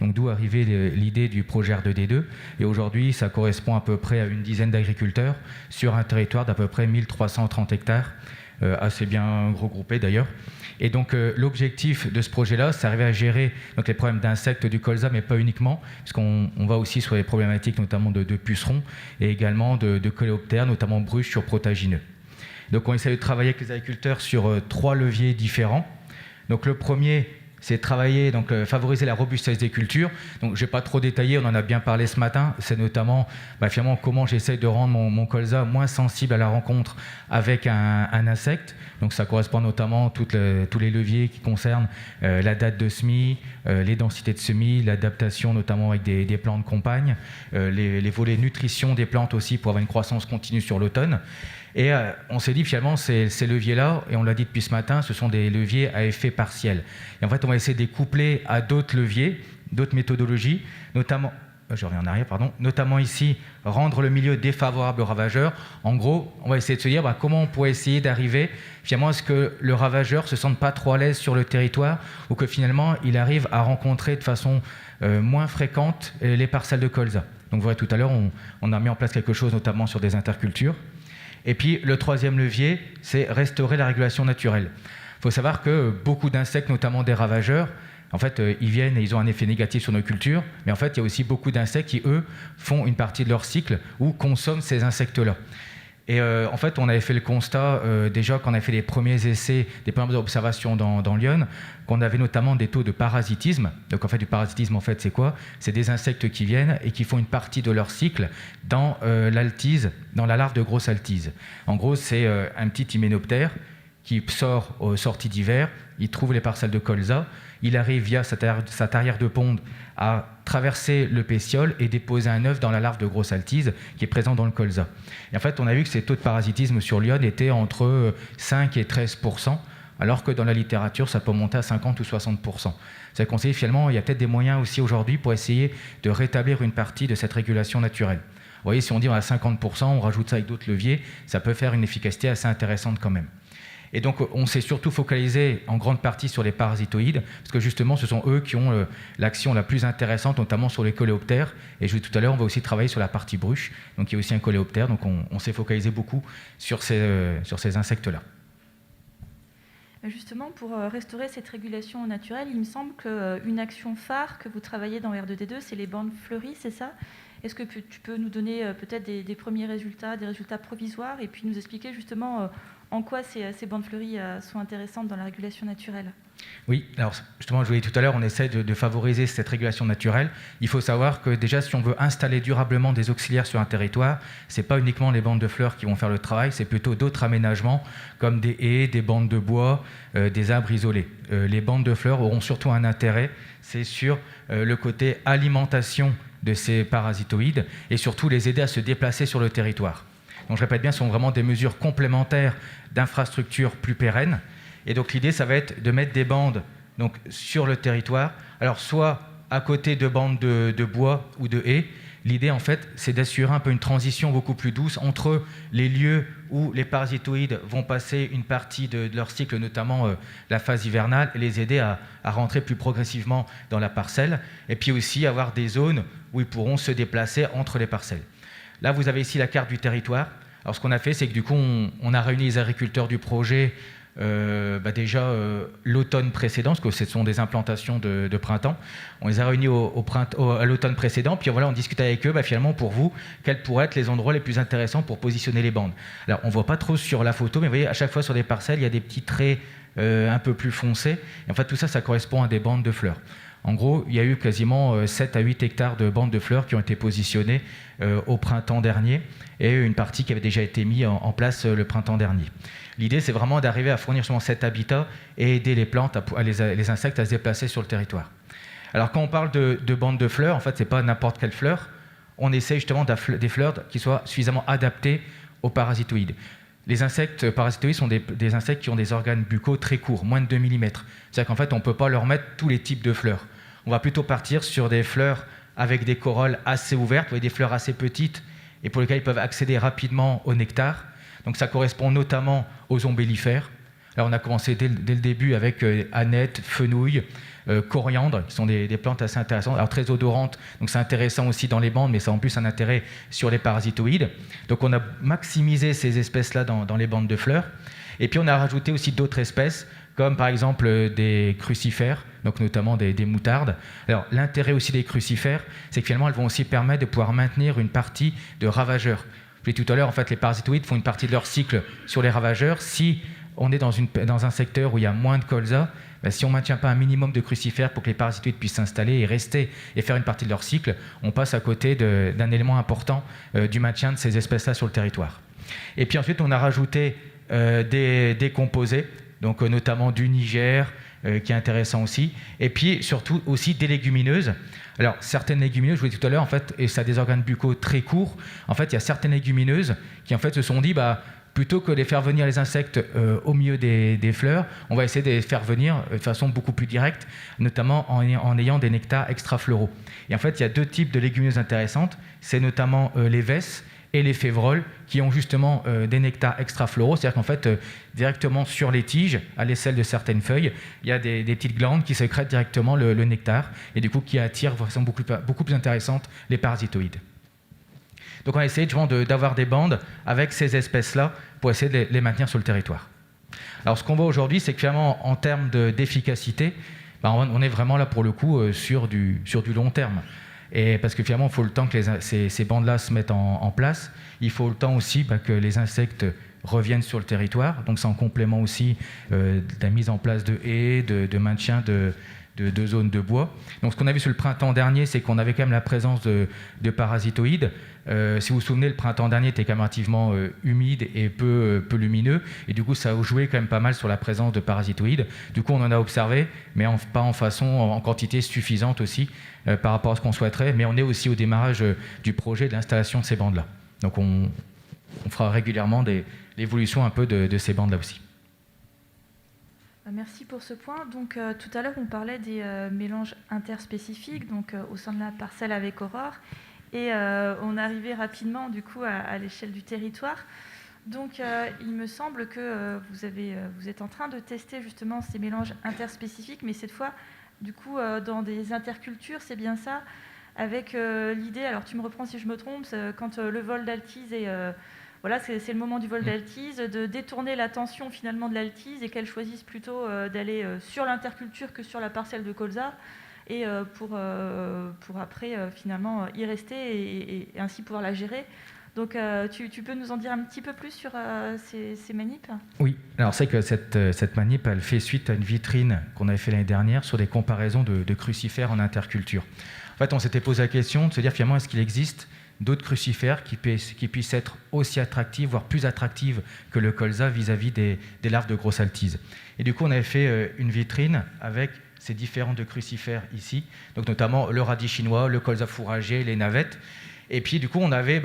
Donc d'où arrivait l'idée du projet R2D2. Et aujourd'hui, ça correspond à peu près à une dizaine d'agriculteurs sur un territoire d'à peu près 1330 hectares, assez bien regroupés d'ailleurs. Et donc l'objectif de ce projet-là, c'est d'arriver à gérer donc, les problèmes d'insectes du colza, mais pas uniquement, parce qu'on va aussi sur les problématiques notamment de pucerons et également de coléoptères, notamment bruches sur protagineux. Donc on essaie de travailler avec les agriculteurs sur 3 leviers différents. Donc le premier, c'est travailler, donc favoriser la robustesse des cultures. Donc je ne vais pas trop détailler, on en a bien parlé ce matin. C'est notamment finalement comment j'essaie de rendre mon colza moins sensible à la rencontre avec un insecte. Donc ça correspond notamment à tous les leviers qui concernent la date de semis, les densités de semis, l'adaptation notamment avec des plantes compagnes, les volets nutrition des plantes aussi pour avoir une croissance continue sur l'automne. Et on s'est dit finalement ces leviers-là, et on l'a dit depuis ce matin, ce sont des leviers à effet partiel. Et en fait, on va essayer de les coupler à d'autres leviers, d'autres méthodologies, notamment, je reviens en arrière, notamment ici, rendre le milieu défavorable aux ravageurs. En gros, on va essayer de se dire comment on pourrait essayer d'arriver finalement à ce que le ravageur ne se sente pas trop à l'aise sur le territoire, ou que finalement il arrive à rencontrer de façon moins fréquente les parcelles de colza. Donc vous voyez, tout à l'heure, on a mis en place quelque chose notamment sur des intercultures. Et puis le troisième levier, c'est restaurer la régulation naturelle. Il faut savoir que beaucoup d'insectes, notamment des ravageurs, en fait, ils viennent et ils ont un effet négatif sur nos cultures, mais en fait, il y a aussi beaucoup d'insectes qui, eux, font une partie de leur cycle ou consomment ces insectes-là. Et en fait, on avait fait le constat, déjà, quand on a fait les premiers essais, des premières observations dans l'Yonne, qu'on avait notamment des taux de parasitisme. Donc en fait, du parasitisme, en fait, c'est quoi ? C'est des insectes qui viennent et qui font une partie de leur cycle dans l'altise, dans la larve de grosse altise. En gros, c'est un petit hyménoptère qui sort aux sorties d'hiver, il trouve les parcelles de colza, il arrive via sa tarière de ponde à traverser le pétiole et déposer un œuf dans la larve de grosse altise qui est présente dans le colza. Et en fait, on a vu que ces taux de parasitisme sur l'Yonne étaient entre 5 et 13%, alors que dans la littérature, ça peut monter à 50 ou 60%. C'est qu'on s'est dit, finalement, il y a peut-être des moyens aussi aujourd'hui pour essayer de rétablir une partie de cette régulation naturelle. Vous voyez, si on dit on a 50%, on rajoute ça avec d'autres leviers, ça peut faire une efficacité assez intéressante quand même. Et donc, on s'est surtout focalisé en grande partie sur les parasitoïdes, parce que justement, ce sont eux qui ont l'action la plus intéressante, notamment sur les coléoptères. Et je vous dis tout à l'heure, on va aussi travailler sur la partie bruche, donc il y a aussi un coléoptère, donc on s'est focalisé beaucoup sur ces insectes-là. Justement, pour restaurer cette régulation naturelle, il me semble qu'une action phare que vous travaillez dans R2D2, c'est les bandes fleuries, c'est ça ? Est-ce que tu peux nous donner peut-être des premiers résultats, des résultats provisoires, et puis nous expliquer justement en quoi ces bandes fleuries sont intéressantes dans la régulation naturelle ? Oui, alors justement, je vous l'ai dit tout à l'heure, on essaie de favoriser cette régulation naturelle. Il faut savoir que déjà, si on veut installer durablement des auxiliaires sur un territoire, ce n'est pas uniquement les bandes de fleurs qui vont faire le travail, c'est plutôt d'autres aménagements comme des haies, des bandes de bois, des arbres isolés. Les bandes de fleurs auront surtout un intérêt, c'est sur le côté alimentation de ces parasitoïdes et surtout les aider à se déplacer sur le territoire. Donc je répète bien, ce sont vraiment des mesures complémentaires d'infrastructures plus pérennes. Et donc l'idée, ça va être de mettre des bandes donc, sur le territoire, alors soit à côté de bandes de bois ou de haies. L'idée, en fait, c'est d'assurer un peu une transition beaucoup plus douce entre les lieux où les parasitoïdes vont passer une partie de leur cycle, notamment la phase hivernale, et les aider à rentrer plus progressivement dans la parcelle, et puis aussi avoir des zones où ils pourront se déplacer entre les parcelles. Là, vous avez ici la carte du territoire. Alors, ce qu'on a fait, c'est que du coup, on a réuni les agriculteurs du projet déjà l'automne précédent, parce que ce sont des implantations de printemps. On les a réunis à l'automne précédent, puis voilà, on discute avec eux, finalement pour vous, quels pourraient être les endroits les plus intéressants pour positionner les bandes. Alors on ne voit pas trop sur la photo, mais vous voyez, à chaque fois sur des parcelles, il y a des petits traits un peu plus foncés. Et en fait, tout ça, ça correspond à des bandes de fleurs. En gros, il y a eu quasiment 7 à 8 hectares de bandes de fleurs qui ont été positionnées au printemps dernier, et une partie qui avait déjà été mise en place le printemps dernier. L'idée, c'est vraiment d'arriver à fournir justement cet habitat et aider les plantes, les insectes à se déplacer sur le territoire. Alors quand on parle de bandes de fleurs, en fait, ce n'est pas n'importe quelle fleur. On essaie justement des fleurs qui soient suffisamment adaptées aux parasitoïdes. Les insectes parasitoïdes sont des insectes qui ont des organes buccaux très courts, moins de 2 mm. C'est-à-dire qu'en fait, on ne peut pas leur mettre tous les types de fleurs. On va plutôt partir sur des fleurs avec des corolles assez ouvertes, vous voyez, des fleurs assez petites et pour lesquelles ils peuvent accéder rapidement au nectar. Donc ça correspond notamment aux ombellifères. Alors on a commencé dès le début avec aneth, fenouil, coriandre, qui sont des plantes assez intéressantes, alors très odorantes, donc c'est intéressant aussi dans les bandes, mais ça a en plus un intérêt sur les parasitoïdes. Donc on a maximisé ces espèces-là dans les bandes de fleurs. Et puis on a rajouté aussi d'autres espèces, comme par exemple des crucifères, donc notamment des moutardes. Alors l'intérêt aussi des crucifères, c'est que finalement elles vont aussi permettre de pouvoir maintenir une partie de ravageurs. Je l'ai dit tout à l'heure, en fait, les parasitoïdes font une partie de leur cycle sur les ravageurs. Si on est dans un secteur où il y a moins de colza, si on ne maintient pas un minimum de crucifères pour que les parasitoïdes puissent s'installer et rester et faire une partie de leur cycle, on passe à côté d'un élément important du maintien de ces espèces-là sur le territoire. Et puis ensuite, on a rajouté des composés, donc notamment du Niger, qui est intéressant aussi, et puis surtout aussi des légumineuses. Alors certaines légumineuses, je vous l'ai dit tout à l'heure, en fait, et ça a des organes buccaux très courts, en fait il y a certaines légumineuses qui en fait se sont dit, plutôt que de faire venir les insectes au milieu des fleurs, on va essayer de les faire venir de façon beaucoup plus directe, notamment en ayant des nectars extrafloraux. Et en fait, il y a 2 types de légumineuses intéressantes, c'est notamment les vesses et les févroles, qui ont justement des nectars extrafloraux, c'est-à-dire qu'en fait, directement sur les tiges, à l'aisselle de certaines feuilles, il y a des petites glandes qui sécrètent directement le nectar, et du coup qui attirent de façon beaucoup plus intéressante les parasitoïdes. Donc on a essayé d'avoir des bandes avec ces espèces-là pour essayer de les maintenir sur le territoire. Alors ce qu'on voit aujourd'hui, c'est que finalement, en termes d'efficacité, on est vraiment là pour le coup sur du long terme. Et parce que finalement, il faut le temps que ces bandes-là se mettent en place. Il faut le temps aussi que les insectes reviennent sur le territoire. Donc c'est en complément aussi de la mise en place de haies, de maintien de zones de bois. Donc ce qu'on a vu sur le printemps dernier, c'est qu'on avait quand même la présence de parasitoïdes. Si vous vous souvenez, le printemps dernier était quand même relativement humide et peu lumineux, et du coup ça a joué quand même pas mal sur la présence de parasitoïdes. Du coup on en a observé, mais pas en quantité suffisante aussi par rapport à ce qu'on souhaiterait, mais on est aussi au démarrage du projet de l'installation de ces bandes-là. Donc on fera régulièrement l'évolution un peu de ces bandes-là aussi. Merci pour ce point. Donc, tout à l'heure, on parlait des mélanges interspécifiques au sein de la parcelle avec Aurore. Et on arrivait rapidement du coup à l'échelle du territoire. Donc, il me semble que vous êtes en train de tester justement ces mélanges interspécifiques, mais cette fois, du coup, dans des intercultures, c'est bien ça, avec l'idée, alors tu me reprends si je me trompe, quand le vol d'altise est... c'est le moment du vol d'altise, de détourner l'attention finalement de l'altise et qu'elle choisisse plutôt d'aller sur l'interculture que sur la parcelle de colza, et pour après finalement y rester et ainsi pouvoir la gérer. Donc tu peux nous en dire un petit peu plus sur ces manips ? Oui, alors c'est que cette manip, elle fait suite à une vitrine qu'on avait fait l'année dernière sur des comparaisons de crucifères en interculture. En fait, on s'était posé la question de se dire finalement, est-ce qu'il existe d'autres crucifères qui puissent être aussi attractives, voire plus attractives que le colza vis-à-vis des larves de grosse altise. Et du coup, on avait fait une vitrine avec ces différents de crucifères ici, donc notamment le radis chinois, le colza fourragé, les navettes. Et puis, du coup, on avait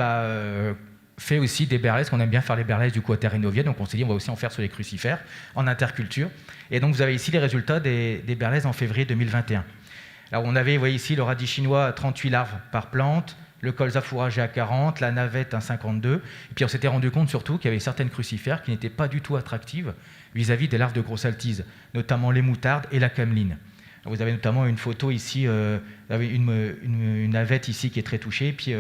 fait aussi des berlaises, qu'on aime bien faire les berlaises du coup à terre rénovienne, donc on s'est dit on va aussi en faire sur les crucifères, en interculture. Et donc, vous avez ici les résultats des berlaises en février 2021. Alors, on avait, vous voyez ici, le radis chinois à 38 larves par plante, le colza fourragé à 40, la navette à 52. Et puis on s'était rendu compte surtout qu'il y avait certaines crucifères qui n'étaient pas du tout attractives vis-à-vis des larves de grosse altise, notamment les moutardes et la cameline. Vous avez notamment une photo ici, une navette ici qui est très touchée, puis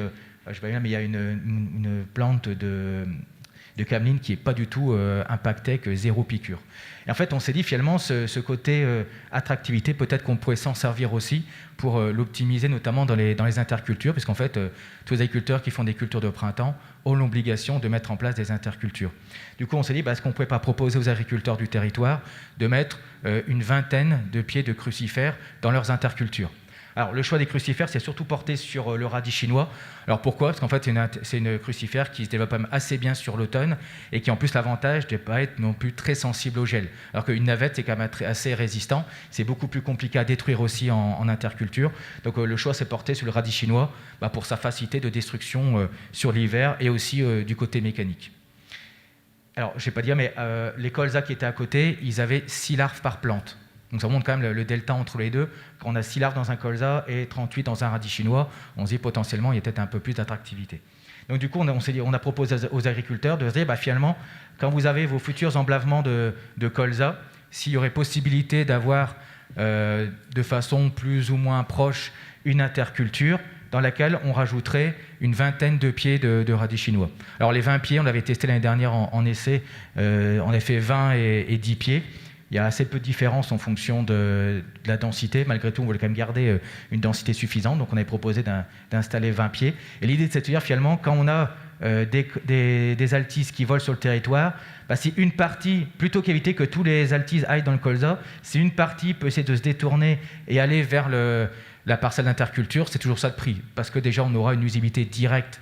je vois bien, mais il y a une plante de cameline qui n'est pas du tout impacté avec 0 piqûre. Et en fait, on s'est dit finalement, ce côté attractivité, peut-être qu'on pourrait s'en servir aussi pour l'optimiser, notamment dans les intercultures, puisqu'en fait, tous les agriculteurs qui font des cultures de printemps ont l'obligation de mettre en place des intercultures. Du coup, on s'est dit, est-ce qu'on ne pourrait pas proposer aux agriculteurs du territoire de mettre une vingtaine de pieds de crucifères dans leurs intercultures. Alors, le choix des crucifères, c'est surtout porté sur le radis chinois. Alors, pourquoi ? Parce qu'en fait, c'est une crucifère qui se développe quand même assez bien sur l'automne et qui a en plus l'avantage de ne pas être non plus très sensible au gel. Alors qu'une navette, c'est quand même assez résistant. C'est beaucoup plus compliqué à détruire aussi en interculture. Donc, le choix s'est porté sur le radis chinois pour sa facilité de destruction sur l'hiver et aussi du côté mécanique. Alors, je ne vais pas dire, mais les colzas qui étaient à côté, ils avaient 6 larves par plante. Donc ça montre quand même le delta entre les deux. Quand on a 6 larves dans un colza et 38 dans un radis chinois, on se dit potentiellement il y a peut-être un peu plus d'attractivité. Donc du coup, on a proposé aux agriculteurs de se dire, finalement, quand vous avez vos futurs emblavements de colza, s'il y aurait possibilité d'avoir de façon plus ou moins proche une interculture dans laquelle on rajouterait une vingtaine de pieds de radis chinois. Alors les 20 pieds, on l'avait testé l'année dernière en essai, on a fait 20 et 10 pieds. Il y a assez peu de différence en fonction de la densité. Malgré tout, on voulait quand même garder une densité suffisante. Donc, on avait proposé d'installer 20 pieds. Et l'idée, c'est de se dire, finalement, quand on a des altises qui volent sur le territoire, si une partie, plutôt qu'éviter que tous les altises aillent dans le colza, si une partie peut essayer de se détourner et aller vers la parcelle d'interculture, c'est toujours ça de prix. Parce que déjà, on aura une usabilité directe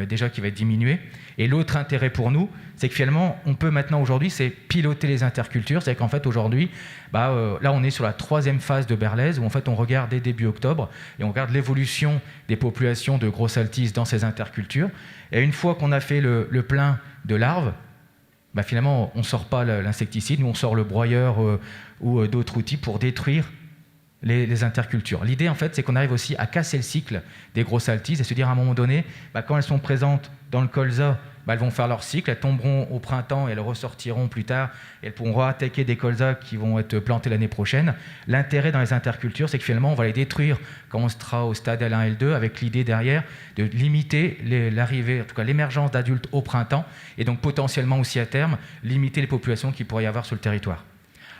déjà qui va être diminuée. Et l'autre intérêt pour nous, c'est que finalement, on peut maintenant aujourd'hui, c'est piloter les intercultures. C'est qu'en fait, aujourd'hui, là, on est sur la 3e phase de Berlez, où en fait, on regarde dès début octobre, et on regarde l'évolution des populations de grosses altises dans ces intercultures. Et une fois qu'on a fait le plein de larves, finalement, on ne sort pas l'insecticide, nous, on sort le broyeur ou d'autres outils pour détruire les intercultures. L'idée, en fait, c'est qu'on arrive aussi à casser le cycle des grosses altises et se dire à un moment donné, quand elles sont présentes dans le colza, elles vont faire leur cycle, elles tomberont au printemps et elles ressortiront plus tard et elles pourront attaquer des colzas qui vont être plantés l'année prochaine. L'intérêt dans les intercultures, c'est que finalement, on va les détruire quand on sera au stade L1 L2 avec l'idée derrière de limiter l'arrivée, en tout cas l'émergence d'adultes au printemps et donc potentiellement aussi à terme, limiter les populations qu'il pourrait y avoir sur le territoire.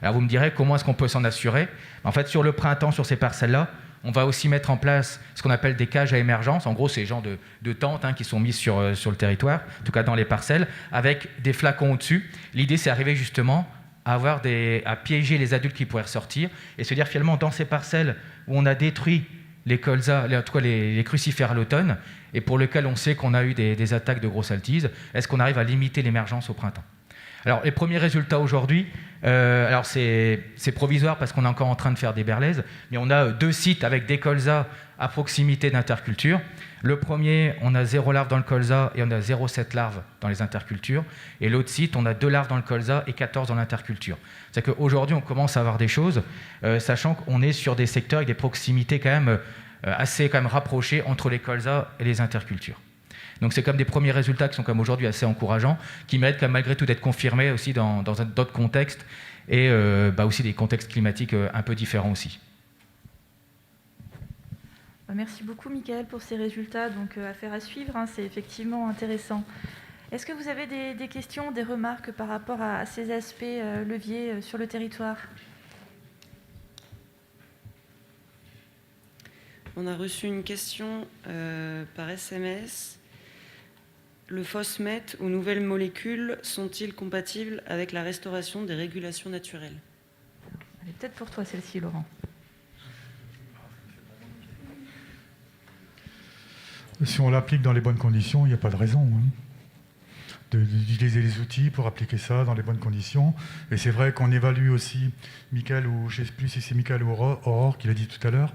Alors vous me direz, comment est-ce qu'on peut s'en assurer ? En fait, sur le printemps, sur ces parcelles-là, on va aussi mettre en place ce qu'on appelle des cages à émergence. En gros, c'est des genres de tentes qui sont mises sur le territoire, en tout cas dans les parcelles, avec des flacons au-dessus. L'idée, c'est d'arriver justement à piéger les adultes qui pourraient ressortir et se dire finalement, dans ces parcelles où on a détruit les colzas, en tout cas les crucifères à l'automne, et pour lesquels on sait qu'on a eu des attaques de grosses altises, est-ce qu'on arrive à limiter l'émergence au printemps ? Alors, les premiers résultats aujourd'hui, c'est provisoire parce qu'on est encore en train de faire des berlaises, mais on a 2 sites avec des colzas à proximité d'interculture. Le premier, on a 0 larves dans le colza et on a 0,7 larves dans les intercultures. Et l'autre site, on a 2 larves dans le colza et 14 dans l'interculture. C'est-à-dire qu'aujourd'hui, on commence à avoir des choses, sachant qu'on est sur des secteurs avec des proximités quand même assez rapprochées entre les colzas et les intercultures. Donc c'est comme des premiers résultats qui sont comme aujourd'hui assez encourageants, qui méritent malgré tout d'être confirmés aussi dans d'autres contextes et aussi des contextes climatiques un peu différents aussi. Merci beaucoup Mickaël pour ces résultats, donc affaire à suivre, c'est effectivement intéressant. Est-ce que vous avez des questions, des remarques par rapport à ces aspects leviers sur le territoire ? On a reçu une question par SMS. Le Fosmet ou nouvelles molécules sont-ils compatibles avec la restauration des régulations naturelles ? Elle est peut-être pour toi celle-ci, Laurent. Si on l'applique dans les bonnes conditions, il n'y a pas de raison d'utiliser les outils pour appliquer ça dans les bonnes conditions. Et c'est vrai qu'on évalue aussi, Mickaël, ou je ne sais plus si c'est Mickaël ou Aurore qui l'a dit tout à l'heure,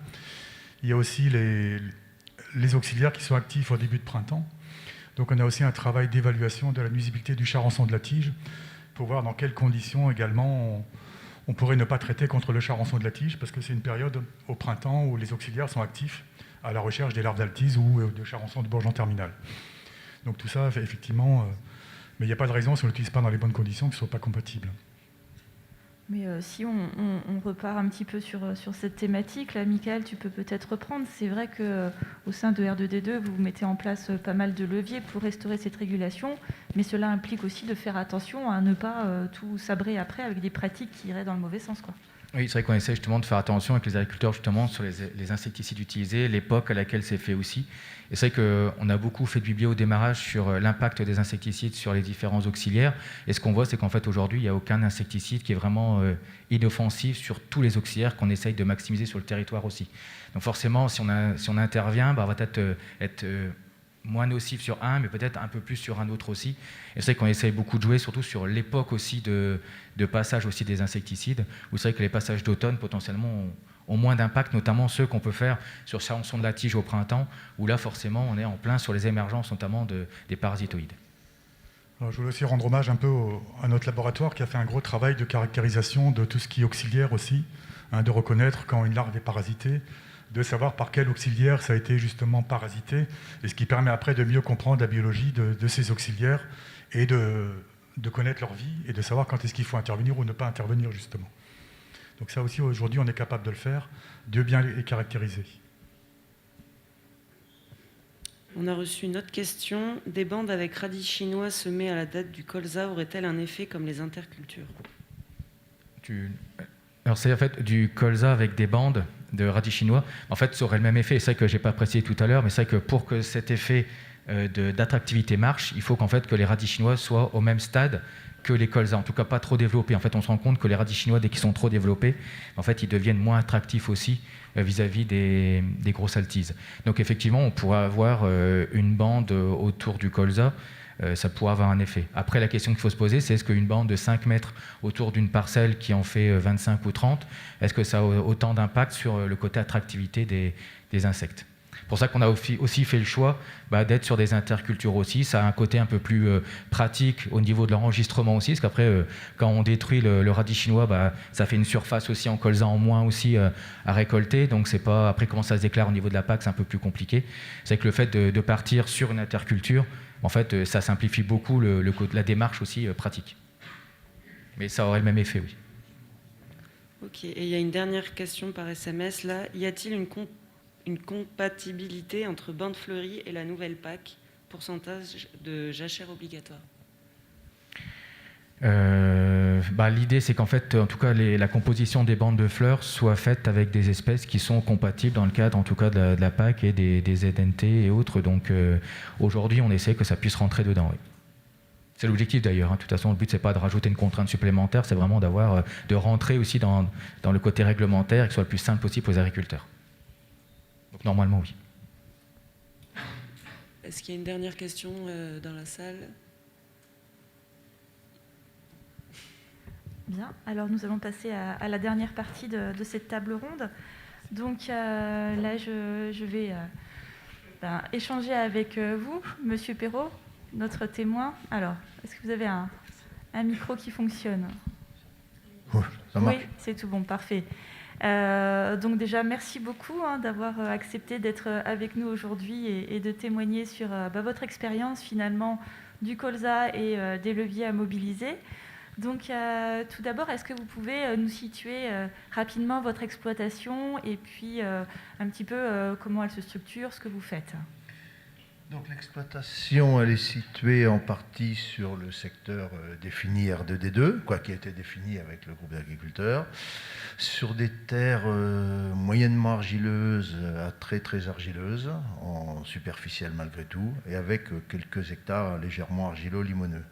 il y a aussi les auxiliaires qui sont actifs au début de printemps. Donc on a aussi un travail d'évaluation de la nuisibilité du charançon de la tige pour voir dans quelles conditions également on pourrait ne pas traiter contre le charançon de la tige, parce que c'est une période au printemps où les auxiliaires sont actifs à la recherche des larves d'altise ou de charançon de bourgeon terminal. Donc tout ça, effectivement, mais il n'y a pas de raison, si on ne l'utilise pas dans les bonnes conditions, que ce ne soit pas compatible. Mais si on repart un petit peu sur cette thématique, là, Michael, tu peux peut-être reprendre. C'est vrai qu'au sein de R2D2, vous mettez en place pas mal de leviers pour restaurer cette régulation, mais cela implique aussi de faire attention à ne pas tout sabrer après avec des pratiques qui iraient dans le mauvais sens, quoi. Oui, c'est vrai qu'on essaie justement de faire attention avec les agriculteurs justement sur les insecticides utilisés, l'époque à laquelle c'est fait aussi. Et c'est vrai qu'on a beaucoup fait de biblio au démarrage sur l'impact des insecticides sur les différents auxiliaires. Et ce qu'on voit, c'est qu'en fait aujourd'hui, il n'y a aucun insecticide qui est vraiment inoffensif sur tous les auxiliaires qu'on essaye de maximiser sur le territoire aussi. Donc forcément, si on intervient, on va peut-être être moins nocif sur un, mais peut-être un peu plus sur un autre aussi. Et c'est vrai qu'on essaye beaucoup de jouer, surtout sur l'époque aussi de passage aussi des insecticides, où c'est vrai que les passages d'automne, potentiellement, ont moins d'impact, notamment ceux qu'on peut faire sur sanction de la tige au printemps, où là, forcément, on est en plein sur les émergences, notamment des parasitoïdes. Alors, je voulais aussi rendre hommage un peu à notre laboratoire qui a fait un gros travail de caractérisation de tout ce qui est auxiliaire aussi, de reconnaître quand une larve est parasitée, de savoir par quel auxiliaire ça a été justement parasité, et ce qui permet après de mieux comprendre la biologie de ces auxiliaires et de connaître leur vie et de savoir quand est-ce qu'il faut intervenir ou ne pas intervenir justement. Donc ça aussi, aujourd'hui, on est capable de le faire, de bien les caractériser. On a reçu une autre question. Des bandes avec radis chinois semés à la date du colza auraient-elles un effet comme les intercultures ? Alors c'est en fait du colza avec des bandes de radis chinois. En fait, ça aurait le même effet. C'est vrai que je n'ai pas précisé tout à l'heure, mais c'est vrai que pour que cet effet d'attractivité marche, il faut qu'en fait que les radis chinois soient au même stade que les colzas, en tout cas pas trop développés. En fait, on se rend compte que les radis chinois, dès qu'ils sont trop développés, en fait, ils deviennent moins attractifs aussi vis-à-vis des grosses altises. Donc effectivement, on pourrait avoir une bande autour du colza, ça pourrait avoir un effet. Après, la question qu'il faut se poser, c'est est-ce qu'une bande de 5 mètres autour d'une parcelle qui en fait 25 ou 30, est-ce que ça a autant d'impact sur le côté attractivité des insectes ? C'est pour ça qu'on a aussi fait le choix d'être sur des intercultures aussi. Ça a un côté un peu plus pratique au niveau de l'enregistrement aussi, parce qu'après, quand on détruit le radis chinois, ça fait une surface aussi en colza en moins aussi à récolter. Donc c'est pas après comment ça se déclare au niveau de la PAC, c'est un peu plus compliqué. C'est que le fait de partir sur une interculture, en fait, ça simplifie beaucoup la démarche aussi pratique. Mais ça aurait le même effet, oui. Ok, et il y a une dernière question par SMS là. Y a-t-il une compatibilité entre bande fleurie et la nouvelle PAC, pourcentage de jachère obligatoire ? L'idée, c'est qu'en fait, en tout cas, la composition des bandes de fleurs soit faite avec des espèces qui sont compatibles dans le cadre, en tout cas, de la PAC et des ZNT et autres. Donc, aujourd'hui, on essaie que ça puisse rentrer dedans. Oui. C'est l'objectif d'ailleurs. De toute façon, le but, c'est pas de rajouter une contrainte supplémentaire, c'est vraiment de rentrer aussi dans le côté réglementaire et que ce soit le plus simple possible pour les agriculteurs. Donc, normalement, oui. Est-ce qu'il y a une dernière question dans la salle ? Bien, alors nous allons passer à la dernière partie de cette table ronde. Donc là, je vais échanger avec vous, Monsieur Perrault, notre témoin. Alors, est-ce que vous avez un micro qui fonctionne ? Ça marche. Oui, c'est tout bon, parfait. Donc déjà, merci beaucoup d'avoir accepté d'être avec nous aujourd'hui et de témoigner sur votre expérience finalement du colza et des leviers à mobiliser. Donc tout d'abord, est-ce que vous pouvez nous situer rapidement votre exploitation et puis un petit peu comment elle se structure, ce que vous faites ? Donc l'exploitation, elle est située en partie sur le secteur défini R2D2, qui a été défini avec le groupe d'agriculteurs, sur des terres moyennement argileuses à très très argileuses, en superficielle malgré tout, et avec quelques hectares légèrement argilo-limoneux.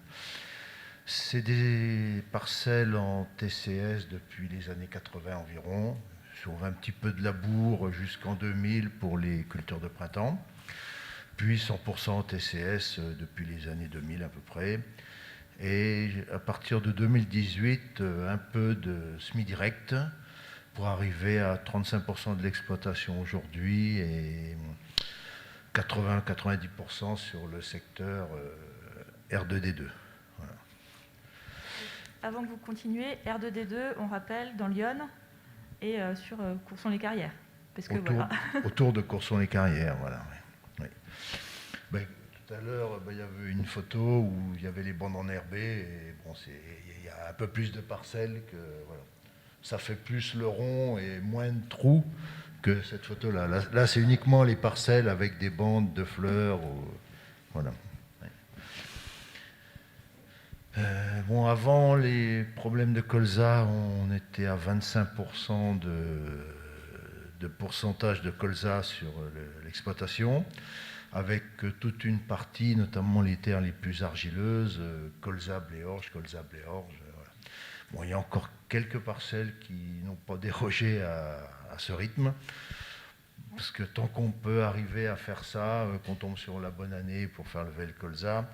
C'est des parcelles en TCS depuis les années 80 environ, sur un petit peu de labour jusqu'en 2000 pour les cultures de printemps, puis 100% TCS depuis les années 2000 à peu près. Et à partir de 2018, un peu de semi-direct pour arriver à 35% de l'exploitation aujourd'hui et 80-90% sur le secteur R2D2. Voilà. Avant que vous continuiez, R2D2, on rappelle, dans l'Yonne et sur Courson-les-Carrières. Parce que autour de Courson-les-Carrières, voilà. Oui. tout à l'heure, il y avait une photo où il y avait les bandes enherbées, et bon, il y a un peu plus de parcelles que... Voilà. Ça fait plus le rond et moins de trous que cette photo-là. Là, c'est uniquement les parcelles avec des bandes de fleurs. Voilà. Bon, avant les problèmes de colza, on était à 25% de pourcentage de colza sur l'exploitation, avec toute une partie, notamment les terres les plus argileuses, colza, blé-orge, colza, blé-orge. Voilà. Bon, il y a encore quelques parcelles qui n'ont pas dérogé à ce rythme, parce que tant qu'on peut arriver à faire ça, qu'on tombe sur la bonne année pour faire lever le colza,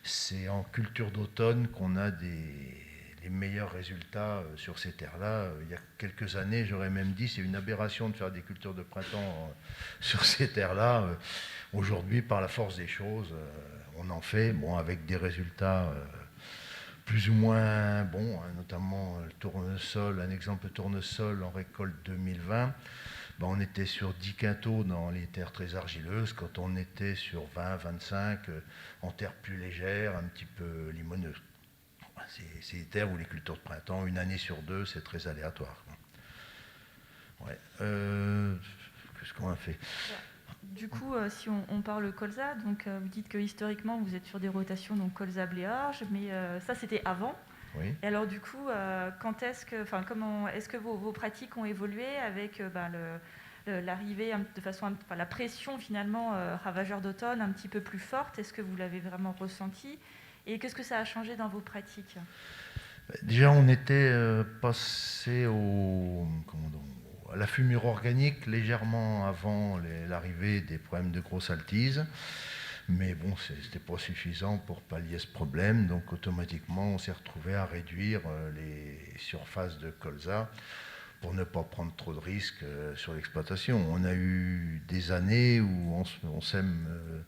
c'est en culture d'automne qu'on a les meilleurs résultats sur ces terres-là. Il y a quelques années, j'aurais même dit c'est une aberration de faire des cultures de printemps sur ces terres-là. Aujourd'hui, par la force des choses, on en fait, bon, avec des résultats plus ou moins bons, hein, notamment le tournesol, un exemple de tournesol en récolte 2020. On était sur 10 quintaux dans les terres très argileuses, quand on était sur 20, 25 en terres plus légères, un petit peu limoneuses. C'est des terres où les cultures de printemps, une année sur deux, c'est très aléatoire. Ouais. Qu'est-ce qu'on a fait? Du coup, si on parle colza, donc vous dites que historiquement vous êtes sur des rotations, donc colza, blé-orge, mais ça c'était avant. Oui. Et alors du coup, quand est-ce que vos pratiques ont évolué avec l'arrivée de façon, la pression finalement ravageur d'automne un petit peu plus forte? Est-ce que vous l'avez vraiment ressenti? Et qu'est-ce que ça a changé dans vos pratiques? Déjà, on était passé à la fumure organique légèrement avant l'arrivée des problèmes de grosse altise. Mais bon, c'était pas suffisant pour pallier ce problème, donc automatiquement on s'est retrouvé à réduire les surfaces de colza pour ne pas prendre trop de risques sur l'exploitation. On a eu des années où on sème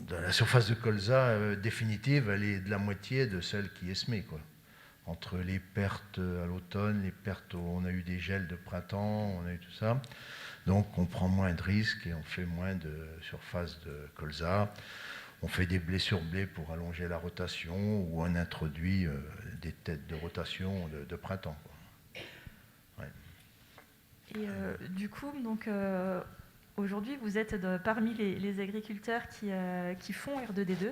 la surface de colza définitive, elle est de la moitié de celle qui est semée, quoi. Entre les pertes à l'automne, les pertes, on a eu des gels de printemps, on a eu tout ça. Donc on prend moins de risques et on fait moins de surface de colza. On fait des blés sur blé pour allonger la rotation, ou on introduit des têtes de rotation de printemps, quoi. Ouais. Et du coup, donc, aujourd'hui, vous êtes parmi les agriculteurs qui font R2D2.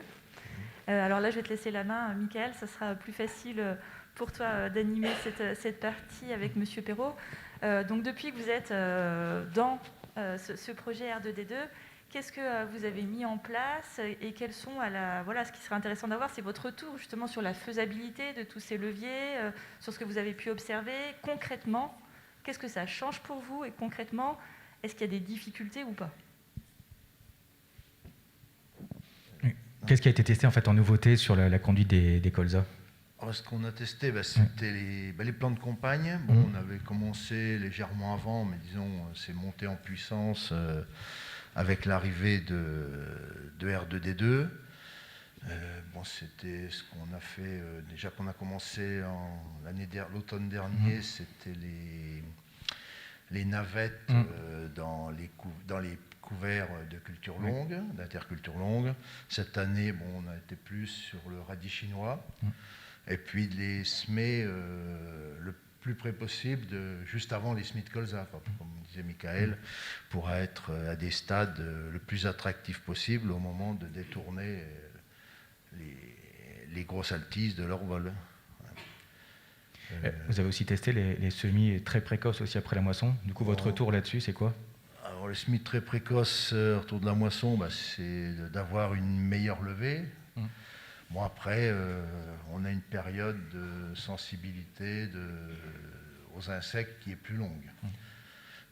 Alors là, je vais te laisser la main, Michael. Ça sera plus facile pour toi d'animer cette partie avec Monsieur Perrault. Donc depuis que vous êtes dans ce projet R2D2, qu'est-ce que vous avez mis en place et quels sont ce qui serait intéressant d'avoir, c'est votre retour justement sur la faisabilité de tous ces leviers, sur ce que vous avez pu observer concrètement. Qu'est-ce que ça change pour vous et concrètement, est-ce qu'il y a des difficultés ou pas? Qu'est-ce qui a été testé en fait en nouveauté sur la conduite des colzas? Ce qu'on a testé, c'était les plants de campagne. Bon, on avait commencé légèrement avant, mais disons, c'est monté en puissance avec l'arrivée de R2D2. C'était ce qu'on a fait, déjà qu'on a commencé l'automne dernier, c'était les navettes dans les couverts de culture longue, d'interculture longue. Cette année, on a été plus sur le radis chinois. Et puis de les semer le plus près possible, juste avant les semis de colza, comme disait Michael, pour être à des stades le plus attractifs possible au moment de détourner les grosses altises de leur vol. Vous avez aussi testé les semis très précoces aussi après la moisson. Du coup, votre retour là-dessus, c'est quoi? Alors, les semis très précoces autour de la moisson, c'est d'avoir une meilleure levée. Bon, après, on a une période de sensibilité aux insectes qui est plus longue.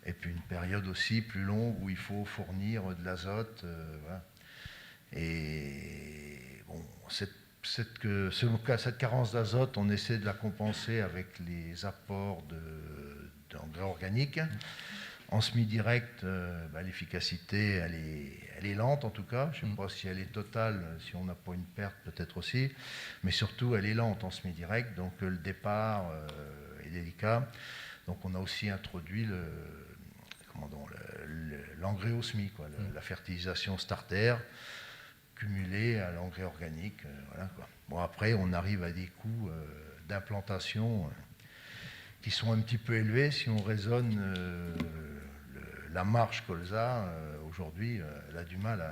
Et puis une période aussi plus longue où il faut fournir de l'azote. Voilà. Et bon, cette carence d'azote, on essaie de la compenser avec les apports d'engrais organiques. En semi-direct, l'efficacité, elle est lente en tout cas. Je ne sais pas si elle est totale, si on n'a pas une perte peut-être aussi. Mais surtout, elle est lente en semi-direct, donc le départ est délicat. Donc on a aussi introduit l'engrais au SMI, la fertilisation starter. cumulé à l'engrais organique. Voilà, quoi. Bon, après, on arrive à des coûts d'implantation qui sont un petit peu élevés. Si on raisonne la marge colza, aujourd'hui, elle a du mal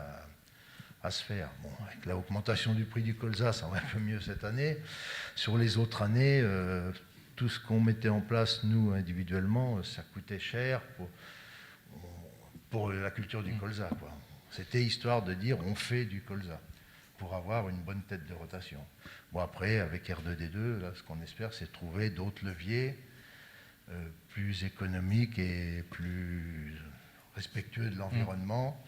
à se faire. Bon, avec l'augmentation du prix du colza, ça va un peu mieux cette année. Sur les autres années, tout ce qu'on mettait en place, nous, individuellement, ça coûtait cher pour la culture du colza, quoi. C'était histoire de dire on fait du colza pour avoir une bonne tête de rotation. Bon, après, avec R2D2, là, ce qu'on espère, c'est trouver d'autres leviers plus économiques et plus respectueux de l'environnement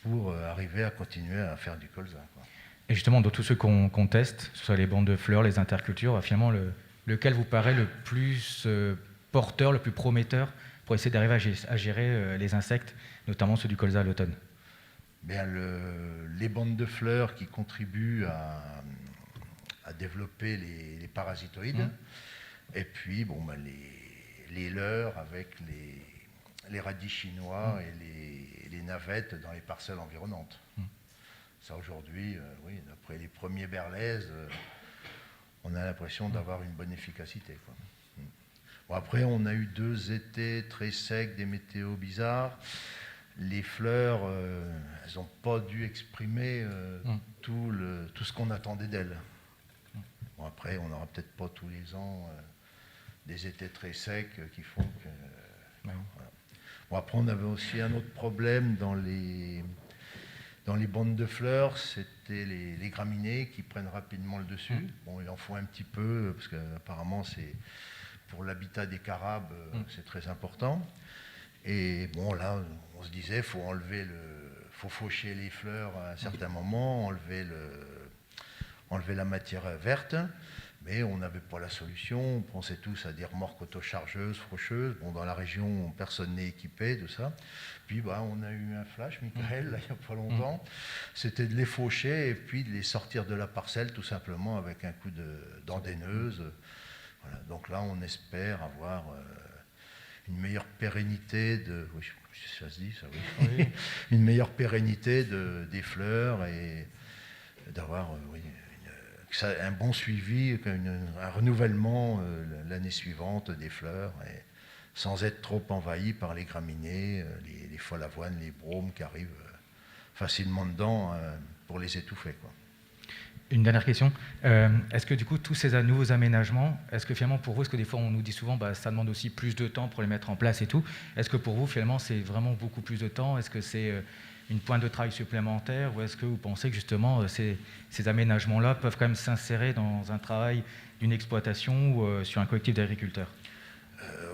pour arriver à continuer à faire du colza, quoi. Et justement, dans tous ceux qu'on teste, que ce soit les bandes de fleurs, les intercultures, finalement, lequel vous paraît le plus porteur, le plus prometteur pour essayer d'arriver à gérer les insectes, notamment ceux du colza à l'automne? Bien, les bandes de fleurs qui contribuent à développer les parasitoïdes, et puis bon, ben, les leurres avec les radis chinois et les navettes dans les parcelles environnantes. Ça, aujourd'hui, oui, d'après les premiers berlaises, on a l'impression d'avoir une bonne efficacité, quoi. Bon, après, on a eu 2 étés très secs, des météos bizarres. Les fleurs, elles n'ont pas dû exprimer tout ce qu'on attendait d'elles. Bon, après, on n'aura peut-être pas tous les ans des étés très secs qui font que... Voilà. Bon, après, on avait aussi un autre problème dans les bandes de fleurs, c'était les graminées qui prennent rapidement le dessus. Bon, il en faut un petit peu, parce qu'apparemment, c'est pour l'habitat des carabes, c'est très important. Et bon, là, on se disait, faut faucher les fleurs à un certain moment, enlever la matière verte, mais on n'avait pas la solution. On pensait tous à des remorques autochargeuses, faucheuses. Bon, dans la région, personne n'est équipé de ça. Puis, on a eu un flash, Michael, là, il n'y a pas longtemps. C'était de les faucher et puis de les sortir de la parcelle, tout simplement, avec un coup d'endaineuse. Voilà. Donc là, on espère avoir une meilleure pérennité oui, ça se dit, ça, oui. Une meilleure pérennité des fleurs et d'avoir un bon suivi, un renouvellement l'année suivante des fleurs, et sans être trop envahi par les graminées, les folles avoines, les bromes qui arrivent facilement dedans pour les étouffer, quoi. Une dernière question. Est-ce que du coup, tous ces nouveaux aménagements, est-ce que finalement pour vous, est-ce que des fois on nous dit souvent ça demande aussi plus de temps pour les mettre en place et tout, est-ce que pour vous finalement c'est vraiment beaucoup plus de temps? Est-ce que c'est une pointe de travail supplémentaire, ou est-ce que vous pensez que justement ces aménagements-là peuvent quand même s'insérer dans un travail d'une exploitation ou sur un collectif d'agriculteurs?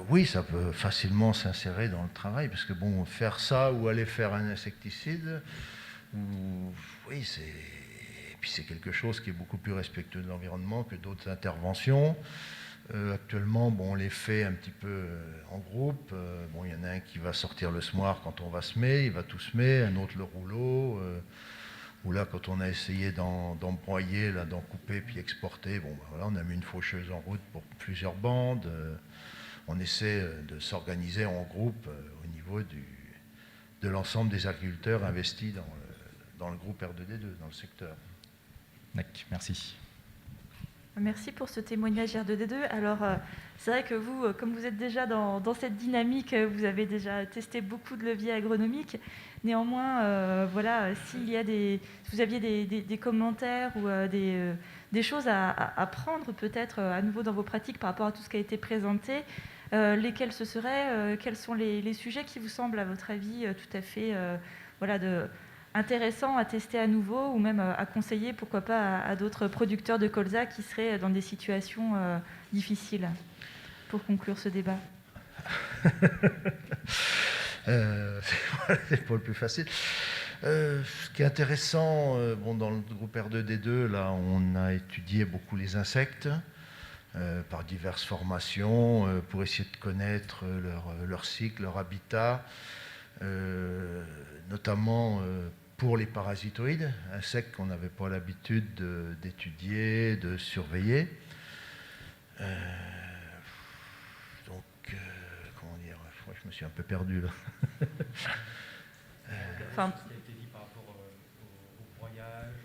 Oui, ça peut facilement s'insérer dans le travail, parce que bon, faire ça ou aller faire un insecticide, oui, c'est quelque chose qui est beaucoup plus respectueux de l'environnement que d'autres interventions. Actuellement, on les fait un petit peu en groupe. Il y en a un qui va sortir le semoir quand on va semer, il va tout semer, un autre le rouleau. Ou là, quand on a essayé d'embroyer, d'en couper puis exporter, voilà, on a mis une faucheuse en route pour plusieurs bandes. On essaie de s'organiser en groupe au niveau de l'ensemble des agriculteurs investis dans le groupe R2D2, dans le secteur. Merci. Merci pour ce témoignage R2D2. Alors, c'est vrai que vous, comme vous êtes déjà dans cette dynamique, vous avez déjà testé beaucoup de leviers agronomiques. Néanmoins, voilà, si vous aviez des commentaires ou des choses à prendre peut-être à nouveau dans vos pratiques par rapport à tout ce qui a été présenté, lesquels ce seraient, quels sont les sujets qui vous semblent, à votre avis, tout à fait intéressant à tester à nouveau, ou même à conseiller, pourquoi pas, à d'autres producteurs de colza qui seraient dans des situations difficiles, pour conclure ce débat? C'est pas le plus facile. Ce qui est intéressant, dans le groupe R2D2, là, on a étudié beaucoup les insectes par diverses formations pour essayer de connaître leur cycle, leur habitat, notamment pour les parasitoïdes, insectes qu'on n'avait pas l'habitude d'étudier, de surveiller. Comment dire, je me suis un peu perdu là. Ce qui a été dit par rapport au broyage,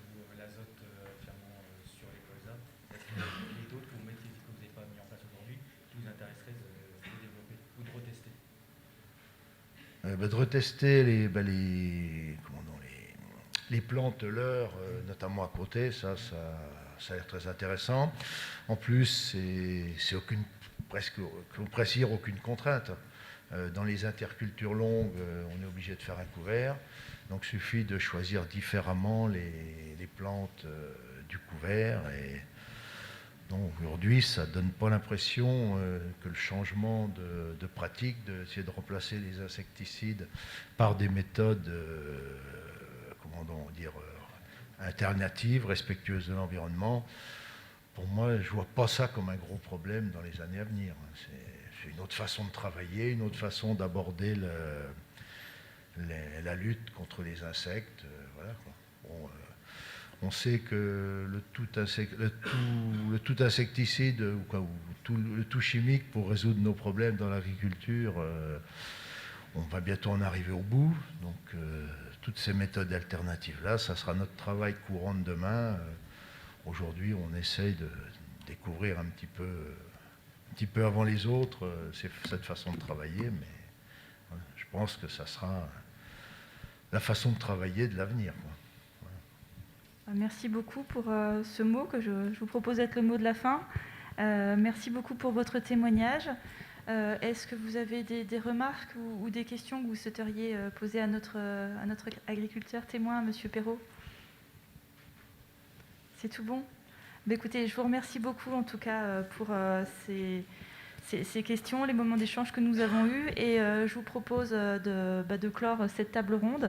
de retester les plantes leurres, notamment à côté, ça a l'air très intéressant. En plus, c'est presque aucune contrainte. Dans les intercultures longues, on est obligé de faire un couvert. Donc il suffit de choisir différemment les plantes du couvert. Et donc aujourd'hui, ça ne donne pas l'impression que le changement de pratique, d'essayer de remplacer les insecticides par des méthodes alternatives, respectueuses de l'environnement, pour moi, je ne vois pas ça comme un gros problème dans les années à venir. C'est une autre façon de travailler, une autre façon d'aborder la lutte contre les insectes. Voilà, quoi. Bon, on sait que le tout insecticide ou le tout chimique pour résoudre nos problèmes dans l'agriculture, on va bientôt en arriver au bout. Donc toutes ces méthodes alternatives-là, ça sera notre travail courant de demain. Aujourd'hui, on essaye de découvrir un petit peu avant les autres cette façon de travailler, mais voilà, je pense que ça sera la façon de travailler de l'avenir. Voilà. Merci beaucoup pour ce mot que je vous propose d'être le mot de la fin. Merci beaucoup pour votre témoignage. Est-ce que vous avez des remarques ou des questions que vous souhaiteriez poser à notre agriculteur témoin, M. Perrault ? C'est tout bon ? Écoutez, je vous remercie beaucoup en tout cas pour ces questions, les moments d'échange que nous avons eus, et je vous propose de clore cette table ronde.